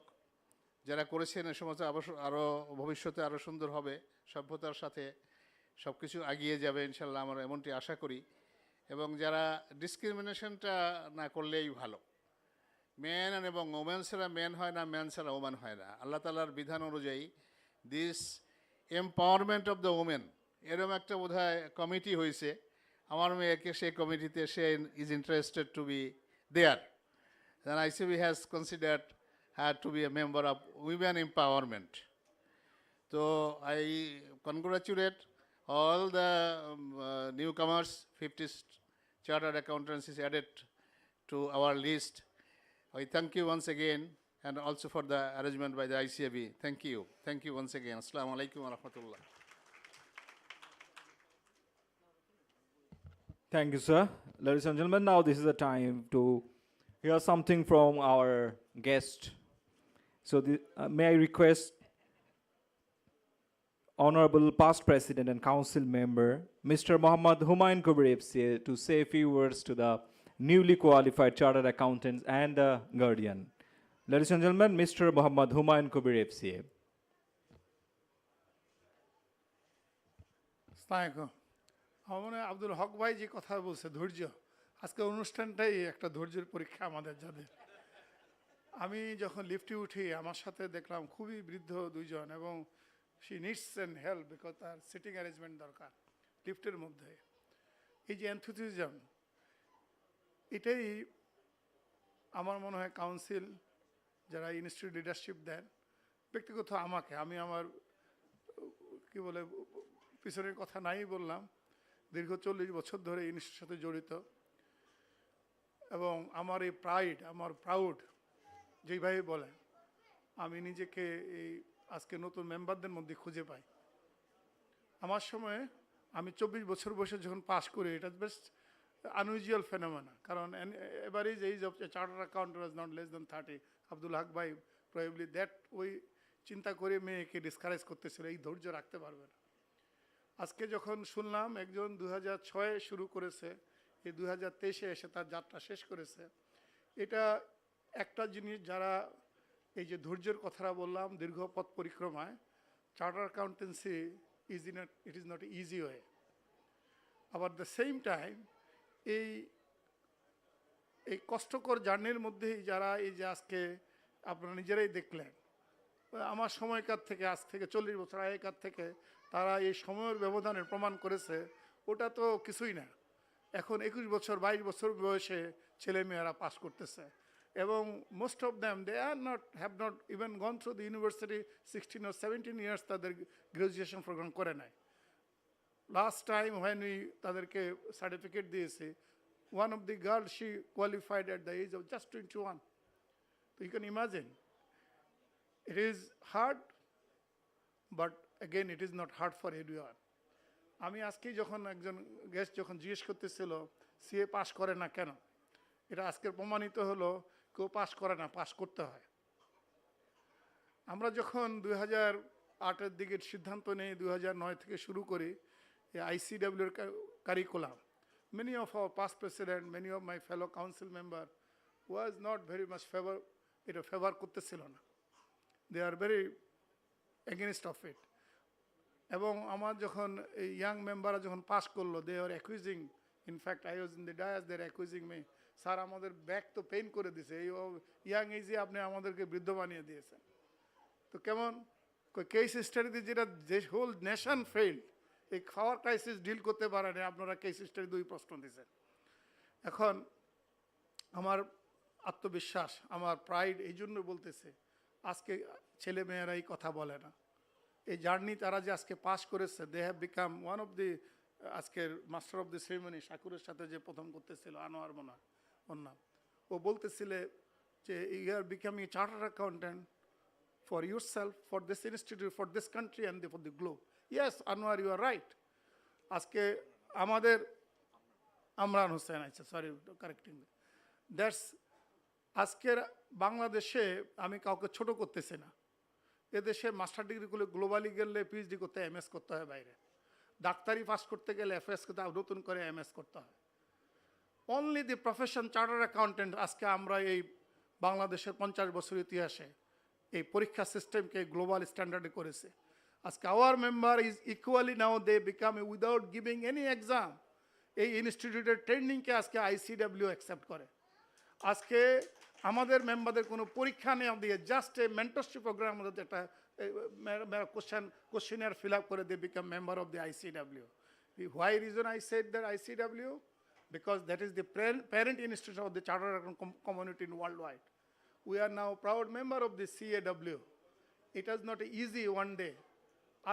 যারা করেছেন এ সমস্ত আরও ভবিষ্যতে আরও সুন্দর হবে, সভ্যতার সাথে সব কিছু এগিয়ে যাবে ইনশাল্লাহ, আমরা এমনটি আশা করি। এবং যারা ডিসক্রিমিনেশনটা না করলেই ভালো। মেন এবং ওমেন ছাড়া মেন হয় না, মেন ছাড়া ওমেন হয় না। আল্লাহ তাআলার বিধান অনুযায়ী this empowerment of the women, এরকম একটা বোধহয় কমিটি হয়েছে। আমার মেয়েকে সেই কমিটিতে সে is interested to be there. Then ICAB has considered her to be a member of women empowerment. So I congratulate all the newcomers. 50 chartered accountants is added to our list. I thank you once again, and also for the arrangement by the ICAB. Thank you. Thank you once again. Assalamu alaikum wa rahmatullah. Thank you, sir. Ladies and gentlemen, now this is the time to hear something from our guest. So may I request Honorable Past President and Council Member, Mr. Muhammad Humayun Kabir FCA, to say a few words to the newly qualified Chartered Accountants and the Guardian. Ladies and gentlemen, Mr. Muhammad Humayun Kabir FCA. আসসালামু আমার মনে হয় আব্দুল হক ভাই যে কথা বলছে, ধৈর্য, আজকের অনুষ্ঠানটাই একটা ধৈর্যের পরীক্ষা আমাদের যাদের। আমি যখন লিফটে উঠি আমার সাথে দেখলাম খুবই বৃদ্ধ দুইজন, এবং she needs and help because তার সিটিং অ্যারেঞ্জমেন্ট দরকার লিফটের মধ্যে। এই যে এনথুজিয়াজম, এটাই আমার মনে হয় কাউন্সিল যারা ইনস্টিটিউট লিডারশিপ দেন, ব্যক্তিগত আমাকে, আমি আমার কি বলে পিছনের কথা নাই বললাম, দীর্ঘ 40 বছর ধরে ইনস্টিটিউটের সাথে জড়িত, এবং আমার এই আমার প্রাউড যেইভাবে বলে, আমি নিজেকে এই আজকে নতুন মেম্বারদের মধ্যে খুঁজে পাই। আমার সময়ে আমি 24 বছর বয়সে যখন পাস করি, এটা বেশ আনইউজুয়াল ফেনোমেনা, কারণ average age of chartered accountant was not less then 30। Abdul Haque ভাই প্রবাবলি দ্যাট ওই চিন্তা করে মেয়েকে ডিসকারেজ করতেছিল, এই ধৈর্য রাখতে পারবে না। আজকে যখন শুনলাম একজন 2006 শুরু করেছে, এই 2023 এসে তার যাত্রা শেষ করেছে, এটা একটা জিনিস, যারা এই যে ধৈর্যের কথাটা বললাম, দীর্ঘ পথ পরিক্রমায় chartered accountancy it is not an easy way. But at the same time, এই কষ্টকর জার্নির মধ্যেই যারা এই যে আজকে আপনারা নিজেরাই দেখলেন, আমার সময়কার থেকে আজ থেকে 40 বছর আগেকার থেকে তারা এই সময়ের ব্যবধানের প্রমাণ করেছে, ওটা তো কিছুই না। এখন 21 বছর 22 বছর বয়সে ছেলেমেয়েরা পাস করতেছে, এবং most of them they are not have not even gone through the university 16 or 17 years তাদের গ্রাজুয়েশন প্রোগ্রাম করে নাই। লাস্ট টাইম when we তাদেরকে সার্টিফিকেট দিয়েছে, one of the girls, she qualified at the age of just 21. So you can imagine, it is hard, but again it is not hard for everyone. আমি আজকে যখন একজন guest যখন জিজ্ঞেস করতেছিল CA pass করে না কেন, এটা আজকের প্রমাণিত হলো কেউ পাস করে না, পাস করতে হয়। আমরা যখন 2008-এর দিকে সিদ্ধান্ত নেই, 2009 থেকে শুরু করি এই আইসিডাব্লিউর curriculum, many of our past president, many of my fellow council member was not very much favor করতেছিল না, they are very against of it. এবং আমার যখন এই ইয়াং মেম্বাররা যখন পাস করলো, they are accusing, in fact I was in the dais, they are accusing me, sir আমাদের ব্যাক তো পেইন করে দিছে, এই ইয়াং এজে আপনি আমাদেরকে বৃদ্ধ বানিয়ে দিয়েছেন। তো কেমন কেস স্টাডিতে যেটা হোল নেশন ফেইল্ড, এই খাওয়ার ক্রাইসিস ডিল করতে পারেনি, আপনারা কেস স্টাডি 2 প্রশ্ন দিয়েছেন। এখন আমার আত্মবিশ্বাস, আমার প্রাইড এই জন্য বলতেছে, আজকে ছেলে মেয়েরা এই কথা বলে না, এই জার্নি তারা যে আজকে পাস করেছে, they have become one of the, আজকের মাস্টার অফ দি সেরিমনি শাকুরের সাথে যে প্রথম করতেছিল আনোয়ার মোনা, ওর নাম, ও বলতেছিলে যে you are becoming chartered accountant for yourself, for this institute, for this country and for the globe. Yes, Anwar, you are right. আজকে আমাদের আমরান হোসেন, আচ্ছা সরি কারেক্টিং, দ্যাটস আজকের বাংলাদেশে আমি কাউকে ছোট করতেছি না, এদেশে মাস্টার ডিগ্রিগুলো গ্লোবালি গেলে পিএইচডি করতে এমএস করতে হয়, বাইরে ডাক্তারি পাস করতে গেলে এফএস করতে নতুন করে এমএস করতে হয়। Only the profession charter accountant আজকে আমরা এই বাংলাদেশের 50 বছর ইতিহাসে এই পরীক্ষা সিস্টেমকে গ্লোবাল স্ট্যান্ডার্ডে করেছে। আজকে our member is equally now they become without giving any exam, এই ইনস্টিটিউটের ট্রেনিংকে আজকে আইসিডাব্লিউ অ্যাকসেপ্ট করে। আজকে আমাদের মেম্বারদের কোনো পরীক্ষা নেওয়া দিয়ে জাস্ট এ মেন্টরশিপ প্রোগ্রাম একটা কোশ্চেনার ফিল আপ করে they become member of the ICW. Why reason I said that ICW? Because that is the parent institution of the chartered accountant community in worldwide. We are now proud member of the CAW. It was not easy one day.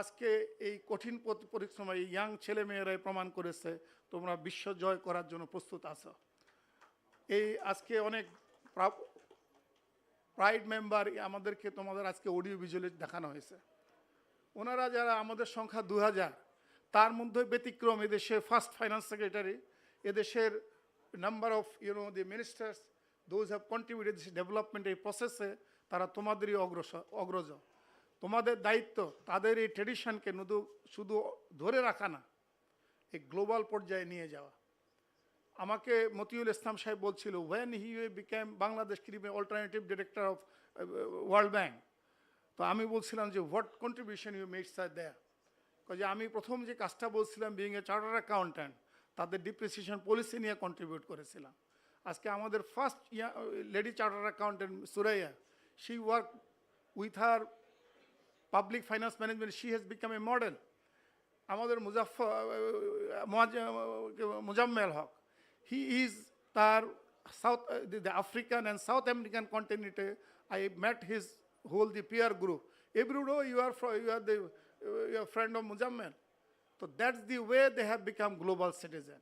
আজকে এই কঠিন পরিশ্রমে এই young ছেলে মেয়েরাই প্রমাণ করেছে তোমরা বিশ্ব জয় করার জন্য প্রস্তুত আছো। এই আজকে অনেক প্রাইড মেম্বার আমাদেরকে তোমাদের আজকে অডিও ভিজুয়ালি দেখানো হয়েছে, ওনারা যারা আমাদের সংখ্যা 2000, তার মধ্যে ব্যতিক্রম এদেশে ফার্স্ট ফাইন্যান্স সেক্রেটারি, এদেশের number of the ministers, those have contributed this development, এই প্রসেসে তারা তোমাদেরই অগ্রজ। তোমাদের দায়িত্ব তাদের এই ট্রেডিশনকে শুধু ধরে রাখা না, এই গ্লোবাল পর্যায়ে নিয়ে যাওয়া। আমাকে মতিউল ইসলাম সাহেব বলছিল, when he became Bangladesh alternative director of World Bank, তো আমি বলছিলাম যে what contribution you made sir there, যে আমি প্রথম যে কাজটা বলছিলাম বিইং এ চার্টার্ড অ্যাকাউন্ট্যান্ট, তাদের ডিপ্রিসিয়েশন পলিসি নিয়ে কন্ট্রিবিউট করেছিলাম। আজকে আমাদের first lady chartered accountant Suraiya, she work with her public finance management, she has become a model. আমাদের মুজাম্মেল হক, হি ইজ তার south the African and south American কন্টিনেন্টে I met his whole the peer group, এভরিডো you are the friend of Muzammel. So that's the way they have become global citizen.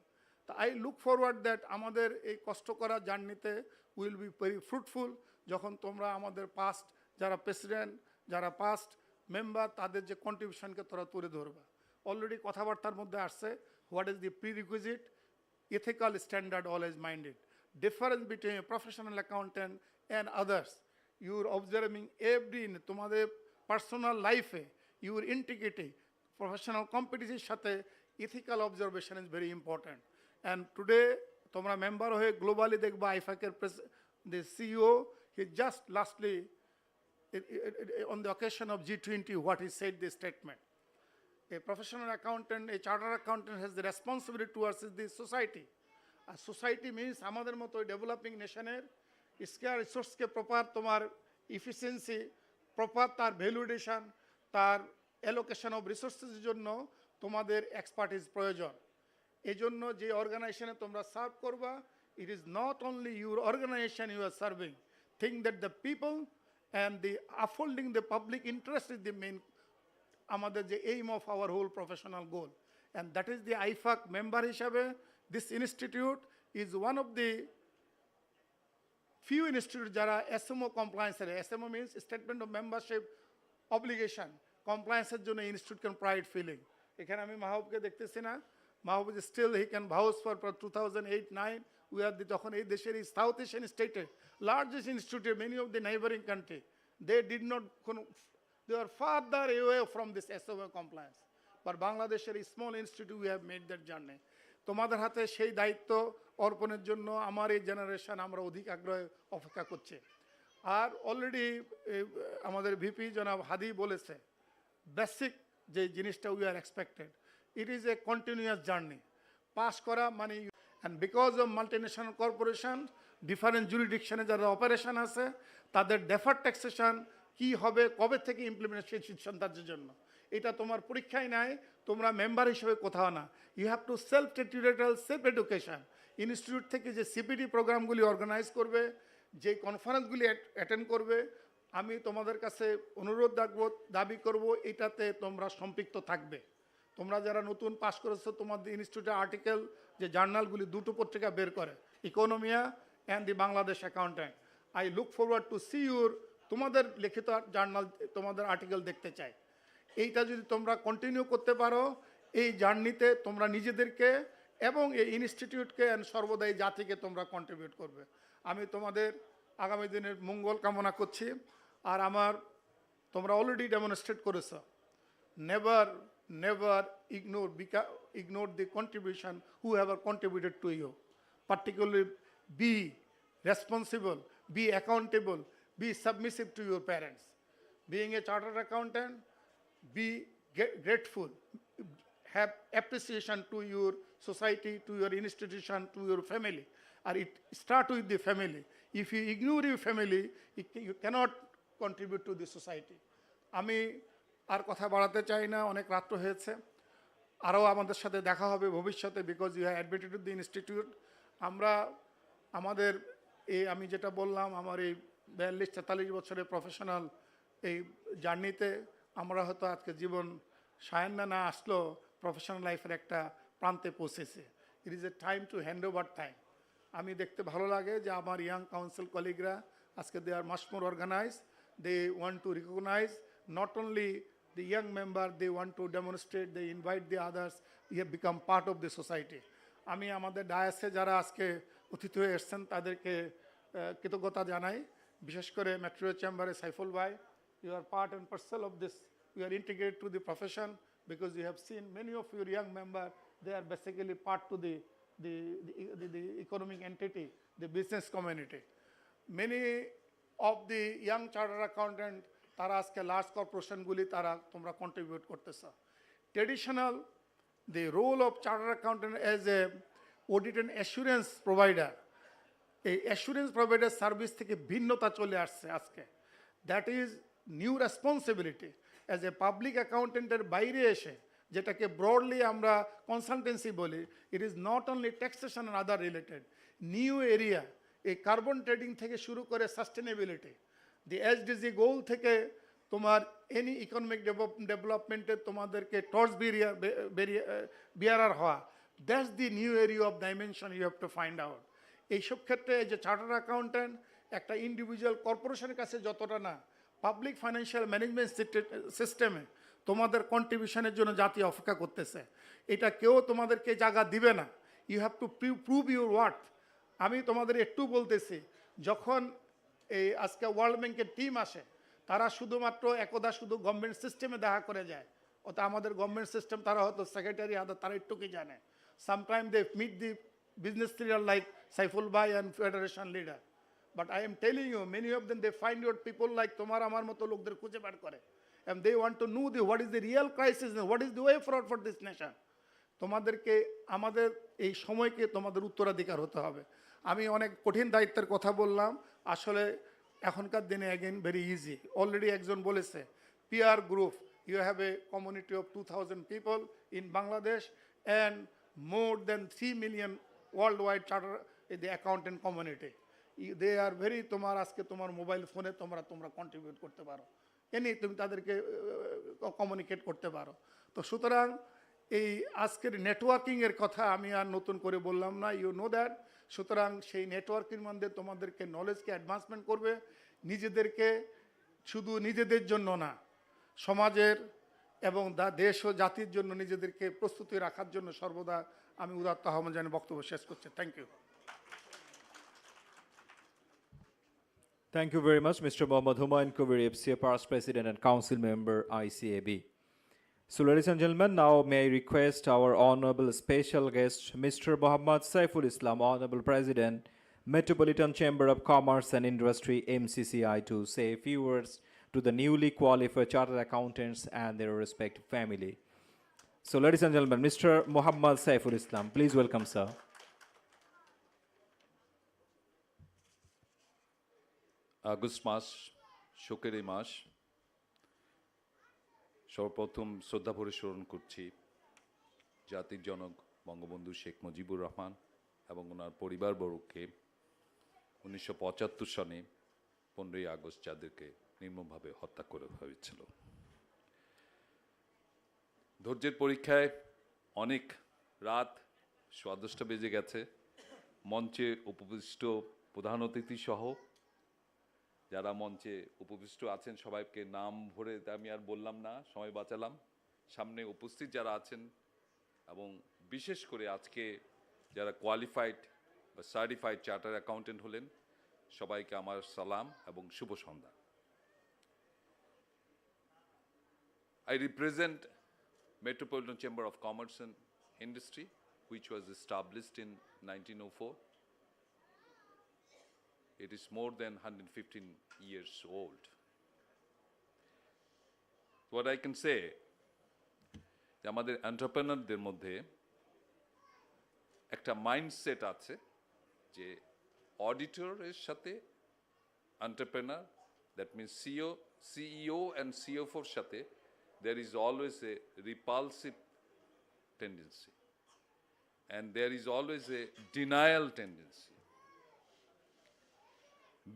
So I look forward that আমাদের এই কষ্ট করা জার্নিতে will be very fruitful, যখন তোমরা আমাদের past যারা প্রেসিডেন্ট, যারা পাস্ট মেম্বার, তাদের যে কন্ট্রিবিউশনকে তোরা তুলে ধরবা। অলরেডি কথাবার্তার মধ্যে আসছে, what is the prerequisite, ethical standard always minded, difference between a professional accountant and others, you are observing every তোমাদের পার্সোনাল লাইফে your integrity, professional competition সাথে ethical observation is very important. And today তোমরা member হয়ে globally দেখবা আইফাকের the CEO, he just lastly on the occasion of G20 what he said this statement, a professional accountant, a chartered accountant has the responsibility towards the society. আর society means আমাদের মতো developing নেশনের scarce রিসোর্সকে proper তোমার efficiency, proper তার ভ্যালুডেশন, তার allocation of রিসোর্সের জন্য তোমাদের এক্সপার্টিস প্রয়োজন। এই জন্য যে অর্গানাইজেশনে তোমরা সার্ভ করবা, it is not only your organisation you are serving, think that the people and the upholding the public interest is the main আমাদের যে aim of our whole professional goal, and that is the IFAC member হিসাবে this institute is one of the few institutes যারা SMO compliance এর, SMO means statement of membership obligation compliance এর জন্য institute can pride feeling। এখানে আমি মাহবুবকে দেখতেছি না, মাহবুব is still he can vouch for 2008-9 we are the যখন এই দেশের এই সাউথ এশিয়ান স্টেটে largest institute many of the neighboring country they did not they are farther away from this SMO compliance, but বাংলাদেশের এই small institute we have made that journey। তোমাদের হাতে সেই দায়িত্ব অর্পণের জন্য আমার এই জেনারেশন আমরা অধিক আগ্রহে অপেক্ষা করছে। আর অলরেডি আমাদের ভিপি জনাব হাদি বলেছে বেসিক যে জিনিসটা we are expected, it is a continuous journey. Pass করা মানে and because of multinational corporation different জুরিডিকশনে যারা অপারেশন আছে তাদের ডেফার ট্যাক্সেশন কী হবে, কবে থেকে ইমপ্লিমেন্টেশন তাদের জন্য এটা তোমার পরীক্ষায় নাই, তোমরা মেম্বার হিসেবে কোথাও না। You have to self tutorial self education. Institute থেকে যে সিপিডি প্রোগ্রামগুলি অর্গানাইজ করবে, যে কনফারেন্সগুলি অ্যাটেন্ড করবে, আমি তোমাদের কাছে অনুরোধ রাখবো, দাবি করব এটাতে তোমরা সম্পৃক্ত থাকবে। তোমরা যারা নতুন পাস করেছো তোমাদের ইনস্টিটিউটের আর্টিকেল যে জার্নালগুলি দুটো পত্রিকা বের করে, Economia and the Bangladesh accountant, I look forward to see your তোমাদের লিখিত জার্নাল, তোমাদের আর্টিকেল দেখতে চাই। এইটা যদি তোমরা কন্টিনিউ করতে পারো এই জার্নিতে তোমরা নিজেদেরকে এবং এই ইনস্টিটিউটকে সর্বদা এই জাতিকে তোমরা কন্ট্রিবিউট করবে। আমি তোমাদের আগামী দিনের মঙ্গল কামনা করছি। আর আমার তোমরা অলরেডি ডেমনস্ট্রেট করেছ, never never ignore the contribution who have contributed to you, particularly be responsible, be accountable, be submissive to your parents. Being a chartered accountant, be grateful, have appreciation to your society, to your institution, to your family. And it start with the family. If you ignore your family, you cannot contribute to the society. আমি আর কথা বাড়াতে চাই না, অনেক রাত্র হয়েছে। আরও আমাদের সাথে দেখা হবে ভবিষ্যতে, because you have admitted to the institute. আমরা আমাদের এই আমি যেটা বললাম আমার এই 42-43 বছরের প্রফেশনাল এই জার্নিতে আমরা হয়তো আজকে জীবন সায়ান্না না আসলেও প্রফেশনাল লাইফের একটা প্রান্তে পৌঁছেছে। ইট is A time to hand over time. আমি দেখতে ভালো লাগে যে আমার ইয়াং কাউন্সিল কলিগরা আজকে they are much more organise, they want to recognise not only the young member, they want to demonstrate, they invite the others, you have become part of the society. আমি আমাদের ডায়াসে যারা আজকে অতিথি হয়ে এসছেন তাদেরকে কৃতজ্ঞতা জানাই, বিশেষ করে মেট্রো চেম্বারে সাইফুল ভাই, you are part and parcel of this, you are integrated to the profession because you have seen many of your young member, they are basically part to the economic entity, the business community. Many of the young chartered accountant তারা আজকে large কর্পোরেশনগুলি তারা তোমরা contribute করতেছ। Traditional the role of chartered accountant as a audit and assurance provider, এই assurance provider service থেকে ভিন্নতা চলে আসছে আজকে। That is new responsibility as a public অ্যাকাউন্টেন্টের বাইরে এসে, যেটাকে ব্রডলি আমরা কনসালটেন্সি বলি, it is not only taxation and other related, new area, এই কার্বন ট্রেডিং থেকে শুরু করে সাস্টেনেবিলিটি, দি এসডিজি গোল থেকে তোমার এনি ইকোনমিক ডেভেলপমেন্টে তোমাদেরকে টর্চ বিয়ারার হওয়া, that's the new area of dimension you have to find out. এইসব ক্ষেত্রে যে চার্টার্ড অ্যাকাউন্ট্যান্ট একটা ইন্ডিভিজুয়াল কর্পোরেশনের কাছে যতটা না, পাবলিক ফাইন্যান্সিয়াল ম্যানেজমেন্ট সিস্টেমে তোমাদের কন্ট্রিবিউশনের জন্য জাতি অপেক্ষা করতেছে। এটা কেউ তোমাদেরকে জায়গা দিবে না, you have to prove your worth. আমি তোমাদের একটু বলতেছি, যখন এই আজকে ওয়ার্ল্ড ব্যাংকের টিম আসে তারা শুধুমাত্র একদা শুধু গভর্নমেন্ট সিস্টেমে দেখা করে যায়, ওটা আমাদের গভর্নমেন্ট সিস্টেম তারা হয়তো সেক্রেটারি আদার তারা একটুকুই জানে। Sometime they meet the business leader like Saiful ভাই and federation leader, but I am telling you many of them they find your people like তোমার আমার মতো লোকদের খুঁজে বের করে and they want to know what is the real crisis and what is the way forward for this nation. তোমাদেরকে আমাদের এই সময়কে তোমাদের উত্তরাধিকার হতে হবে। আমি অনেক কঠিন দায়িত্বের কথা বললাম, আসলে এখনকার দিনে অ্যাগেন ভেরি ইজি। অলরেডি একজন বলেছে PR group, you have a community of 2000 people in Bangladesh and more than 3 million worldwide charter the accountant community. They are very, তোমার আজকে তোমার মোবাইল ফোনে তোমরা কন্ট্রিবিউট করতে পারো, তুমি তাদেরকে কমিউনিকেট করতে পারো। তো সুতরাং এই আজকের নেটওয়ার্কিংয়ের কথা আমি আর নতুন করে বললাম না, ইউ নো দ্যাট। সুতরাং সেই নেটওয়ার্কিং মধ্যে তোমাদেরকে নলেজকে অ্যাডভান্সমেন্ট করবে, নিজেদেরকে শুধু নিজেদের জন্য না, সমাজের এবং দেশ ও জাতির জন্য নিজেদেরকে প্রস্তুতি রাখার জন্য সর্বদা আমি উদাত্ত আহ্বান জানিয়ে বক্তব্য শেষ করছি। Thank you. Thank you very much, Mr. Mohammad Humayun Kabir, FCA Past President and Council Member, ICAB. So, ladies and gentlemen, now may I request our Honorable Special Guest, Mr. Muhammad Saiful Islam, Honorable President, Metropolitan Chamber of Commerce and Industry, MCCI, to say a few words to the newly qualified chartered accountants and their respective family. So, ladies and gentlemen, Mr. Muhammad Saiful Islam, please welcome, sir. August মাস, শোকের এই মাস, সর্বপ্রথম শ্রদ্ধা ভরে স্মরণ করছি জাতির জনক বঙ্গবন্ধু শেখ মুজিবুর রহমান এবং ওনার পরিবারবর্গকে 1975 সনে 15ই আগস্ট যাদেরকে নির্মমভাবে হত্যা করে হয়েছিল। ধৈর্যের পরীক্ষায় অনেক রাত 10:30 বেজে গেছে। মঞ্চে উপবিষ্ট প্রধান অতিথি সহ যারা মঞ্চে উপবিষ্ট আছেন সবাইকে নাম ভরে আমি আর বললাম না, সময় বাঁচালাম। সামনে উপস্থিত যারা আছেন এবং বিশেষ করে আজকে যারা কোয়ালিফাইড বা সার্টিফাইড চার্টার অ্যাকাউন্টেন্ট হলেন, সবাইকে আমার সালাম এবং শুভ সন্ধ্যা। I represent Metropolitan Chamber of Commerce and Industry, which was established in 1904. It is more than 115 years old. What I can say, আমাদের এন্টারপ্রেনারদের মধ্যে একটা মাইন্ডসেট আছে যে অডিটরের সাথে entrepreneur, that means CEO and সিএফওর সাথে there is always a repulsive tendency and there is always a denial tendency.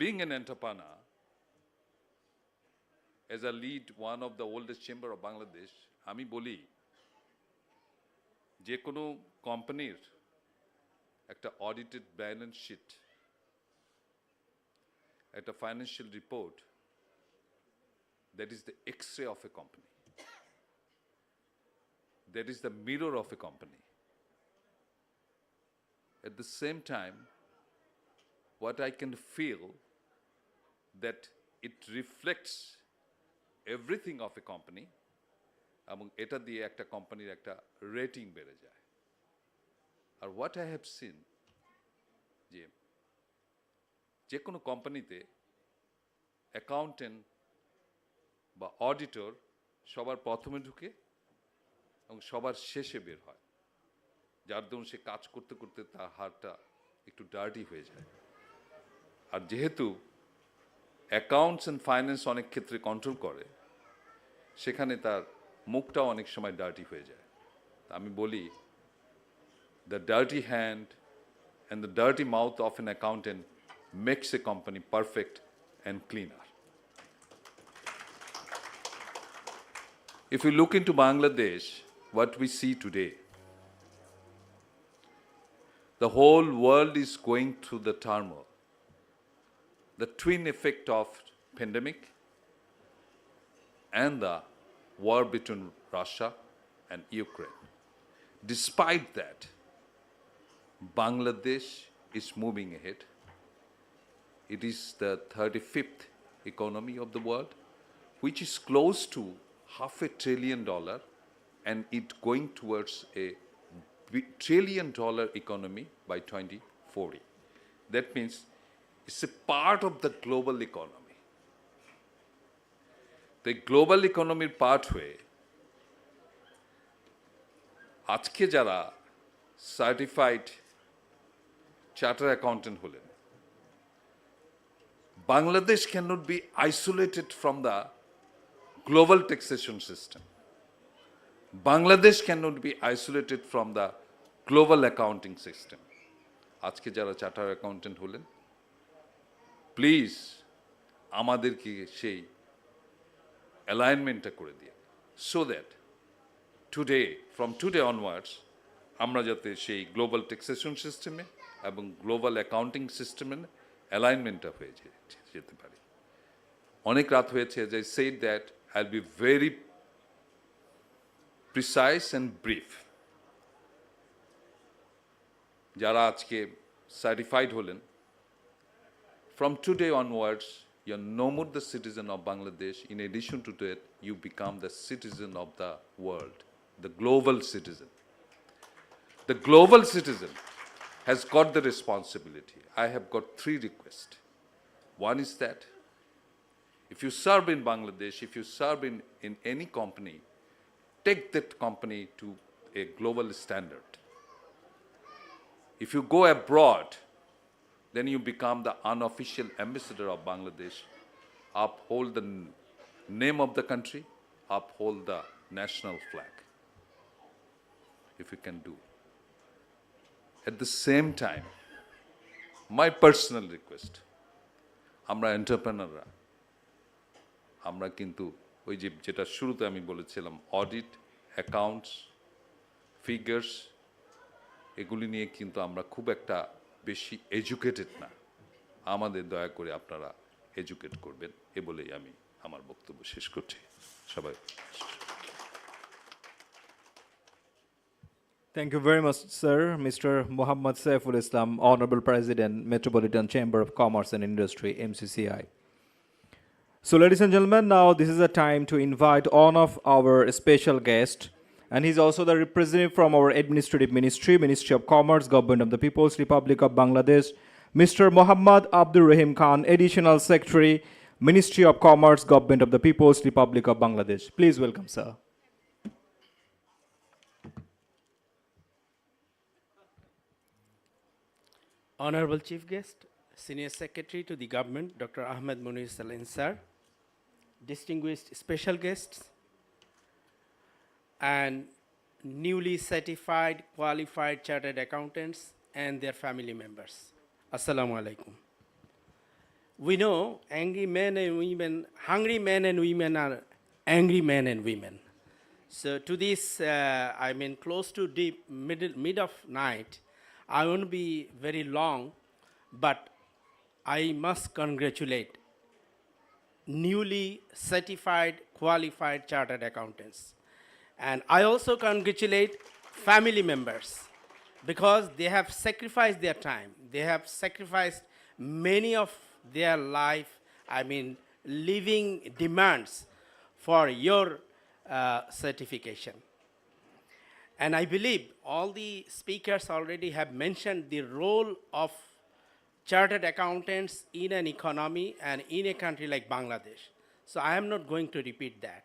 Being an entrepreneur, as I lead one of the oldest chamber of Bangladesh, আমি বলি যে কোনো কোম্পানির একটা audited balance sheet, একটা financial report, that is the X-ray of a company. That is the mirror of a company. At the same time, what I can feel that it reflects everything of a company, এবং এটা দিয়ে একটা কোম্পানির একটা rating বেড়ে যায়। আর what I have seen, যে কোনো কোম্পানিতে অ্যাকাউন্টেন্ট বা অডিটর সবার প্রথমে ঢুকে এবং সবার শেষে বের হয়, যার দরুন সে কাজ করতে করতে তার হাতটা একটু ডার্টি হয়ে যায়। আর যেহেতু অ্যাকাউন্টস অ্যান্ড ফাইন্যান্স অনেক ক্ষেত্রে কন্ট্রোল করে, সেখানে তার মুখটাও অনেক সময় ডার্টি হয়ে যায়। আমি বলি, the dirty hand and the dirty mouth of an accountant makes a company perfect and cleaner. If you look into Bangladesh, what we see today, the whole world is going through the turmoil, the twin effect of pandemic and the war between Russia and Ukraine. Despite that, Bangladesh is moving ahead. It is the 35th economy of the world, which is close to $500 billion, and it going towards a $1 trillion economy by 2040. That means it's a part of the global economy. the global economy part হয়ে আজকে যারা certified charter accountant হলেন, Bangladesh cannot be isolated from the global taxation system. Bangladesh cannot be isolated from the global accounting system. আজকে যারা charter accountant হলেন, please আমাদেরকে সেই অ্যালাইনমেন্টটা করে দিয়ে, so that today from today onwards আমরা যাতে সেই গ্লোবাল ট্যাক্সেশন সিস্টেমে এবং গ্লোবাল অ্যাকাউন্টিং সিস্টেমে অ্যালাইনমেন্টটা হয়ে যেতে পারে। অনেক রাত হয়েছে, যে said that I will be very precise and brief. যারা আজকে সার্টিফাইড হলেন, from today onwards, you're no more the citizen of Bangladesh. In addition to that, you become the citizen of the world, the global citizen. The global citizen has got the responsibility. I have got 3 requests. One is that if you serve in Bangladesh, if you serve in any company, take that company to a global standard. If you go abroad, then you become the unofficial ambassador of Bangladesh. Uphold the name of the country, uphold the national flag. If you can do. At the same time, my personal request, আমরা এন্টারপ্রেনাররা, আমরা কিন্তু ওই যেটা শুরুতে আমি বলেছিলাম, audit, accounts, figures, এগুলি নিয়ে কিন্তু আমরা খুব একটা বেশি এডুকেটেড না। আমাদের দয়া করে আপনারা এডুকেট করবেন, এ বলেই আমি আমার বক্তব্য শেষ করছি। সবাই Thank you very much, sir. Mr. Muhammad Saiful Islam, Honorable President, Metropolitan Chamber of Commerce and Industry, MCCI. So, ladies and gentlemen, now this is the time to invite one of our special guests, and he's also the representative from our administrative ministry, Ministry of Commerce, Government of the People's Republic of Bangladesh, Mr. Muhammad Abdur Rahim Khan, Additional Secretary, Ministry of Commerce, Government of the People's Republic of Bangladesh. Please welcome, sir. Honorable Chief Guest, Senior Secretary to the Government, Dr. Ahmed Munir Salim, sir, distinguished special guests, and newly certified qualified chartered accountants and their family members. Assalamu alaikum. We know angry men and women, hungry men and women are angry men and women. So to this, close to deep mid of night, I won't be very long, but I must congratulate newly certified qualified chartered accountants. And I also congratulate family members, because they have sacrificed their time. They have sacrificed many of their life, living demands for your certification. And I believe all the speakers already have mentioned the role of chartered accountants in an economy and in a country like Bangladesh. So I am not going to repeat that.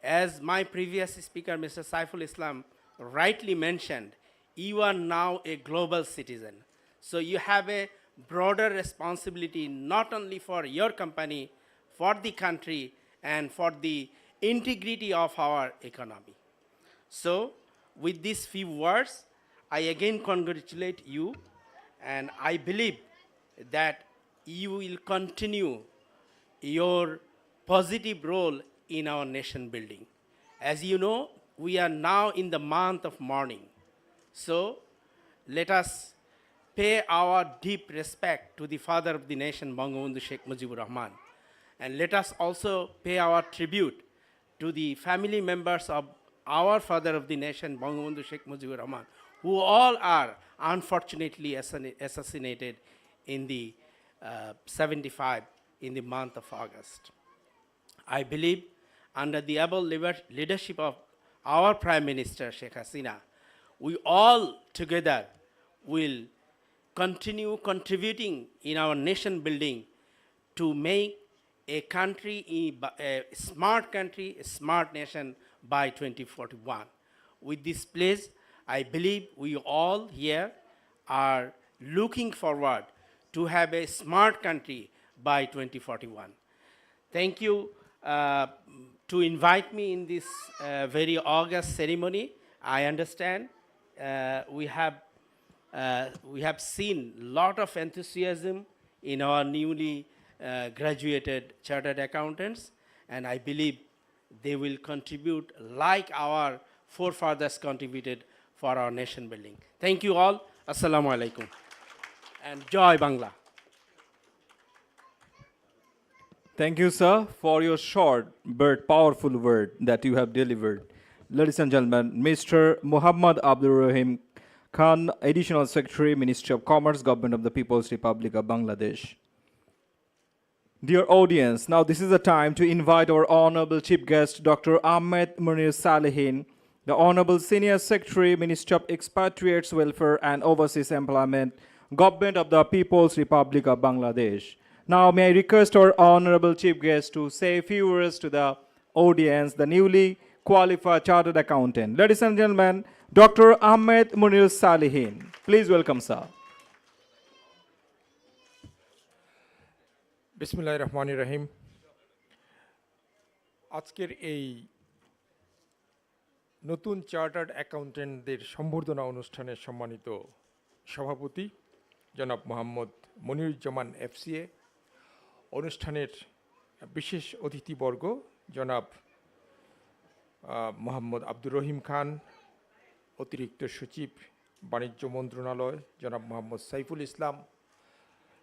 As my previous speaker, Mr. Saiful Islam, rightly mentioned, you are now a global citizen. So you have a broader responsibility, not only for your company, for the country, and for the integrity of our economy. So with these few words, I again congratulate you, and I believe that you will continue your positive role in our nation building. As you know, we are now in the month of mourning. So let us pay our deep respect to the father of the nation, Bangabandhu Sheikh Mujibur Rahman. And let us also pay our tribute to the family members of our father of the nation, Bangabandhu Sheikh Mujibur Rahman, who all are unfortunately assassinated in the 75 in the month of August. I believe under the able leadership of our Prime Minister, Sheikh Hasina, we all together will continue contributing in our nation building to make a a smart country, a smart nation by 2041. With this pledge, I believe we all here are looking forward to have a smart country by 2041. Thank you to invite me in this very august ceremony. I understand we have seen a lot of enthusiasm in our newly graduated chartered accountants, and I believe they will contribute like our forefathers contributed for our nation building. Thank you all. Assalamu alaikum. And Joy Bangla. Thank you, sir, for your short but powerful word that you have delivered. Ladies and gentlemen, Mr. Muhammad Abdul Rahim Khan, Additional Secretary, Ministry of Commerce, Government of the People's Republic of Bangladesh. Dear audience, now this is the time to invite our Honorable Chief Guest, Dr. Ahmed Munir Salihin, the Honorable Senior Secretary, Ministry of Expatriates Welfare and Overseas Employment, Government of the People's Republic of Bangladesh. Now may I request our Honorable Chief Guest to say a few words to the audience, the newly qualified Chartered Accountant. Ladies and gentlemen, Dr. Ahmed Munir Salihin. Please welcome, sir. বিসমিল্লাহির রহমানির রহিম। আজকের এই নতুন chartered অ্যাকাউন্টেন্টদের সম্বর্ধনা অনুষ্ঠানের সম্মানিত সভাপতি জনাব মোহাম্মদ মনিরুজ্জামান এফসিএ, অনুষ্ঠানের বিশেষ অতিথিবর্গ জনাব মোহাম্মদ আব্দুর রহিম খান, অতিরিক্ত সচিব বাণিজ্য মন্ত্রণালয় জনাব মোহাম্মদ সাইফুল ইসলাম,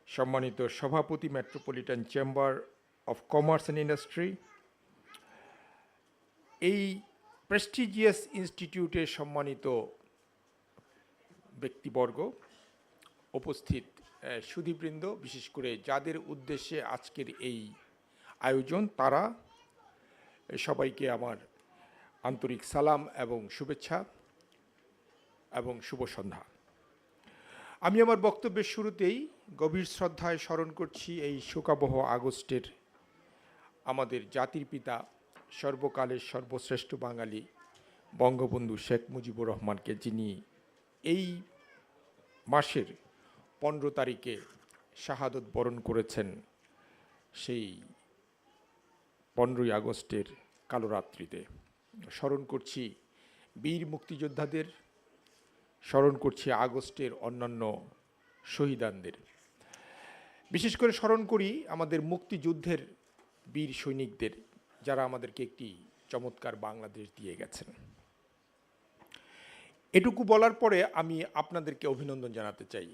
সম্মানিত সভাপতি metropolitan chamber of commerce and industry, এই প্রেস্টিজিয়াস ইনস্টিটিউটের সম্মানিত ব্যক্তিবর্গ, উপস্থিত সুধীবৃন্দ, বিশেষ করে যাদের উদ্দেশ্যে আজকের এই আয়োজন, তারা সবাইকে আমার আন্তরিক সালাম এবং শুভেচ্ছা এবং শুভ সন্ধ্যা। আমি আমার বক্তব্যের শুরুতেই গভীর শ্রদ্ধায় স্মরণ করছি এই শোকাবহ আগস্টের আমাদের জাতির পিতা, সর্বকালের সর্বশ্রেষ্ঠ বাঙালি বঙ্গবন্ধু শেখ মুজিবুর রহমানকে, যিনি এই মাসের 15 তারিখে শাহাদত বরণ করেছেন সেই 15ই আগস্টের কালরাত্রিতে। স্মরণ করছি বীর মুক্তিযোদ্ধাদের, স্মরণ করছি আগস্টের অন্যান্য শহীদানদের। বিশেষ করে স্মরণ করি আমাদের মুক্তিযুদ্ধের বীর সৈনিকদের, যারা আমাদেরকে একটি চমৎকার বাংলাদেশ দিয়ে গেছেন। এটুকু বলার পরে আমি আপনাদেরকে অভিনন্দন জানাতে চাই।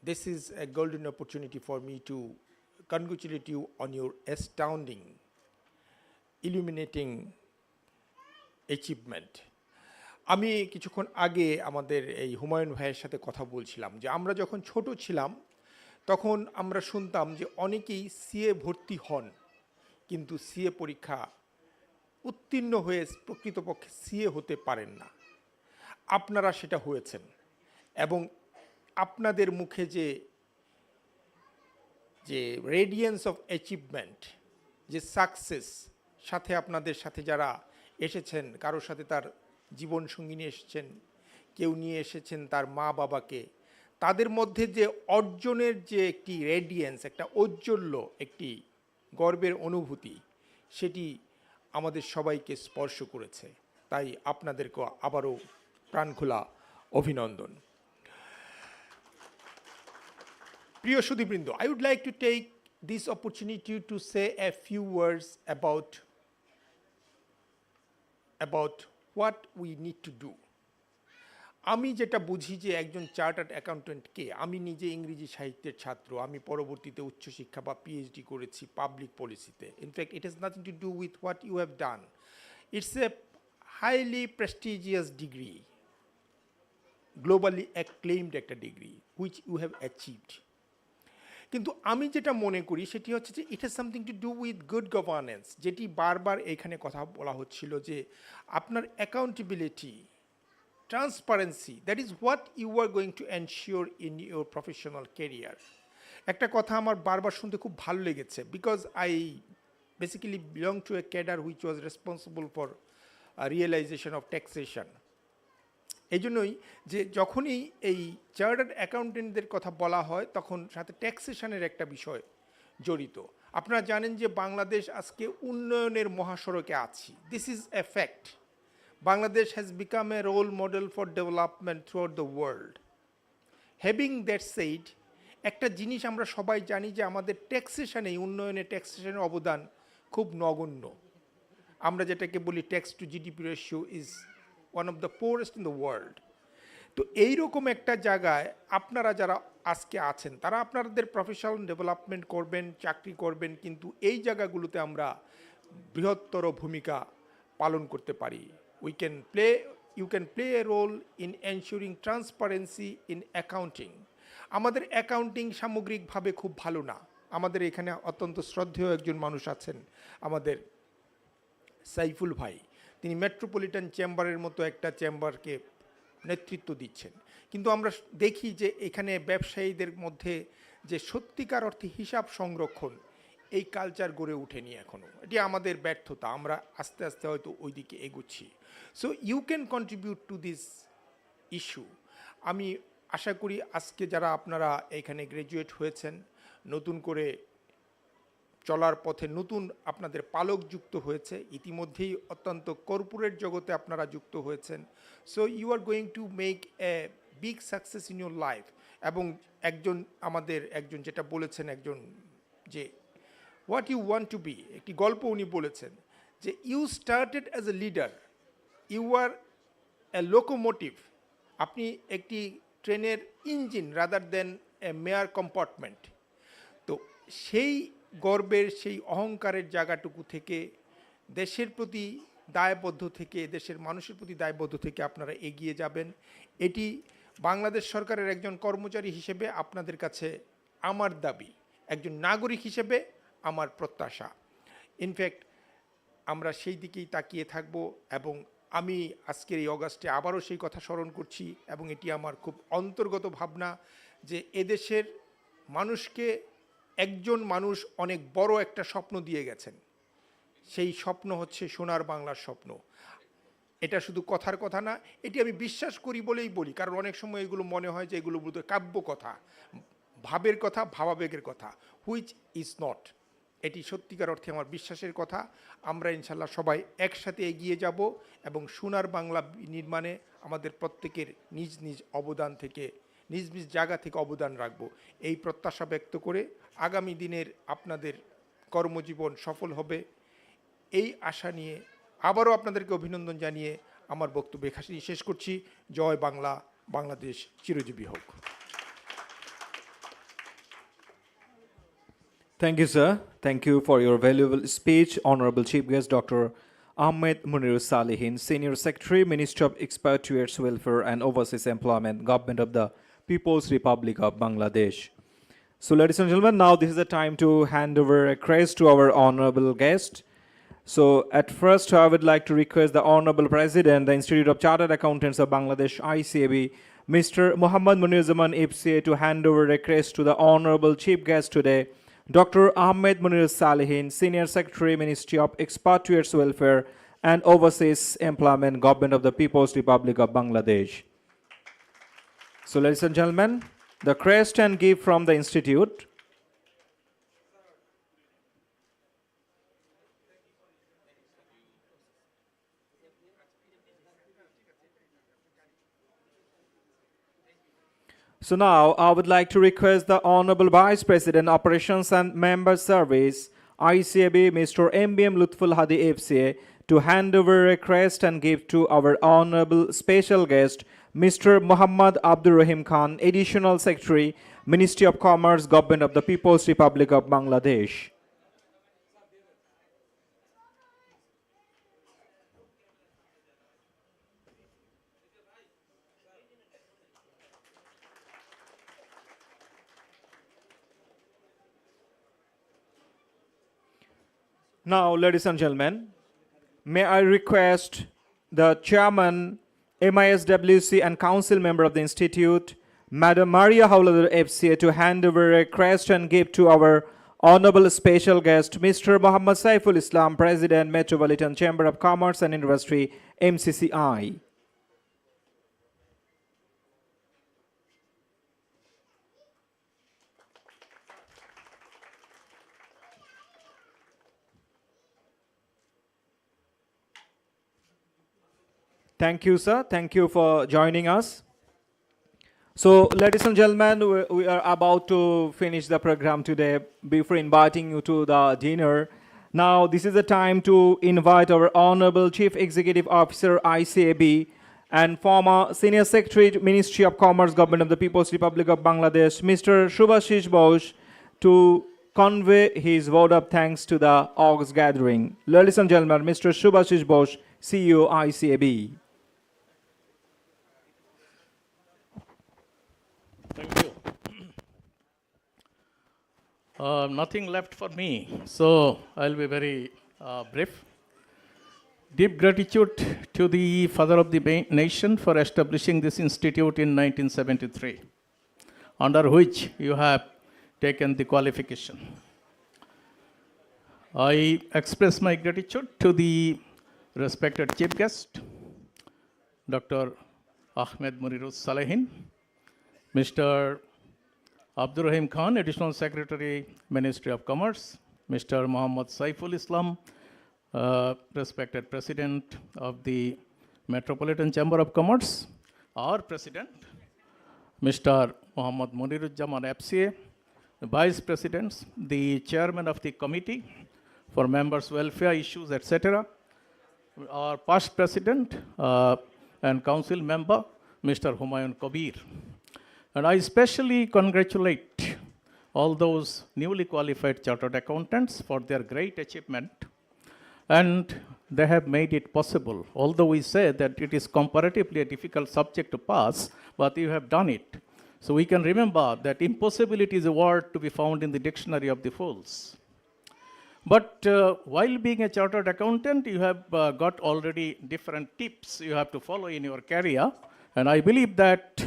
This is a golden opportunity for me to congratulate you on your astounding, illuminating achievement. আমি কিছুক্ষণ আগে আমাদের এই হুমায়ুন ভাইয়ের সাথে কথা বলছিলাম যে আমরা যখন ছোট ছিলাম তখন আমরা শুনতাম যে অনেকেই সিএ ভর্তি হন, কিন্তু সিএ পরীক্ষা উত্তীর্ণ হয়ে প্রকৃতপক্ষে সিএ হতে পারেন না। আপনারা সেটা হয়েছেন এবং আপনাদের মুখে যে রেডিয়েন্স অফ অ্যাচিভমেন্ট, যে সাকসেস, সাথে আপনাদের সাথে যারা এসেছেন, কারোর সাথে তার জীবন সঙ্গী নিয়ে এসেছেন, কেউ নিয়ে এসেছেন তার মা বাবাকে, তাদের মধ্যে যে অর্জনের যে একটি রেডিয়েন্স, একটা ঔজ্জ্বল্য, একটি গর্বের অনুভূতি, সেটি আমাদের সবাইকে স্পর্শ করেছে। তাই আপনাদেরকে আবারও প্রাণখোলা অভিনন্দন। প্রিয় সুধীবৃন্দ, I would like to take this opportunity to say a few words about what we need to do. আমি যেটা বুঝি যে একজন চার্টার্ড অ্যাকাউন্টেন্টকে, আমি নিজে ইংরেজি সাহিত্যের ছাত্র, আমি পরবর্তীতে উচ্চশিক্ষা বা পিএইচডি করেছি পাবলিক পলিসিতে। In fact it has nothing to do with what you have done. It's a highly prestigious degree, globally acclaimed একটা degree which you have achieved. কিন্তু আমি যেটা মনে করি সেটি হচ্ছে যে it has something to do with good governance, যেটি বারবার এখানে কথা বলা হচ্ছিল যে আপনার accountability, transparency, that is what you are going to ensure in your professional career. একটা কথা আমার বারবার শুনতে খুব ভালো লেগেছে, because I basically belong to a cadre which was responsible for realisation of taxation. এই জন্যই যে যখনই এই চার্টার্ড অ্যাকাউন্টেন্টদের কথা বলা হয় তখন সাথে ট্যাক্সেশনের একটা বিষয় জড়িত। আপনারা জানেন যে বাংলাদেশ আজকে উন্নয়নের মহাসড়কে আছি, this is a fact. Bangladesh has become a role model for development throughout the world. Having that said, একটা জিনিস আমরা সবাই জানি যে আমাদের ট্যাক্সেশনে, উন্নয়নে ট্যাক্সেশনের অবদান খুব নগণ্য। আমরা যেটাকে বলি tax to GDP ratio is one of the poorest in the world. তো এইরকম একটা জায়গায় আপনারা যারা আজকে আছেন তারা আপনাদের প্রফেশনাল ডেভেলপমেন্ট করবেন, চাকরি করবেন, কিন্তু এই জায়গাগুলোতে আমরা বৃহত্তর ভূমিকা পালন করতে পারি। You can play a role in ensuring transparency in accounting. আমাদের অ্যাকাউন্টিং সামগ্রিকভাবে খুব ভালো না। আমাদের এখানে অত্যন্ত শ্রদ্ধেয় একজন মানুষ আছেন, আমাদের সাইফুল ভাই, তিনি মেট্রোপলিটন চেম্বারের মতো একটা চেম্বারকে নেতৃত্ব দিচ্ছেন, কিন্তু আমরা দেখি যে এখানে ব্যবসায়ীদের মধ্যে যে সত্যিকার অর্থে হিসাব সংরক্ষণ, এই কালচার গড়ে ওঠেনি এখনও। এটি আমাদের ব্যর্থতা, আমরা আস্তে আস্তে হয়তো ওই দিকে এগুচ্ছি। So you can contribute to this issue. আমি আশা করি আজকে যারা আপনারা এখানে গ্র্যাজুয়েট হয়েছেন, নতুন করে চলার পথে নতুন আপনাদের পালক যুক্ত হয়েছে, ইতিমধ্যেই অত্যন্ত কর্পোরেট জগতে আপনারা যুক্ত হয়েছেন। So you are going to make a big success in your life. এবং আমাদের একজন যেটা বলেছেন, একজন যে what you want to be, একটি গল্প উনি বলেছেন যে you started as a leader, you are a locomotive. আপনি একটি ট্রেনের engine rather than a mere compartment. তো সেই গর্বের, সেই অহংকারের জায়গাটুকু থেকে, দেশের প্রতি দায়বদ্ধ থেকে, দেশের মানুষের প্রতি দায়বদ্ধ থেকে আপনারা এগিয়ে যাবেন। এটি বাংলাদেশ সরকারের একজন কর্মচারী হিসেবে আপনাদের কাছে আমার দাবি, একজন নাগরিক হিসেবে আমার প্রত্যাশা। ইনফ্যাক্ট আমরা সেই দিকেই তাকিয়ে থাকব। এবং আমি আজকের এই অগাস্টে আবারও সেই কথা স্মরণ করছি, এবং এটি আমার খুব অন্তর্গত ভাবনা যে এদেশের মানুষকে একজন মানুষ অনেক বড় একটা স্বপ্ন দিয়ে গেছেন। সেই স্বপ্ন হচ্ছে সোনার বাংলার স্বপ্ন। এটা শুধু কথার কথা না, এটি আমি বিশ্বাস করি বলেই বলি, কারণ অনেক সময় এগুলো মনে হয় যে এগুলো বোধহয় কাব্য কথা, ভাবের কথা, ভাবাবেগের কথা, হুইচ ইজ নট। এটি সত্যিকার অর্থে আমার বিশ্বাসের কথা। আমরা ইনশাল্লাহ সবাই একসাথে এগিয়ে যাব এবং সোনার বাংলা নির্মাণে আমাদের প্রত্যেকের নিজ নিজ অবদান থেকে, নিজ নিজ জায়গা থেকে অবদান রাখব, এই প্রত্যাশা ব্যক্ত করে আগামী দিনের আপনাদের কর্মজীবন সফল হবে এই আশা নিয়ে আবারও আপনাদেরকে অভিনন্দন জানিয়ে আমার বক্তব্য এখানে শেষ করছি। জয় বাংলা, বাংলাদেশ চিরজীবী হোক। Thank you, sir. Thank you for your valuable speech, Honorable Chief Guest Dr. Ahmed Munir Salihin, Senior Secretary, Ministry of Expatriates Welfare and Overseas Employment, Government of the People's Republic of Bangladesh. So, ladies and gentlemen, now this is the time to hand over a crest to our honorable guest. So, at first, I would like to request the Honorable President, the Institute of Chartered Accountants of Bangladesh, ICAB, Mr. Muhammad Munir Zaman, FCA, to hand over a crest to the Honorable Chief Guest today, Dr. Ahmed Munir Salihin, Senior Secretary, Ministry of Expatriates Welfare and Overseas Employment, Government of the People's Republic of Bangladesh. So, ladies and gentlemen, the crest and gift from the Institute. So now I would like to request the Honorable Vice President, Operations and Member Service, ICAB, Mr. MBM Lutful Hadi FCA, to hand over a crest and gift to our Honorable Special Guest, Mr. Muhammad Abdur Rahim Khan, Additional Secretary, Ministry of Commerce, Government of the People's Republic of Bangladesh. Now, ladies and gentlemen, may I request the Chairman, MISWC and Council Member of the Institute, Madam Maria Howlader FCA to hand over a crest and gift to our honorable special guest, Mr. Muhammad Saiful Islam, President, Metropolitan Chamber of Commerce and Industry, MCCI. Thank you, sir. Thank you for joining us. So, ladies and gentlemen, we are about to finish the program today. Before inviting you to the dinner, now this is the time to invite our Honorable Chief Executive Officer, ICAB, and former Senior Secretary, Ministry of Commerce, Government of the People's Republic of Bangladesh, Mr. Subhashish Bose, to convey his vote of thanks to the August gathering. Ladies and gentlemen, Mr. Subhashish Bose, CEO, ICAB. Thank you. Nothing left for me, so I'll be very brief. Deep gratitude to the Father of the Nation for establishing this institute in 1973, under which you have taken the qualification. I express my gratitude to the respected chief guest, Dr. Ahmed Muniruz Salehin, Mr. Abdur Rahim Khan, Additional Secretary, Ministry of Commerce, Mr. Muhammad Saiful Islam, respected President of the Metropolitan Chamber of Commerce, our President, Mr. Muhammad Muniruzzaman FCA, the Vice Presidents, the Chairman of the Committee for Members' Welfare Issues, etc., our past President and Council Member, Mr. Humayun Kabir. And I especially congratulate all those newly qualified chartered accountants for their great achievement. And they have made it possible. Although we say that it is comparatively a difficult subject to pass, but you have done it. So we can remember that impossibility is a word to be found in the dictionary of the fools. But while being a chartered accountant, you have got already different tips you have to follow in your career. And I believe that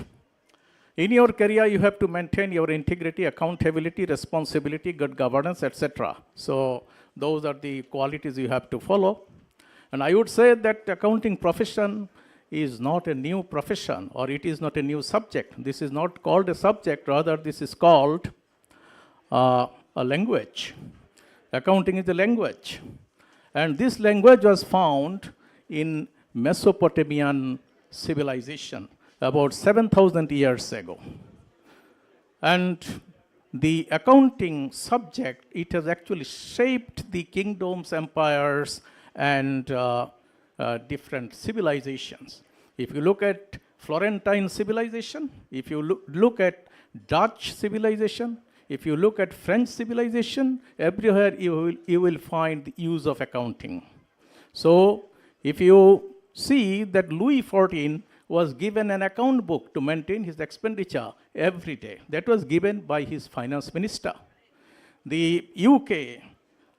in your career, you have to maintain your integrity, accountability, responsibility, good governance, etc. So those are the qualities you have to follow. And I would say that accounting profession is not a new profession, or it is not a new subject. This is not called a subject, rather this is called a language. Accounting is a language. And this language was found in Mesopotamian civilization about 7,000 years ago. And the accounting subject, it has actually shaped the kingdoms, empires, and different civilizations. If you look at Florentine civilization, if you look at Dutch civilization, if you look at French civilization, everywhere you will find the use of accounting. So if you see that Louis XIV was given an account book to maintain his expenditure every day. That was given by his finance minister. The UK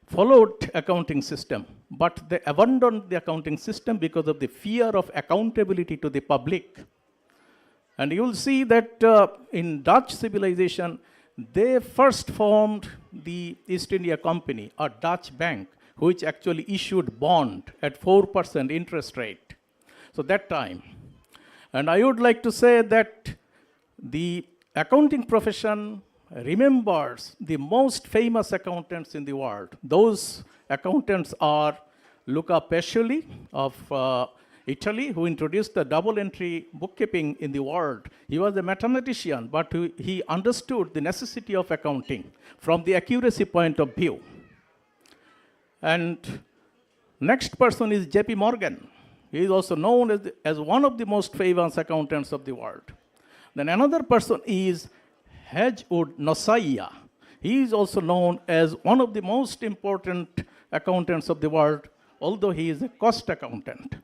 followed accounting system, but they abandoned the accounting system because of the fear of accountability to the public. And you will see that in Dutch civilization, they first formed the East India Company, a Dutch bank, which actually issued bond at 4% interest rate. So that time. And I would like to say that the accounting profession remembers the most famous accountants in the world. Those accountants are Luca Pacioli of Italy, who introduced the double entry bookkeeping in the world. He was a mathematician, but he understood the necessity of accounting from the accuracy point of view. And next person is J.P. Morgan. He is also known as one of the most famous accountants of the world. Then another person is Hedgewood Nosaiya. He is also known as one of the most important accountants of the world, although he is a cost accountant.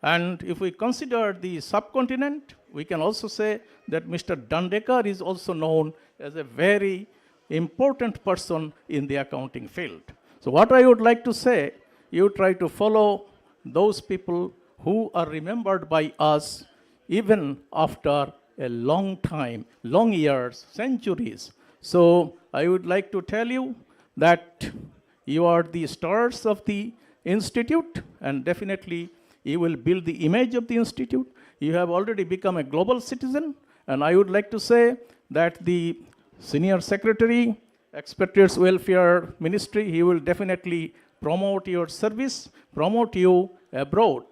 And if we consider the subcontinent, we can also say that Mr. Dundecker is also known as a very important person in the accounting field. So what I would like to say, you try to follow those people who are remembered by us even after a long time, long years, centuries. So I would like to tell you that you are the stars of the institute, and definitely you will build the image of the institute. You have already become a global citizen, and I would like to say that the senior secretary, expatriates welfare ministry, he will definitely promote your service, promote you abroad,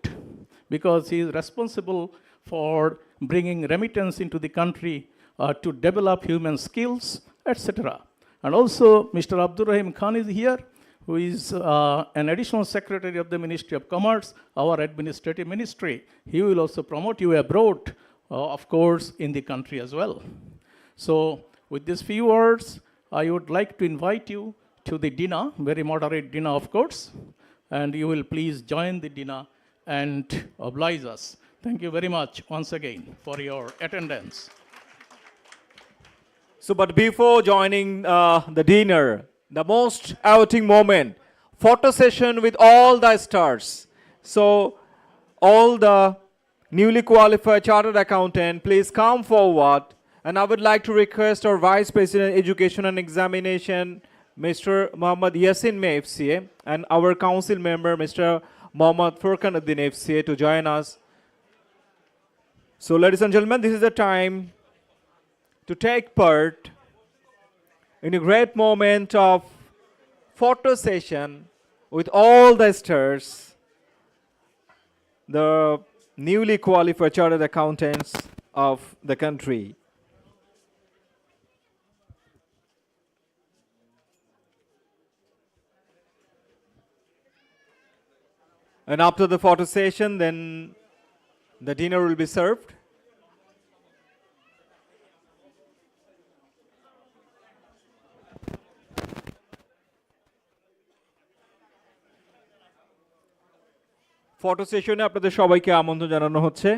because he is responsible for bringing remittance into the country to develop human skills, etc. And also, Mr. Abdur Rahim Khan is here, who is an additional secretary of the Ministry of Commerce, our administrative ministry. He will also promote you abroad, of course, in the country as well. So, with these few words, I would like to invite you to the dinner, very moderate dinner, of course, and you will please join the dinner and oblige us. Thank you very much once again for your attendance. So, but before joining the dinner, the most outing moment, photo session with all the stars. So, all the newly qualified chartered accountant, please come forward. And I would like to request our Vice President Education and Examination, Mr. Muhammad Yasin May FCA, and our council member, Mr. Muhammad Furkanuddin FCA, to join us. So, ladies and gentlemen, this is the time to take part in a great moment of photo session with all the stars, the newly qualified chartered accountants of the country. And after the photo session, then the dinner will be served. Photo সেশনে আপনাদের সবাইকে আমন্ত্রণ জানানো হচ্ছে।